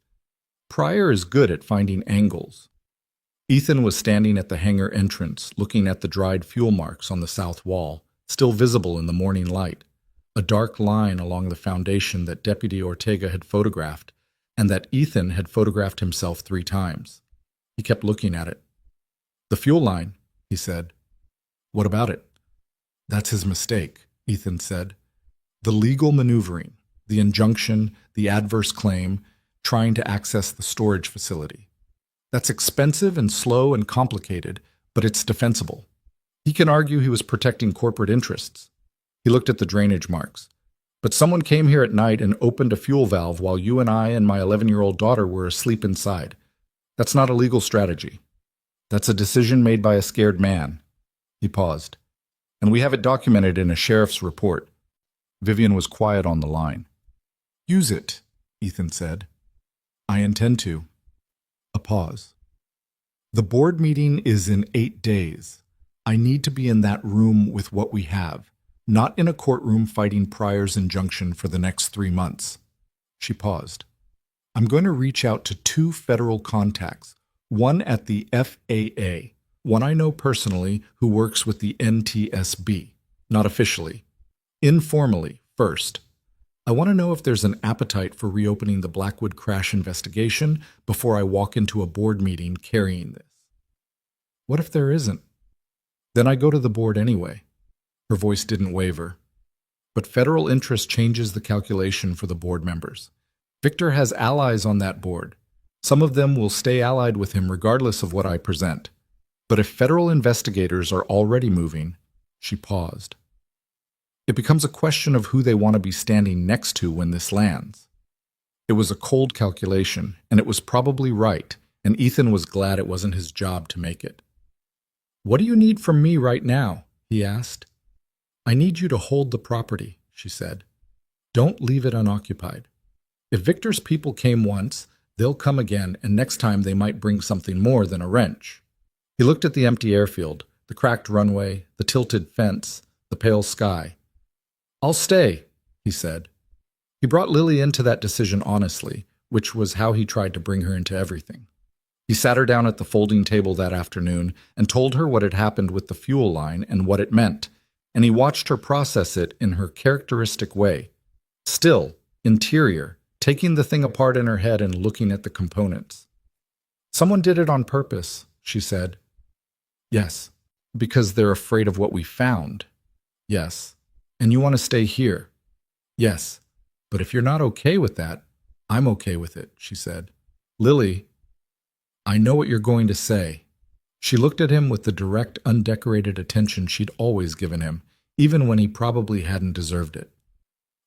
Speaker 1: "Pryor is good at finding angles." Ethan was standing at the hangar entrance, looking at the dried fuel marks on the south wall, still visible in the morning light, a dark line along the foundation that Deputy Ortega had photographed, and that Ethan had photographed himself 3 times. He kept looking at it. "The fuel line," he said. "What about it?" "That's his mistake," Ethan said. "The legal maneuvering, the injunction, the adverse claim, trying to access the storage facility. That's expensive and slow and complicated, but it's defensible. He can argue he was protecting corporate interests." He looked at the drainage marks. "But someone came here at night and opened a fuel valve while you and I and my 11-year-old daughter were asleep inside. That's not a legal strategy. That's a decision made by a scared man." He paused. "And we have it documented in a sheriff's report." Vivian was quiet on the line. "Use it," Ethan said. "I intend to." A pause. "The board meeting is in 8 days. I need to be in that room with what we have, not in a courtroom fighting Pryor's injunction for the next 3 months." She paused. "I'm going to reach out to 2 federal contacts, one at the FAA, one I know personally who works with the NTSB, not officially, informally first. I want to know if there's an appetite for reopening the Blackwood crash investigation before I walk into a board meeting carrying this. What if there isn't? Then I go to the board anyway." Her voice didn't waver. "But federal interest changes the calculation for the board members. Victor has allies on that board. Some of them will stay allied with him regardless of what I present. But if federal investigators are already moving," she paused, "it becomes a question of who they want to be standing next to when this lands." It was a cold calculation, and it was probably right, and Ethan was glad it wasn't his job to make it. "What do you need from me right now?" he asked. "I need you to hold the property," she said. "Don't leave it unoccupied. If Victor's people came once, they'll come again, and next time they might bring something more than a wrench." He looked at the empty airfield, the cracked runway, the tilted fence, the pale sky. "I'll stay," he said. He brought Lily into that decision honestly, which was how he tried to bring her into everything. He sat her down at the folding table that afternoon and told her what had happened with the fuel line and what it meant, and he watched her process it in her characteristic way. Still, interior, taking the thing apart in her head and looking at the components. "Someone did it on purpose," she said. "Yes, because they're afraid of what we found." "Yes. And you want to stay here?" "Yes. But if you're not okay with that, I'm okay with it," she said. "Lily, I know what you're going to say." She looked at him with the direct, undecorated attention she'd always given him, even when he probably hadn't deserved it.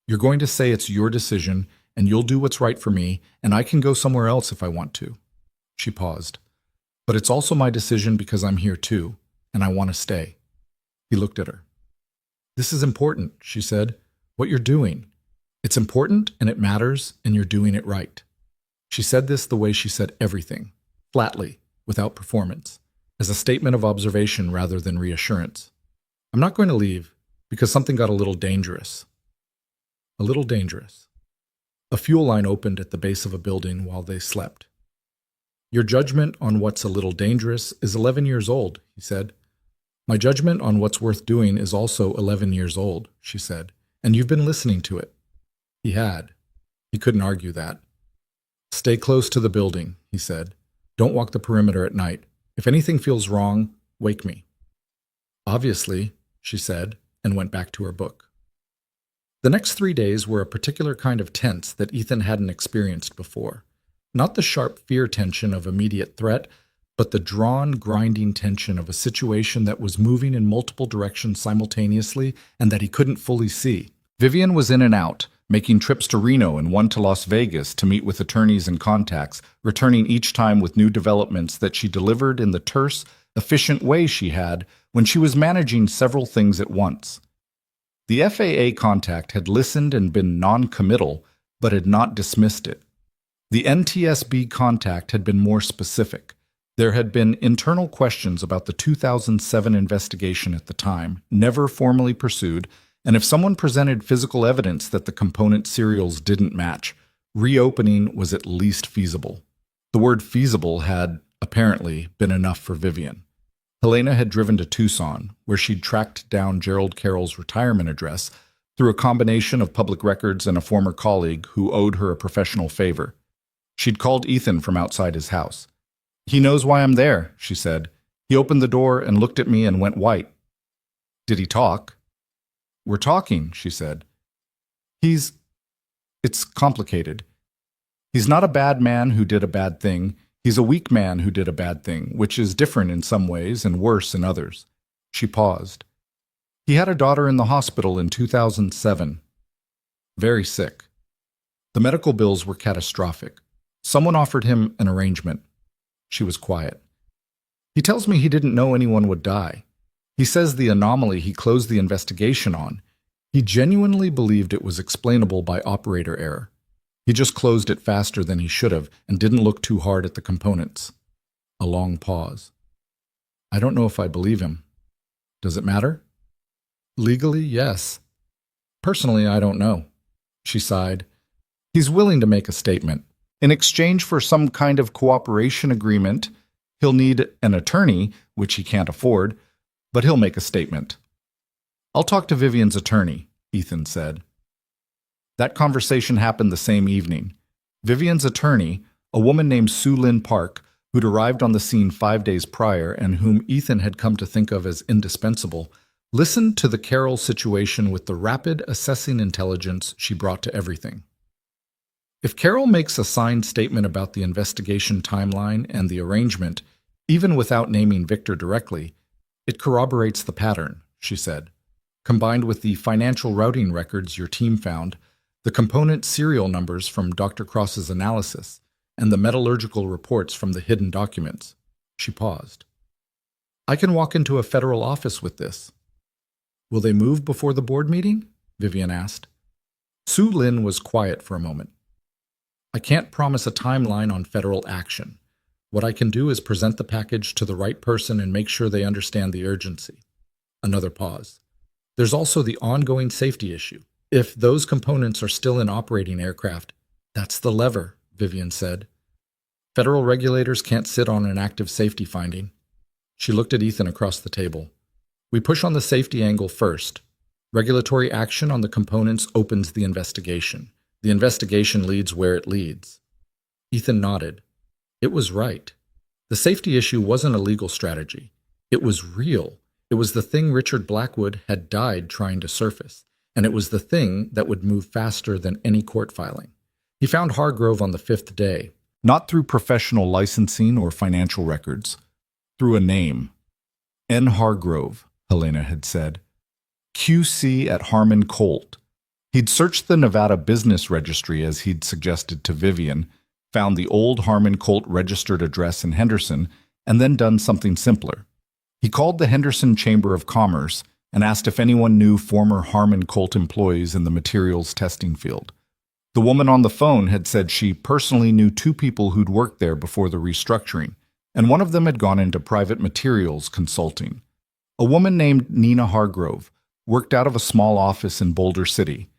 Speaker 1: "You're going to say it's your decision, and you'll do what's right for me, and I can go somewhere else if I want to." She paused. "But it's also my decision because I'm here too, and I want to stay." He looked at her. This is important, she said. What you're doing. It's important and it matters and you're doing it right. She said this the way she said everything, flatly, without performance, as a statement of observation rather than reassurance. I'm not going to leave because something got a little dangerous. A little dangerous. A fuel line opened at the base of a building while they slept. Your judgment on what's a little dangerous is 11 years old, he said. My judgment on what's worth doing is also 11 years old, she said, and you've been listening to it. He had. He couldn't argue that. Stay close to the building, he said. Don't walk the perimeter at night. If anything feels wrong, wake me. Obviously, she said, and went back to her book. The next 3 days were a particular kind of tense that Ethan hadn't experienced before. Not the sharp fear tension of immediate threat, but the drawn, grinding tension of a situation that was moving in multiple directions simultaneously and that he couldn't fully see. Vivian was in and out, making trips to Reno and one to Las Vegas to meet with attorneys and contacts, returning each time with new developments that she delivered in the terse, efficient way she had when she was managing several things at once. The FAA contact had listened and been non-committal, but had not dismissed it. The NTSB contact had been more specific. There had been internal questions about the 2007 investigation at the time, never formally pursued, and if someone presented physical evidence that the component serials didn't match, reopening was at least feasible. The word feasible had, apparently, been enough for Vivian. Helena had driven to Tucson, where she'd tracked down Gerald Carroll's retirement address through a combination of public records and a former colleague who owed her a professional favor. She'd called Ethan from outside his house. He knows why I'm there, she said. He opened the door and looked at me and went white. Did he talk? We're talking, she said. It's complicated. He's not a bad man who did a bad thing. He's a weak man who did a bad thing, which is different in some ways and worse in others. She paused. He had a daughter in the hospital in 2007. Very sick. The medical bills were catastrophic. Someone offered him an arrangement. She was quiet. He tells me he didn't know anyone would die. He says the anomaly he closed the investigation on, he genuinely believed it was explainable by operator error. He just closed it faster than he should have and didn't look too hard at the components. A long pause. I don't know if I believe him. Does it matter? Legally, yes. Personally, I don't know. She sighed. He's willing to make a statement. In exchange for some kind of cooperation agreement, he'll need an attorney, which he can't afford, but he'll make a statement. I'll talk to Vivian's attorney, Ethan said. That conversation happened the same evening. Vivian's attorney, a woman named Sue Lynn Park, who'd arrived on the scene 5 days prior and whom Ethan had come to think of as indispensable, listened to the Carroll situation with the rapid, assessing intelligence she brought to everything. If Carroll makes a signed statement about the investigation timeline and the arrangement, even without naming Victor directly, it corroborates the pattern, she said. Combined with the financial routing records your team found, the component serial numbers from Dr. Cross's analysis, and the metallurgical reports from the hidden documents. She paused. I can walk into a federal office with this. Will they move before the board meeting? Vivian asked. Sue Lynn was quiet for a moment. I can't promise a timeline on federal action. What I can do is present the package to the right person and make sure they understand the urgency. Another pause. There's also the ongoing safety issue. If those components are still in operating aircraft, that's the lever, Vivian said. Federal regulators can't sit on an active safety finding. She looked at Ethan across the table. We push on the safety angle first. Regulatory action on the components opens the investigation. The investigation leads where it leads. Ethan nodded. It was right. The safety issue wasn't a legal strategy. It was real. It was the thing Richard Blackwood had died trying to surface. And it was the thing that would move faster than any court filing. He found Hargrove on the 5th day, not through professional licensing or financial records, through a name. N. Hargrove, Helena had said. QC at Harmon Colt. He'd searched the Nevada Business Registry as he'd suggested to Vivian, found the old Harmon Colt registered address in Henderson, and then done something simpler. He called the Henderson Chamber of Commerce and asked if anyone knew former Harmon Colt employees in the materials testing field. The woman on the phone had said she personally knew two people who'd worked there before the restructuring, and one of them had gone into private materials consulting. A woman named Nina Hargrove worked out of a small office in Boulder City.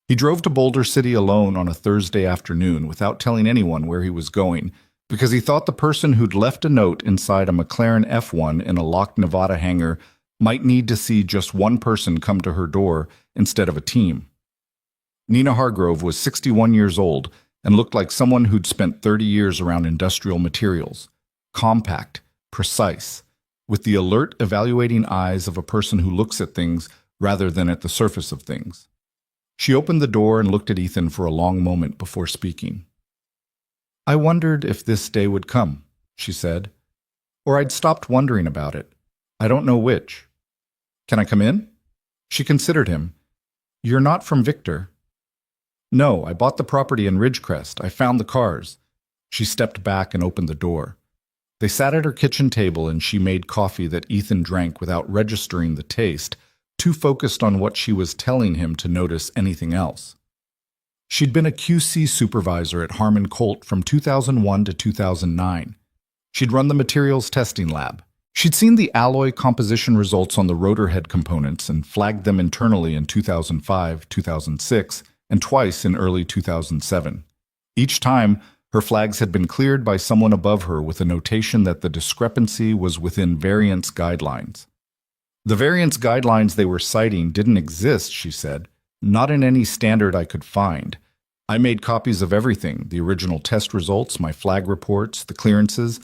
Speaker 1: He drove to Boulder City alone on a Thursday afternoon without telling anyone where he was going, because he thought the person who'd left a note inside a McLaren F1 in a locked Nevada hangar might need to see just one person come to her door instead of a team. Nina Hargrove was 61 years old and looked like someone who'd spent 30 years around industrial materials, compact, precise, with the alert, evaluating eyes of a person who looks at things rather than at the surface of things. She opened the door and looked at Ethan for a long moment before speaking. "I wondered if this day would come," she said. "Or I'd stopped wondering about it. I don't know which. Can I come in?" She considered him. "You're not from Victor." "No, I bought the property in Ridgecrest. I found the cars." She stepped back and opened the door. They sat at her kitchen table and she made coffee that Ethan drank without registering the taste, too focused on what she was telling him to notice anything else. She'd been a QC supervisor at Harmon Colt from 2001 to 2009. She'd run the materials testing lab. She'd seen the alloy composition results on the rotor head components and flagged them internally in 2005, 2006, and twice in early 2007. Each time, her flags had been cleared by someone above her with a notation that the discrepancy was within variance guidelines. The variance guidelines they were citing didn't exist, she said. Not in any standard I could find. I made copies of everything, the original test results, my flag reports, the clearances.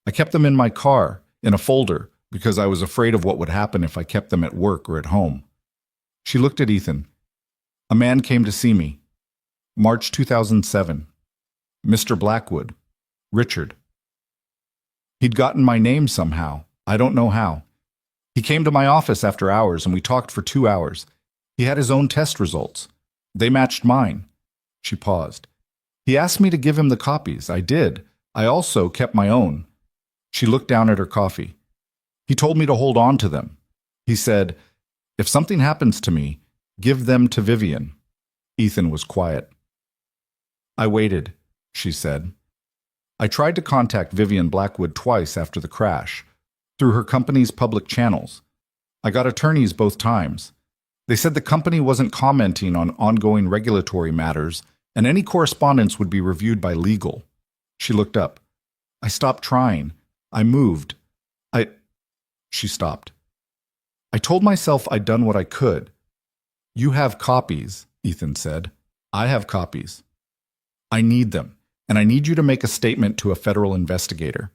Speaker 1: I kept them in my car, in a folder, because I was afraid of what would happen if I kept them at work or at home. She looked at Ethan. "A man came to see me. March 2007. Mr. Blackwood. Richard. He'd gotten my name somehow. I don't know how. He came to my office after hours and we talked for 2 hours. He had his own test results. They matched mine." She paused. "He asked me to give him the copies. I did. I also kept my own." She looked down at her coffee. "He told me to hold on to them. He said, 'If something happens to me, give them to Vivian.'" Ethan was quiet. "I waited," she said. "I tried to contact Vivian Blackwood twice after the crash, through her company's public channels. I got attorneys both times. They said the company wasn't commenting on ongoing regulatory matters, and any correspondence would be reviewed by legal." She looked up. "I stopped trying. I moved. She stopped. "I told myself I'd done what I could." "You have copies," Ethan said. "I have copies. I need them, and I need you to make a statement to a federal investigator."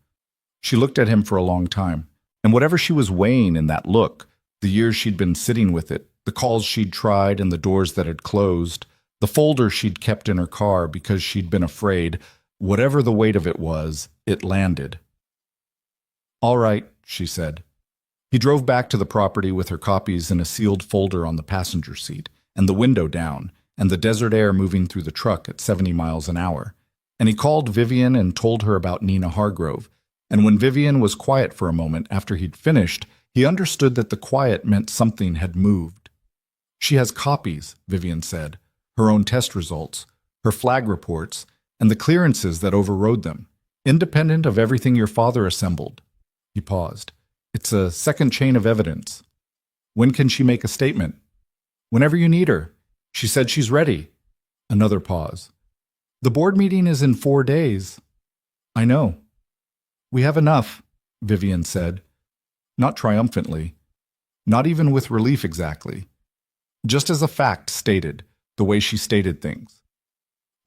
Speaker 1: She looked at him for a long time, and whatever she was weighing in that look, the years she'd been sitting with it, the calls she'd tried and the doors that had closed, the folder she'd kept in her car because she'd been afraid, whatever the weight of it was, it landed. "All right," she said. He drove back to the property with her copies in a sealed folder on the passenger seat, and the window down, and the desert air moving through the truck at 70 miles an hour. And he called Vivian and told her about Nina Hargrove. And when Vivian was quiet for a moment after he'd finished, he understood that the quiet meant something had moved. "She has copies," Vivian said, "her own test results, her flag reports, and the clearances that overrode them, independent of everything your father assembled." He paused. "It's a second chain of evidence. When can she make a statement?" "Whenever you need her. She said she's ready." Another pause. "The board meeting is in 4 days." "I know." "We have enough," Vivian said. Not triumphantly. Not even with relief exactly. Just as a fact stated, the way she stated things.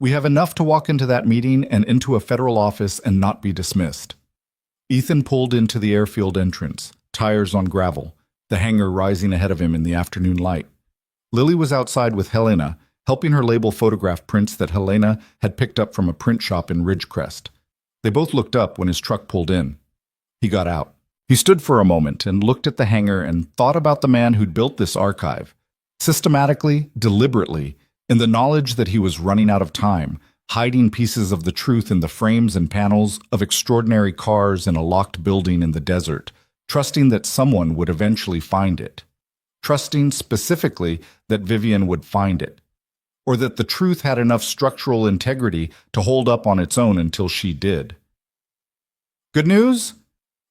Speaker 1: "We have enough to walk into that meeting and into a federal office and not be dismissed." Ethan pulled into the airfield entrance, tires on gravel, the hangar rising ahead of him in the afternoon light. Lily was outside with Helena, helping her label photograph prints that Helena had picked up from a print shop in Ridgecrest. They both looked up when his truck pulled in. He got out. He stood for a moment and looked at the hangar and thought about the man who'd built this archive, systematically, deliberately, in the knowledge that he was running out of time, hiding pieces of the truth in the frames and panels of extraordinary cars in a locked building in the desert, trusting that someone would eventually find it. trusting specifically that Vivian would find it, or that the truth had enough structural integrity to hold up on its own until she did. "Good news?"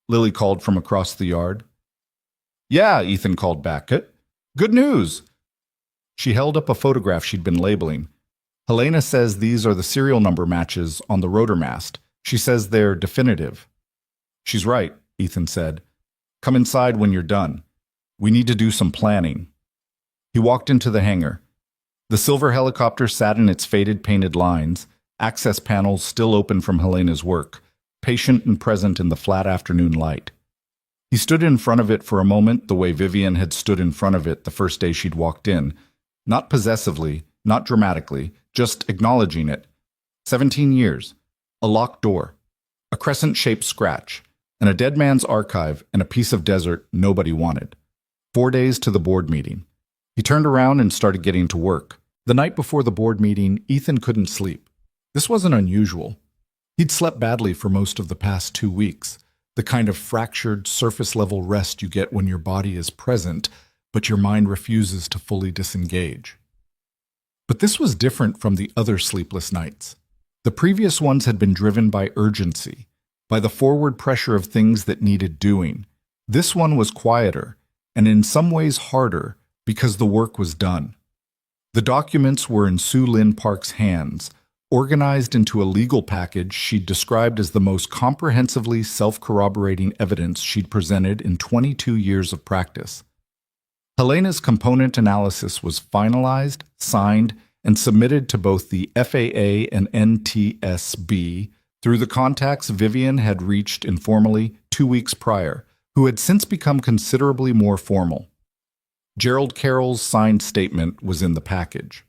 Speaker 1: Lily called from across the yard. "Yeah," Ethan called back. "Good news." She held up a photograph she'd been labeling. "Helena says these are the serial number matches on the rotor mast. She says they're definitive." "She's right," Ethan said. "Come inside when you're done. We need to do some planning." He walked into the hangar. The silver helicopter sat in its faded painted lines, access panels still open from Helena's work, patient and present in the flat afternoon light. He stood in front of it for a moment the way Vivian had stood in front of it the first day she'd walked in, not possessively, not dramatically, just acknowledging it. 17 years, a locked door, a crescent-shaped scratch, and a dead man's archive and a piece of desert nobody wanted. 4 days to the board meeting. He turned around and started getting to work. The night before the board meeting, Ethan couldn't sleep. This wasn't unusual. He'd slept badly for most of the past 2 weeks, the kind of fractured, surface-level rest you get when your body is present, but your mind refuses to fully disengage. But this was different from the other sleepless nights. The previous ones had been driven by urgency, by the forward pressure of things that needed doing. This one was quieter, and in some ways harder, because the work was done. The documents were in Sue Lynn Park's hands, organized into a legal package she'd described as the most comprehensively self-corroborating evidence she'd presented in 22 years of practice. Helena's component analysis was finalized, signed, and submitted to both the FAA and NTSB through the contacts Vivian had reached informally 2 weeks prior, who had since become considerably more formal. Gerald Carroll's signed statement was in the package.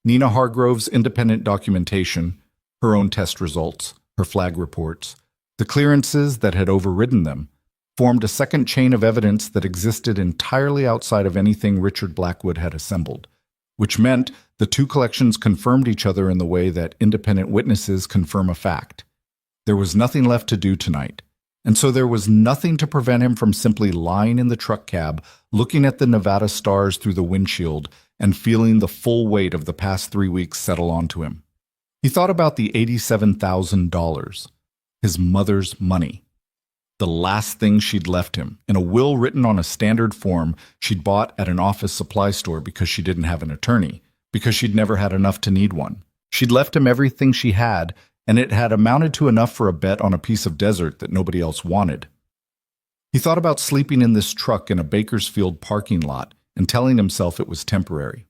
Speaker 1: Nina Hargrove's independent documentation, her own test results, her flag reports, the clearances that had overridden them, formed a second chain of evidence that existed entirely outside of anything Richard Blackwood had assembled, which meant the two collections confirmed each other in the way that independent witnesses confirm a fact. There was nothing left to do tonight, and so there was nothing to prevent him from simply lying in the truck cab, looking at the Nevada stars through the windshield, and feeling the full weight of the past 3 weeks settle onto him. He thought about the $87,000, his mother's money. The last thing she'd left him, in a will written on a standard form she'd bought at an office supply store because she didn't have an attorney, because she'd never had enough to need one. She'd left him everything she had, and it had amounted to enough for a bet on a piece of desert that nobody else wanted. He thought about sleeping in this truck in a Bakersfield parking lot and telling himself it was temporary.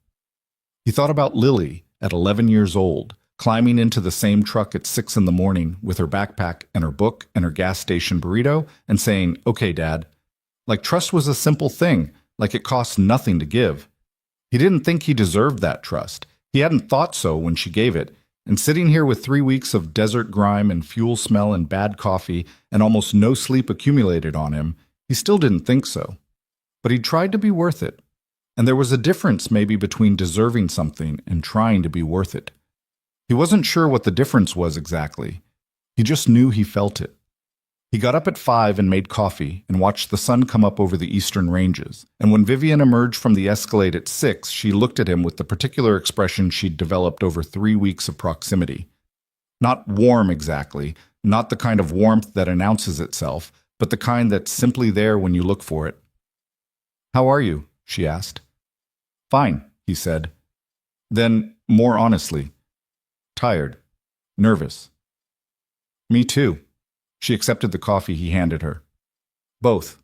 Speaker 1: He thought about Lily, at 11 years old, climbing into the same truck at 6 in the morning with her backpack and her book and her gas station burrito and saying, "Okay, Dad." Like trust was a simple thing, like it cost nothing to give. He didn't think he deserved that trust. He hadn't thought so when she gave it, and sitting here with 3 weeks of desert grime and fuel smell and bad coffee and almost no sleep accumulated on him, he still didn't think so. But he tried to be worth it. And there was a difference maybe between deserving something and trying to be worth it. He wasn't sure what the difference was exactly. He just knew he felt it. He got up at 5 and made coffee and watched the sun come up over the eastern ranges. And when Vivian emerged from the Escalade at 6, she looked at him with the particular expression she'd developed over 3 weeks of proximity. Not warm exactly, not the kind of warmth that announces itself, but the kind that's simply there when you look for it. "How are you?" she asked. "Fine," he said. Then, more honestly, "Tired. Nervous." "Me too." She accepted the coffee he handed her. "Both."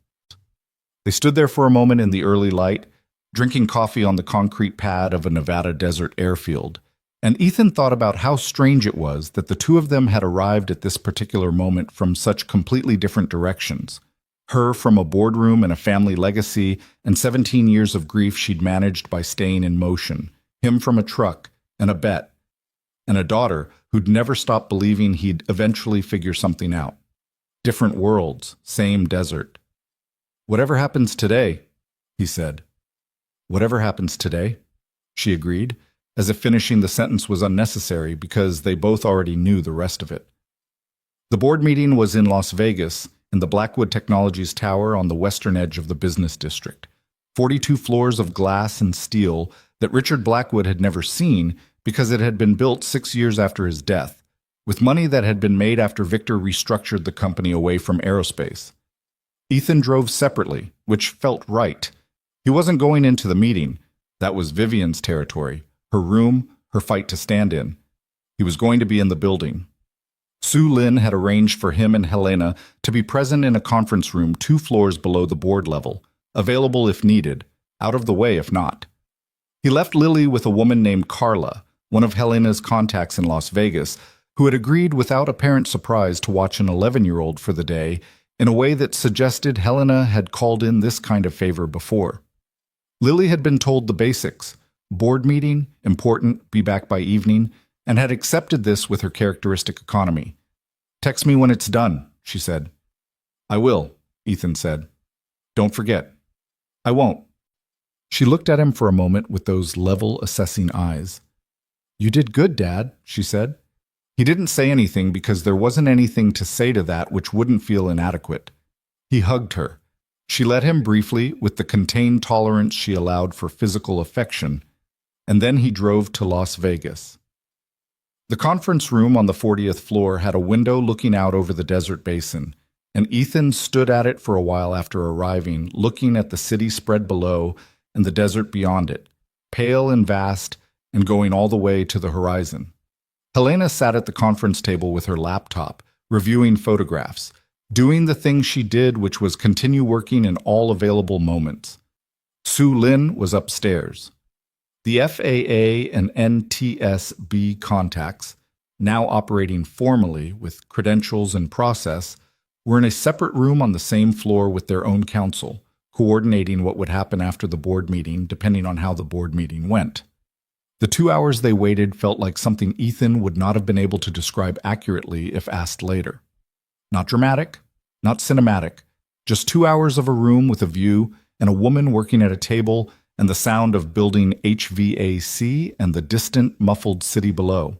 Speaker 1: They stood there for a moment in the early light, drinking coffee on the concrete pad of a Nevada desert airfield, and Ethan thought about how strange it was that the two of them had arrived at this particular moment from such completely different directions. Her from a boardroom and a family legacy and 17 years of grief she'd managed by staying in motion. Him from a truck and a bet. And a daughter who'd never stopped believing he'd eventually figure something out. Different worlds, same desert. "Whatever happens today," he said. "Whatever happens today," she agreed, as if finishing the sentence was unnecessary because they both already knew the rest of it. The board meeting was in Las Vegas, in the Blackwood Technologies Tower on the western edge of the business district. 42 floors of glass and steel that Richard Blackwood had never seen because it had been built 6 years after his death, with money that had been made after Victor restructured the company away from aerospace. Ethan drove separately, which felt right. He wasn't going into the meeting. That was Vivian's territory, her room, her fight to stand in. He was going to be in the building. Sue Lin had arranged for him and Helena to be present in a conference room 2 floors below the board level, available if needed, out of the way if not. He left Lily with a woman named Carla, one of Helena's contacts in Las Vegas, who had agreed without apparent surprise to watch an 11-year-old for the day in a way that suggested Helena had called in this kind of favor before. Lily had been told the basics: board meeting, important, be back by evening, and had accepted this with her characteristic economy. "Text me when it's done," she said. "I will," Ethan said. "Don't forget." "I won't." She looked at him for a moment with those level, assessing eyes. "You did good, Dad," she said. He didn't say anything because there wasn't anything to say to that which wouldn't feel inadequate. He hugged her. She let him briefly, with the contained tolerance she allowed for physical affection, and then he drove to Las Vegas. The conference room on the 40th floor had a window looking out over the desert basin, and Ethan stood at it for a while after arriving, looking at the city spread below and the desert beyond it, pale and vast, and going all the way to the horizon. Helena sat at the conference table with her laptop, reviewing photographs, doing the thing she did, which was continue working in all available moments. Sue Lin was upstairs. The FAA and NTSB contacts, now operating formally with credentials and process, were in a separate room on the same floor with their own counsel, coordinating what would happen after the board meeting depending on how the board meeting went. The 2 hours they waited felt like something Ethan would not have been able to describe accurately if asked later. Not dramatic, not cinematic, just 2 hours of a room with a view and a woman working at a table and the sound of building HVAC and the distant, muffled city below,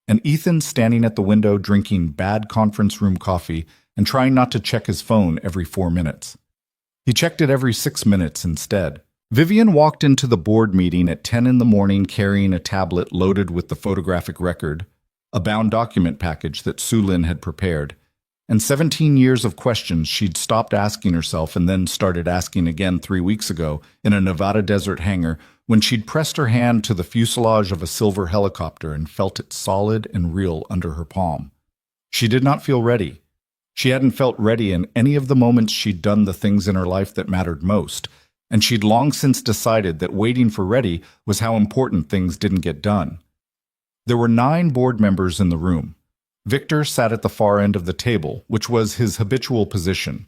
Speaker 1: and Ethan standing at the window drinking bad conference room coffee and trying not to check his phone every 4 minutes. He checked it every 6 minutes instead. Vivian walked into the board meeting at 10 in the morning carrying a tablet loaded with the photographic record, a bound document package that Sue Lin had prepared, and 17 years of questions she'd stopped asking herself and then started asking again 3 weeks ago in a Nevada desert hangar when she'd pressed her hand to the fuselage of a silver helicopter and felt it solid and real under her palm. She did not feel ready. She hadn't felt ready in any of the moments she'd done the things in her life that mattered most, and she'd long since decided that waiting for ready was how important things didn't get done. There were 9 board members in the room. Victor sat at the far end of the table, which was his habitual position.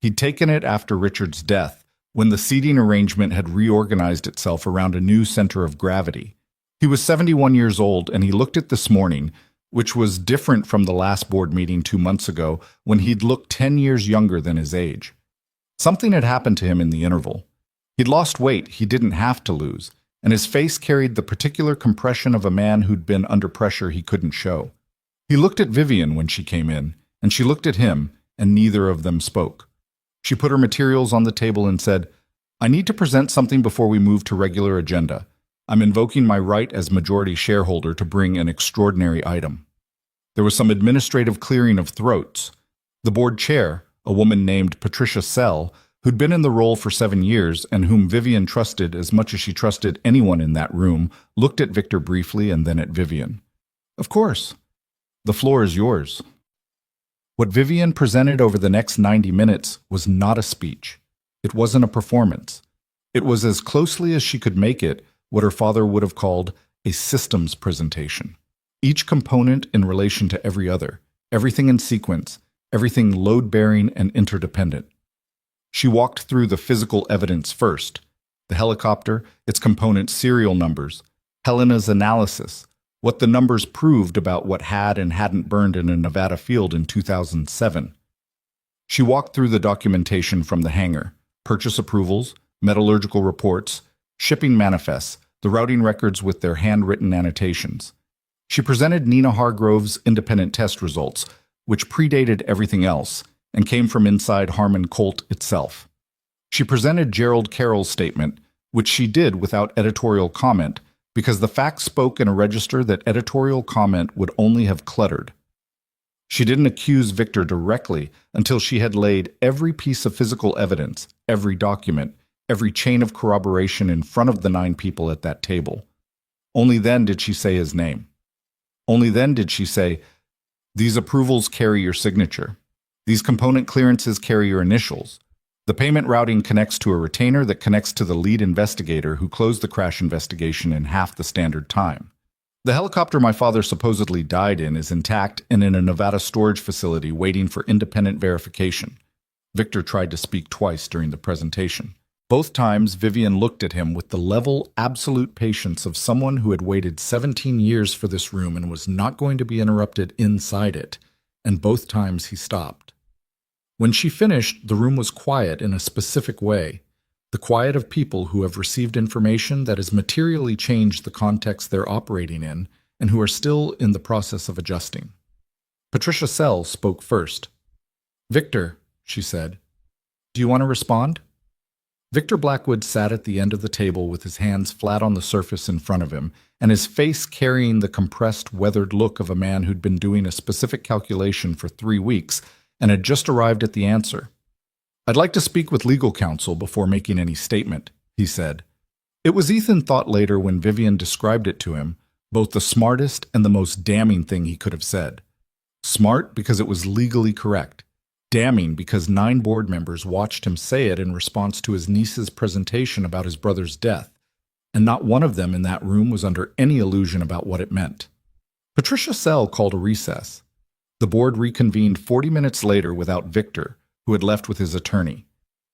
Speaker 1: He'd taken it after Richard's death, when the seating arrangement had reorganized itself around a new center of gravity. He was 71 years old, and he looked at this morning, which was different from the last board meeting 2 months ago, when he'd looked 10 years younger than his age. Something had happened to him in the interval. He'd lost weight he didn't have to lose, and his face carried the particular compression of a man who'd been under pressure he couldn't show. He looked at Vivian when she came in, and she looked at him, and neither of them spoke. She put her materials on the table and said, "I need to present something before we move to regular agenda. I'm invoking my right as majority shareholder to bring an extraordinary item." There was some administrative clearing of throats. The board chair, a woman named Patricia Sell, who'd been in the role for 7 years and whom Vivian trusted as much as she trusted anyone in that room, looked at Victor briefly and then at Vivian. "Of course. The floor is yours." What Vivian presented over the next 90 minutes was not a speech. It wasn't a performance. It was as closely as she could make it what her father would have called a systems presentation. Each component in relation to every other, everything in sequence, everything load-bearing and interdependent. She walked through the physical evidence first, the helicopter, its component serial numbers, Helena's analysis, what the numbers proved about what had and hadn't burned in a Nevada field in 2007. She walked through the documentation from the hangar, purchase approvals, metallurgical reports, shipping manifests, the routing records with their handwritten annotations. She presented Nina Hargrove's independent test results, which predated everything else, and came from inside Harmon Colt itself. She presented Gerald Carroll's statement, which she did without editorial comment, because the facts spoke in a register that editorial comment would only have cluttered. She didn't accuse Victor directly until she had laid every piece of physical evidence, every document, every chain of corroboration in front of the 9 people at that table. Only then did she say his name. Only then did she say, "These approvals carry your signature. These component clearances carry your initials. The payment routing connects to a retainer that connects to the lead investigator who closed the crash investigation in half the standard time. The helicopter my father supposedly died in is intact and in a Nevada storage facility waiting for independent verification." Victor tried to speak twice during the presentation. Both times, Vivian looked at him with the level, absolute patience of someone who had waited 17 years for this room and was not going to be interrupted inside it, and both times he stopped. When she finished, the room was quiet in a specific way, the quiet of people who have received information that has materially changed the context they're operating in and who are still in the process of adjusting. Patricia Sell spoke first. "Victor," she said, "do you want to respond?" Victor Blackwood sat at the end of the table with his hands flat on the surface in front of him, and his face carrying the compressed, weathered look of a man who'd been doing a specific calculation for 3 weeks and had just arrived at the answer. "I'd like to speak with legal counsel before making any statement," he said. It was, Ethan thought later when Vivian described it to him, both the smartest and the most damning thing he could have said. Smart because it was legally correct. Damning because 9 board members watched him say it in response to his niece's presentation about his brother's death, and not one of them in that room was under any illusion about what it meant. Patricia Sell called a recess. The board reconvened 40 minutes later without Victor, who had left with his attorney.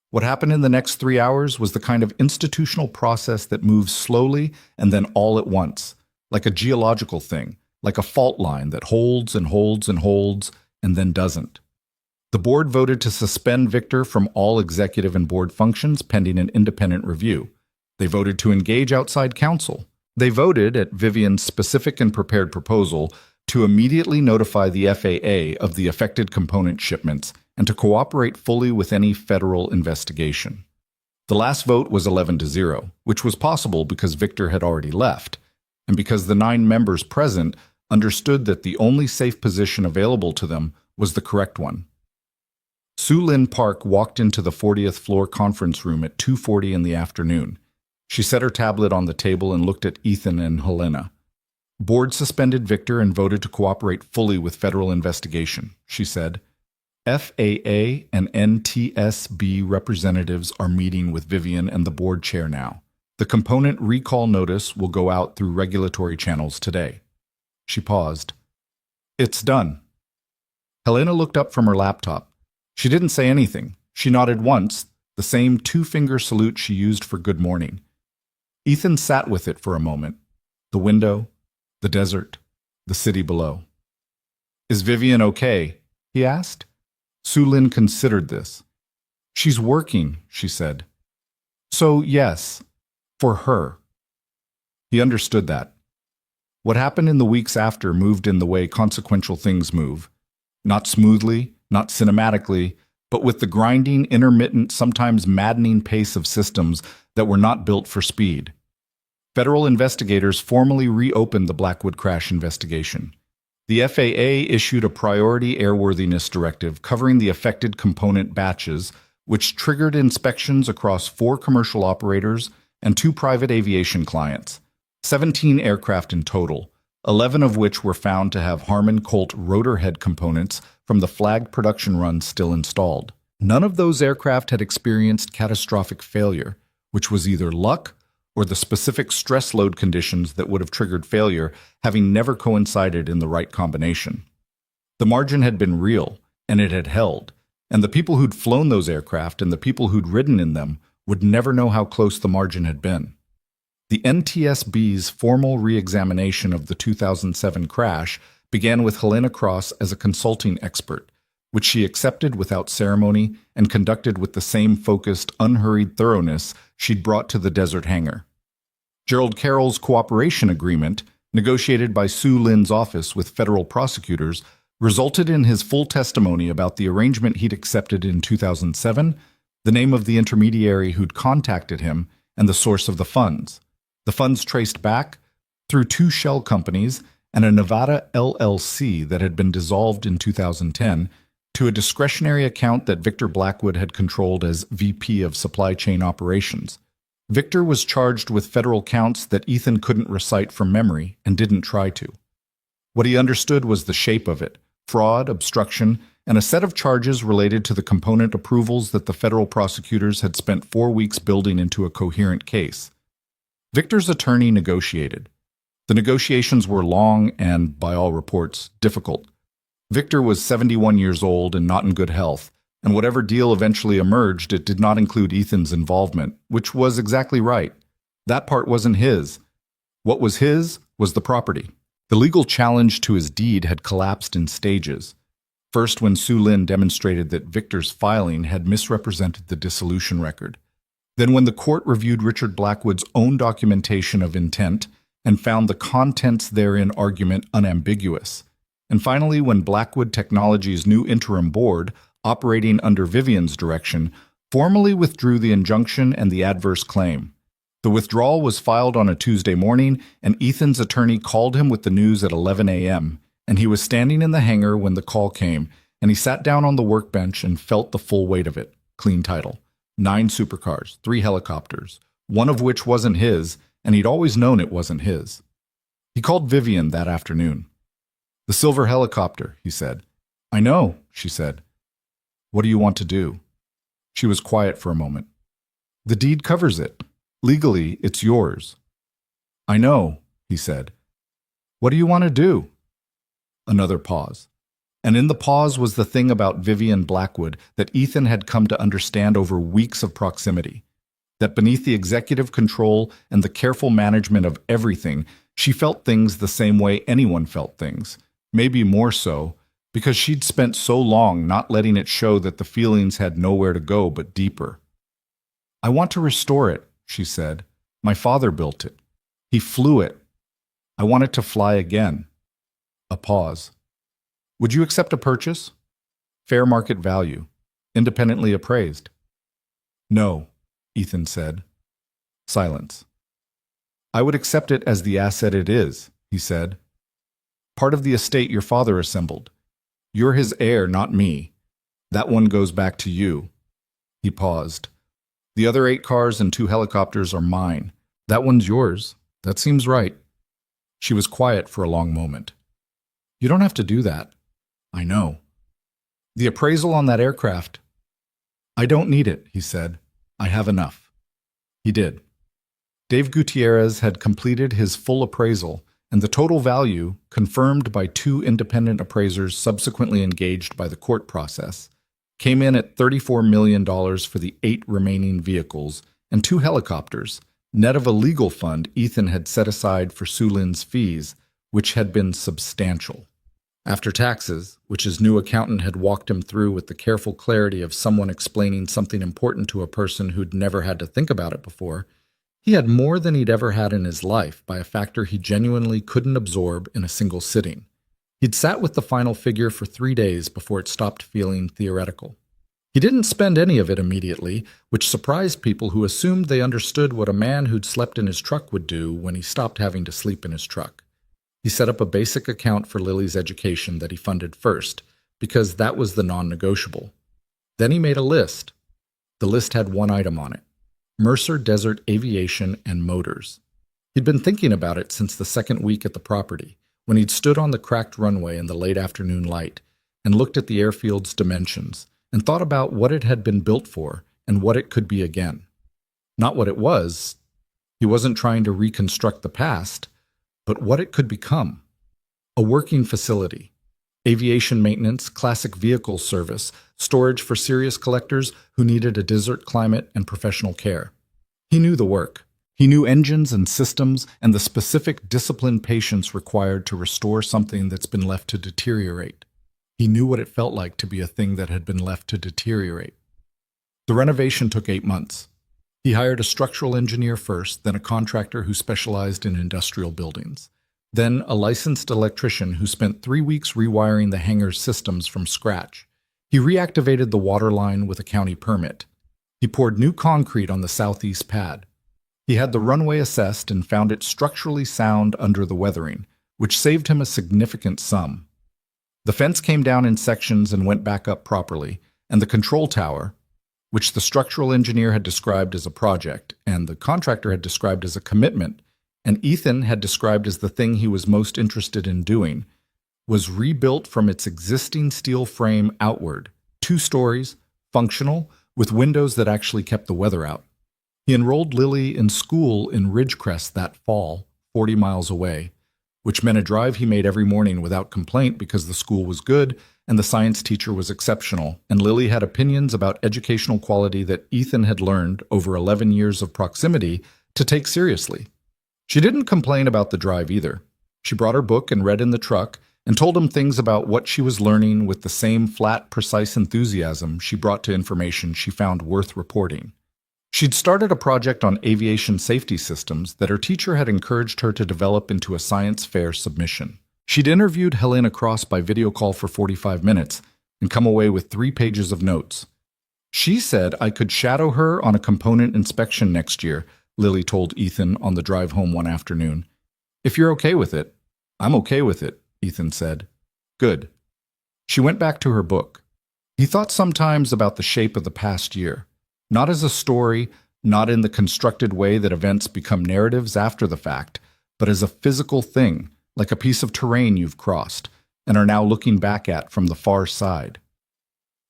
Speaker 1: What happened in the next 3 hours was the kind of institutional process that moves slowly and then all at once, like a geological thing, like a fault line that holds and holds and holds and then doesn't. The board voted to suspend Victor from all executive and board functions pending an independent review. They voted to engage outside counsel. They voted, at Vivian's specific and prepared proposal, to immediately notify the FAA of the affected component shipments and to cooperate fully with any federal investigation. The last vote was 11-0, which was possible because Victor had already left, and because the 9 members present understood that the only safe position available to them was the correct one. Sue Lynn Park walked into the 40th floor conference room at 2:40 in the afternoon. She set her tablet on the table and looked at Ethan and Helena. "Board suspended Victor and voted to cooperate fully with federal investigation," she said. "FAA and NTSB representatives are meeting with Vivian and the board chair now. The component recall notice will go out through regulatory channels today." She paused. "It's done." Helena looked up from her laptop. She didn't say anything. She nodded once, the same 2-finger salute she used for good morning. Ethan sat with it for a moment. The window, the desert, the city below. "Is Vivian okay?" he asked. Sue Lynn considered this. "She's working," she said. "So, yes, for her." He understood that. What happened in the weeks after moved in the way consequential things move. Not smoothly, not cinematically, but with the grinding, intermittent, sometimes maddening pace of systems that were not built for speed. Federal investigators formally reopened the Blackwood crash investigation. The FAA issued a priority airworthiness directive covering the affected component batches, which triggered inspections across 4 commercial operators and 2 private aviation clients, 17 aircraft in total, 11 of which were found to have Harmon Colt rotor head components from the flagged production runs still installed. None of those aircraft had experienced catastrophic failure, which was either luck or the specific stress load conditions that would have triggered failure having never coincided in the right combination. The margin had been real, and it had held, and the people who'd flown those aircraft and the people who'd ridden in them would never know how close the margin had been. The NTSB's formal re-examination of the 2007 crash began with Helena Cross as a consulting expert, which she accepted without ceremony and conducted with the same focused, unhurried thoroughness she'd brought to the desert hangar. Gerald Carroll's cooperation agreement, negotiated by Sue Lynn's office with federal prosecutors, resulted in his full testimony about the arrangement he'd accepted in 2007, the name of the intermediary who'd contacted him, and the source of the funds. The funds traced back through two shell companies and a Nevada LLC that had been dissolved in 2010 to a discretionary account that Victor Blackwood had controlled as VP of Supply Chain Operations. Victor was charged with federal counts that Ethan couldn't recite from memory and didn't try to. What he understood was the shape of it: fraud, obstruction, and a set of charges related to the component approvals that the federal prosecutors had spent 4 weeks building into a coherent case. Victor's attorney negotiated. The negotiations were long and, by all reports, difficult. Victor was 71 years old and not in good health, and whatever deal eventually emerged, it did not include Ethan's involvement, which was exactly right. That part wasn't his. What was his was the property. The legal challenge to his deed had collapsed in stages. First, when Sue Lin demonstrated that Victor's filing had misrepresented the dissolution record. Then when the court reviewed Richard Blackwood's own documentation of intent and found the contents therein argument unambiguous. And finally, when Blackwood Technologies' new interim board, operating under Vivian's direction, formally withdrew the injunction and the adverse claim. The withdrawal was filed on a Tuesday morning, and Ethan's attorney called him with the news at 11 a.m., and he was standing in the hangar when the call came, and he sat down on the workbench and felt the full weight of it. Clean title. 9 supercars, 3 helicopters, one of which wasn't his, and he'd always known it wasn't his. He called Vivian that afternoon. "The silver helicopter," he said. "I know," she said. "What do you want to do?" She was quiet for a moment. "The deed covers it. Legally, it's yours." "I know," he said. "What do you want to do?" Another pause. And in the pause was the thing about Vivian Blackwood that Ethan had come to understand over weeks of proximity. That beneath the executive control and the careful management of everything, she felt things the same way anyone felt things, maybe more so, because she'd spent so long not letting it show that the feelings had nowhere to go but deeper. "I want to restore it," she said. "My father built it. He flew it. I want it to fly again." A pause. "Would you accept a purchase?" "Fair market value. Independently appraised." "No," Ethan said. Silence. "I would accept it as the asset it is," he said. "Part of the estate your father assembled. You're his heir, not me. That one goes back to you." He paused. "The other 8 cars and 2 helicopters are mine. That one's yours. That seems right." She was quiet for a long moment. "You don't have to do that." "I know." "The appraisal on that aircraft." "I don't need it," he said. "I have enough." He did. Dave Gutierrez had completed his full appraisal, and the total value, confirmed by 2 independent appraisers subsequently engaged by the court process, came in at $34 million for the 8 remaining vehicles and 2 helicopters, net of a legal fund Ethan had set aside for Sue Lin's fees, which had been substantial. After taxes, which his new accountant had walked him through with the careful clarity of someone explaining something important to a person who'd never had to think about it before, he had more than he'd ever had in his life by a factor he genuinely couldn't absorb in a single sitting. He'd sat with the final figure for 3 days before it stopped feeling theoretical. He didn't spend any of it immediately, which surprised people who assumed they understood what a man who'd slept in his truck would do when he stopped having to sleep in his truck. He set up a basic account for Lily's education that he funded first, because that was the non-negotiable. Then he made a list. The list had one item on it: Mercer Desert Aviation and Motors. He'd been thinking about it since the second week at the property, when he'd stood on the cracked runway in the late afternoon light and looked at the airfield's dimensions and thought about what it had been built for and what it could be again. Not what it was. He wasn't trying to reconstruct the past, but what it could become. A working facility, aviation maintenance, classic vehicle service, storage for serious collectors who needed a desert climate and professional care. He knew the work. He knew engines and systems and the specific disciplined patience required to restore something that's been left to deteriorate. He knew what it felt like to be a thing that had been left to deteriorate. The renovation took 8 months. He hired a structural engineer first, then a contractor who specialized in industrial buildings, then a licensed electrician who spent 3 weeks rewiring the hangar's systems from scratch. He reactivated the water line with a county permit. He poured new concrete on the southeast pad. He had the runway assessed and found it structurally sound under the weathering, which saved him a significant sum. The fence came down in sections and went back up properly, and the control tower, which the structural engineer had described as a project and the contractor had described as a commitment, and Ethan had described as the thing he was most interested in doing, was rebuilt from its existing steel frame outward, 2 stories, functional, with windows that actually kept the weather out. He enrolled Lily in school in Ridgecrest that fall, 40 miles away, which meant a drive he made every morning without complaint because the school was good and the science teacher was exceptional, and Lily had opinions about educational quality that Ethan had learned over 11 years of proximity to take seriously. She didn't complain about the drive either. She brought her book and read in the truck and told him things about what she was learning with the same flat, precise enthusiasm she brought to information she found worth reporting. She'd started a project on aviation safety systems that her teacher had encouraged her to develop into a science fair submission. She'd interviewed Helena Cross by video call for 45 minutes and come away with 3 pages of notes. She said I could shadow her on a component inspection next year, Lily told Ethan on the drive home one afternoon. If you're okay with it. I'm okay with it, Ethan said. Good. She went back to her book. He thought sometimes about the shape of the past year. Not as a story, not in the constructed way that events become narratives after the fact, but as a physical thing, like a piece of terrain you've crossed, and are now looking back at from the far side.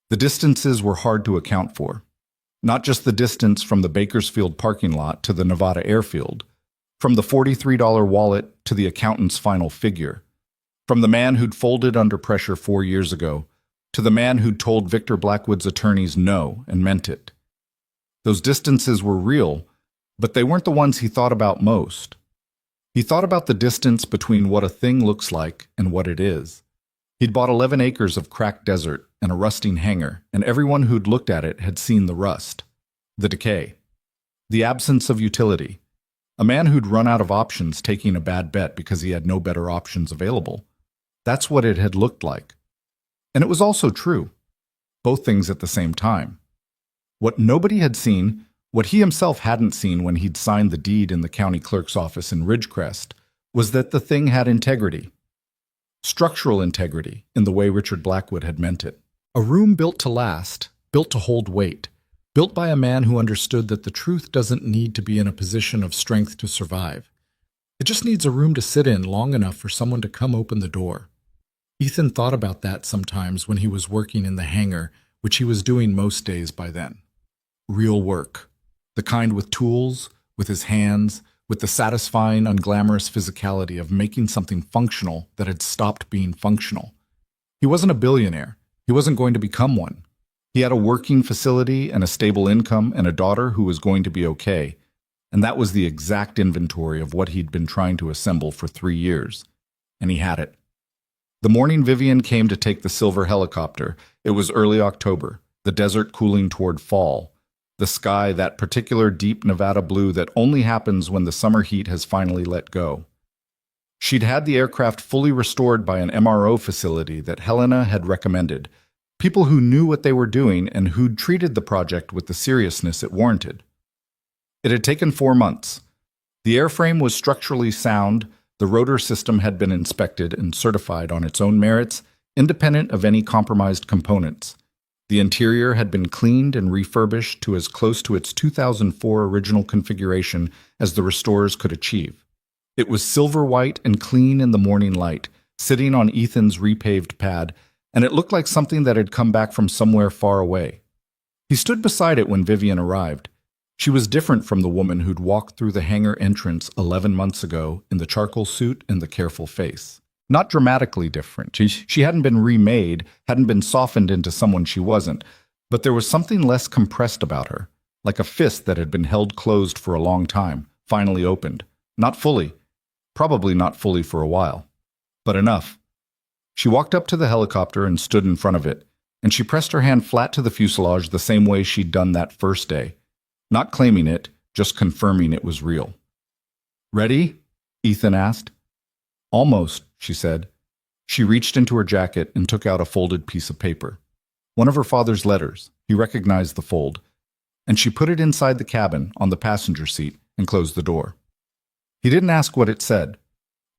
Speaker 1: The distances were hard to account for. Not just the distance from the Bakersfield parking lot to the Nevada airfield, from the $43 wallet to the accountant's final figure, from the man who'd folded under pressure 4 years ago to the man who'd told Victor Blackwood's attorneys no and meant it. Those distances were real, but they weren't the ones he thought about most. He thought about the distance between what a thing looks like and what it is. He'd bought 11 acres of cracked desert and a rusting hangar, and everyone who'd looked at it had seen the rust, the decay, the absence of utility. A man who'd run out of options taking a bad bet because he had no better options available. That's what it had looked like. And it was also true. Both things at the same time. What nobody had seen, what he himself hadn't seen when he'd signed the deed in the county clerk's office in Ridgecrest, was that the thing had integrity. Structural integrity, in the way Richard Blackwood had meant it. A room built to last, built to hold weight, built by a man who understood that the truth doesn't need to be in a position of strength to survive. It just needs a room to sit in long enough for someone to come open the door. Ethan thought about that sometimes when he was working in the hangar, which he was doing most days by then. Real work. The kind with tools, with his hands, with the satisfying, unglamorous physicality of making something functional that had stopped being functional. He wasn't a billionaire. He wasn't going to become one. He had a working facility and a stable income and a daughter who was going to be okay. And that was the exact inventory of what he'd been trying to assemble for 3 years. And he had it. The morning Vivian came to take the silver helicopter, it was early October, the desert cooling toward fall. The sky, that particular deep Nevada blue that only happens when the summer heat has finally let go. She'd had the aircraft fully restored by an MRO facility that Helena had recommended, people who knew what they were doing and who'd treated the project with the seriousness it warranted. It had taken 4 months. The airframe was structurally sound, the rotor system had been inspected and certified on its own merits, independent of any compromised components. The interior had been cleaned and refurbished to as close to its 2004 original configuration as the restorers could achieve. It was silver white and clean in the morning light, sitting on Ethan's repaved pad, and it looked like something that had come back from somewhere far away. He stood beside it when Vivian arrived. She was different from the woman who'd walked through the hangar entrance 11 months ago in the charcoal suit and the careful face. Not dramatically different. She hadn't been remade, hadn't been softened into someone she wasn't, but there was something less compressed about her, like a fist that had been held closed for a long time, finally opened. Not fully. Probably not fully for a while. But enough. She walked up to the helicopter and stood in front of it, and she pressed her hand flat to the fuselage the same way she'd done that first day. Not claiming it, just confirming it was real. "Ready?" Ethan asked. "Almost," she said. She reached into her jacket and took out a folded piece of paper. One of her father's letters. He recognized the fold. and she put it inside the cabin on the passenger seat and closed the door. He didn't ask what it said.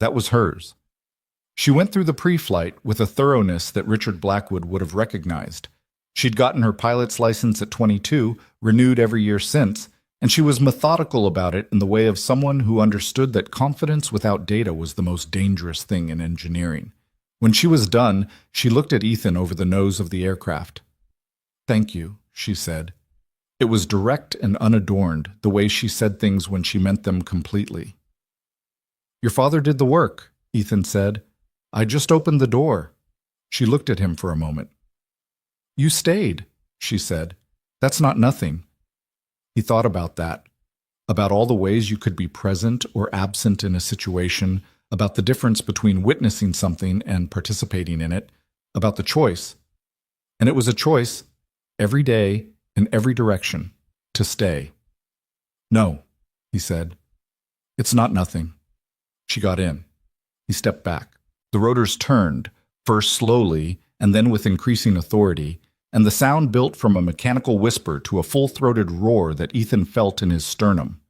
Speaker 1: That was hers. She went through the pre-flight with a thoroughness that Richard Blackwood would have recognized. She'd gotten her pilot's license at 22, renewed every year since, and she was methodical about it in the way of someone who understood that confidence without data was the most dangerous thing in engineering. When she was done, she looked at Ethan over the nose of the aircraft. "Thank you," she said. It was direct and unadorned, the way she said things when she meant them completely. "Your father did the work," Ethan said. "I just opened the door." She looked at him for a moment. "You stayed," she said. "That's not nothing." He thought about that, about all the ways you could be present or absent in a situation, about the difference between witnessing something and participating in it, about the choice. And it was a choice, every day, in every direction, to stay. "No," he said. "It's not nothing." She got in. He stepped back. The rotors turned, first slowly and then with increasing authority, and the sound built from a mechanical whisper to a full-throated roar that Ethan felt in his sternum.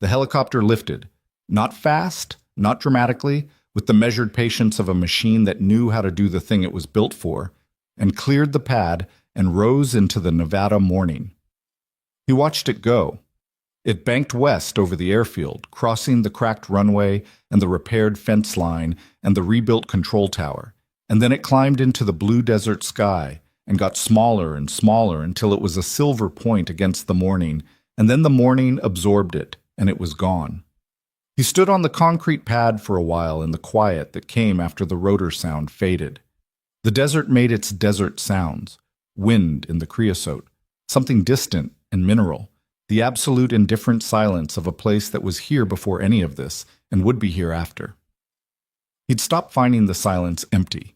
Speaker 1: The helicopter lifted, not fast, not dramatically, with the measured patience of a machine that knew how to do the thing it was built for, and cleared the pad and rose into the Nevada morning. He watched it go. It banked west over the airfield, crossing the cracked runway and the repaired fence line and the rebuilt control tower, and then it climbed into the blue desert sky and got smaller and smaller until it was a silver point against the morning, and then the morning absorbed it, and it was gone. He stood on the concrete pad for a while in the quiet that came after the rotor sound faded. The desert made its desert sounds, wind in the creosote, something distant and mineral, the absolute indifferent silence of a place that was here before any of this and would be here after. He'd stopped finding the silence empty.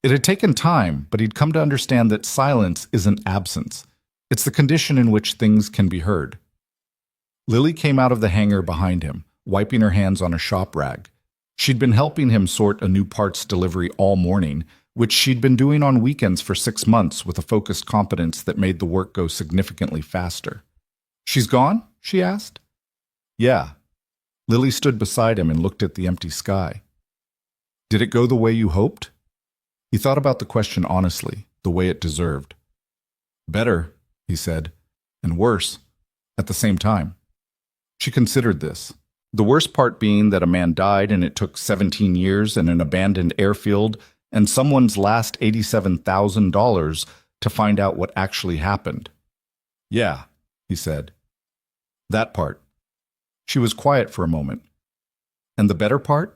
Speaker 1: It had taken time, but he'd come to understand that silence isn't absence. It's the condition in which things can be heard. Lily came out of the hangar behind him, wiping her hands on a shop rag. She'd been helping him sort a new parts delivery all morning, which she'd been doing on weekends for 6 months with a focused competence that made the work go significantly faster. "She's gone?" she asked. "Yeah." Lily stood beside him and looked at the empty sky. "Did it go the way you hoped?" He thought about the question honestly, the way it deserved. "Better," he said, "and worse, at the same time." She considered this. The worst part being that a man died and it took 17 years in an abandoned airfield and someone's last $87,000 to find out what actually happened. "Yeah," he said. "That part." She was quiet for a moment. "And the better part?"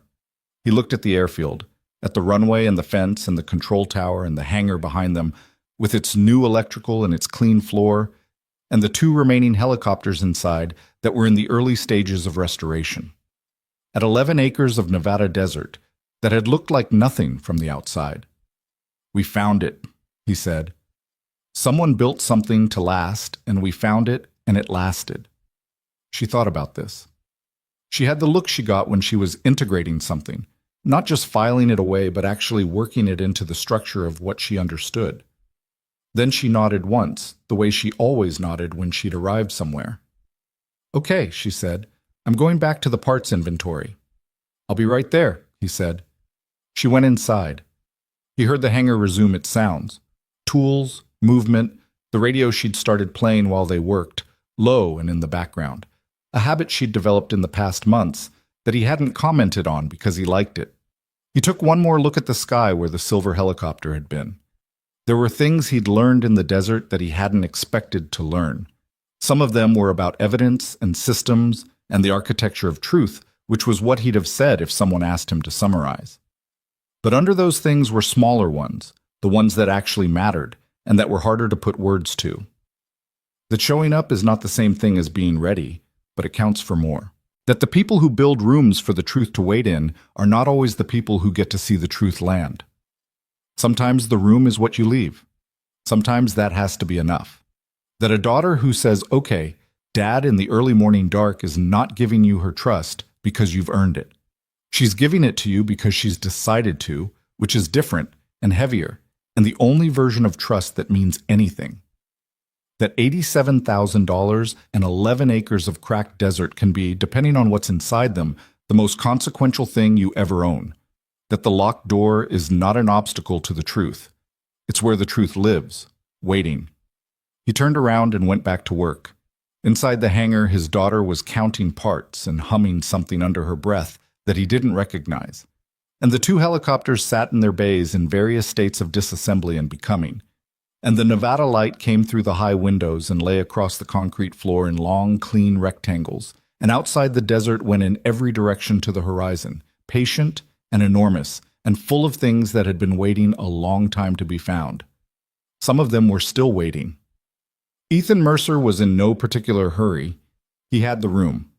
Speaker 1: He looked at the airfield, at the runway and the fence and the control tower and the hangar behind them, with its new electrical and its clean floor, and the 2 remaining helicopters inside that were in the early stages of restoration. At 11 acres of Nevada desert that had looked like nothing from the outside. "We found it," he said. "Someone built something to last, and we found it, and it lasted." She thought about this. She had the look she got when she was integrating something, not just filing it away, but actually working it into the structure of what she understood. Then she nodded once, the way she always nodded when she'd arrived somewhere. "Okay," she said. "I'm going back to the parts inventory." "I'll be right there," he said. She went inside. He heard the hangar resume its sounds. Tools, movement, the radio she'd started playing while they worked, low and in the background. A habit she'd developed in the past months that he hadn't commented on because he liked it. He took one more look at the sky where the silver helicopter had been. There were things he'd learned in the desert that he hadn't expected to learn. Some of them were about evidence and systems and the architecture of truth, which was what he'd have said if someone asked him to summarize. But under those things were smaller ones, the ones that actually mattered and that were harder to put words to. That showing up is not the same thing as being ready, but it counts for more. That the people who build rooms for the truth to wait in are not always the people who get to see the truth land. Sometimes the room is what you leave. Sometimes that has to be enough. That a daughter who says, "Okay, Dad in the early morning dark is not giving you her trust because you've earned it. She's giving it to you because she's decided to, which is different and heavier, and the only version of trust that means anything." that $87,000 and 11 acres of cracked desert can be, depending on what's inside them, the most consequential thing you ever own. That the locked door is not an obstacle to the truth. It's where the truth lives, waiting. He turned around and went back to work. Inside the hangar, his daughter was counting parts and humming something under her breath that he didn't recognize. And the two helicopters sat in their bays in various states of disassembly and becoming. And the Nevada light came through the high windows and lay across the concrete floor in long, clean rectangles. And outside the desert went in every direction to the horizon, patient and enormous, and full of things that had been waiting a long time to be found. Some of them were still waiting. Ethan Mercer was in no particular hurry. He had the room.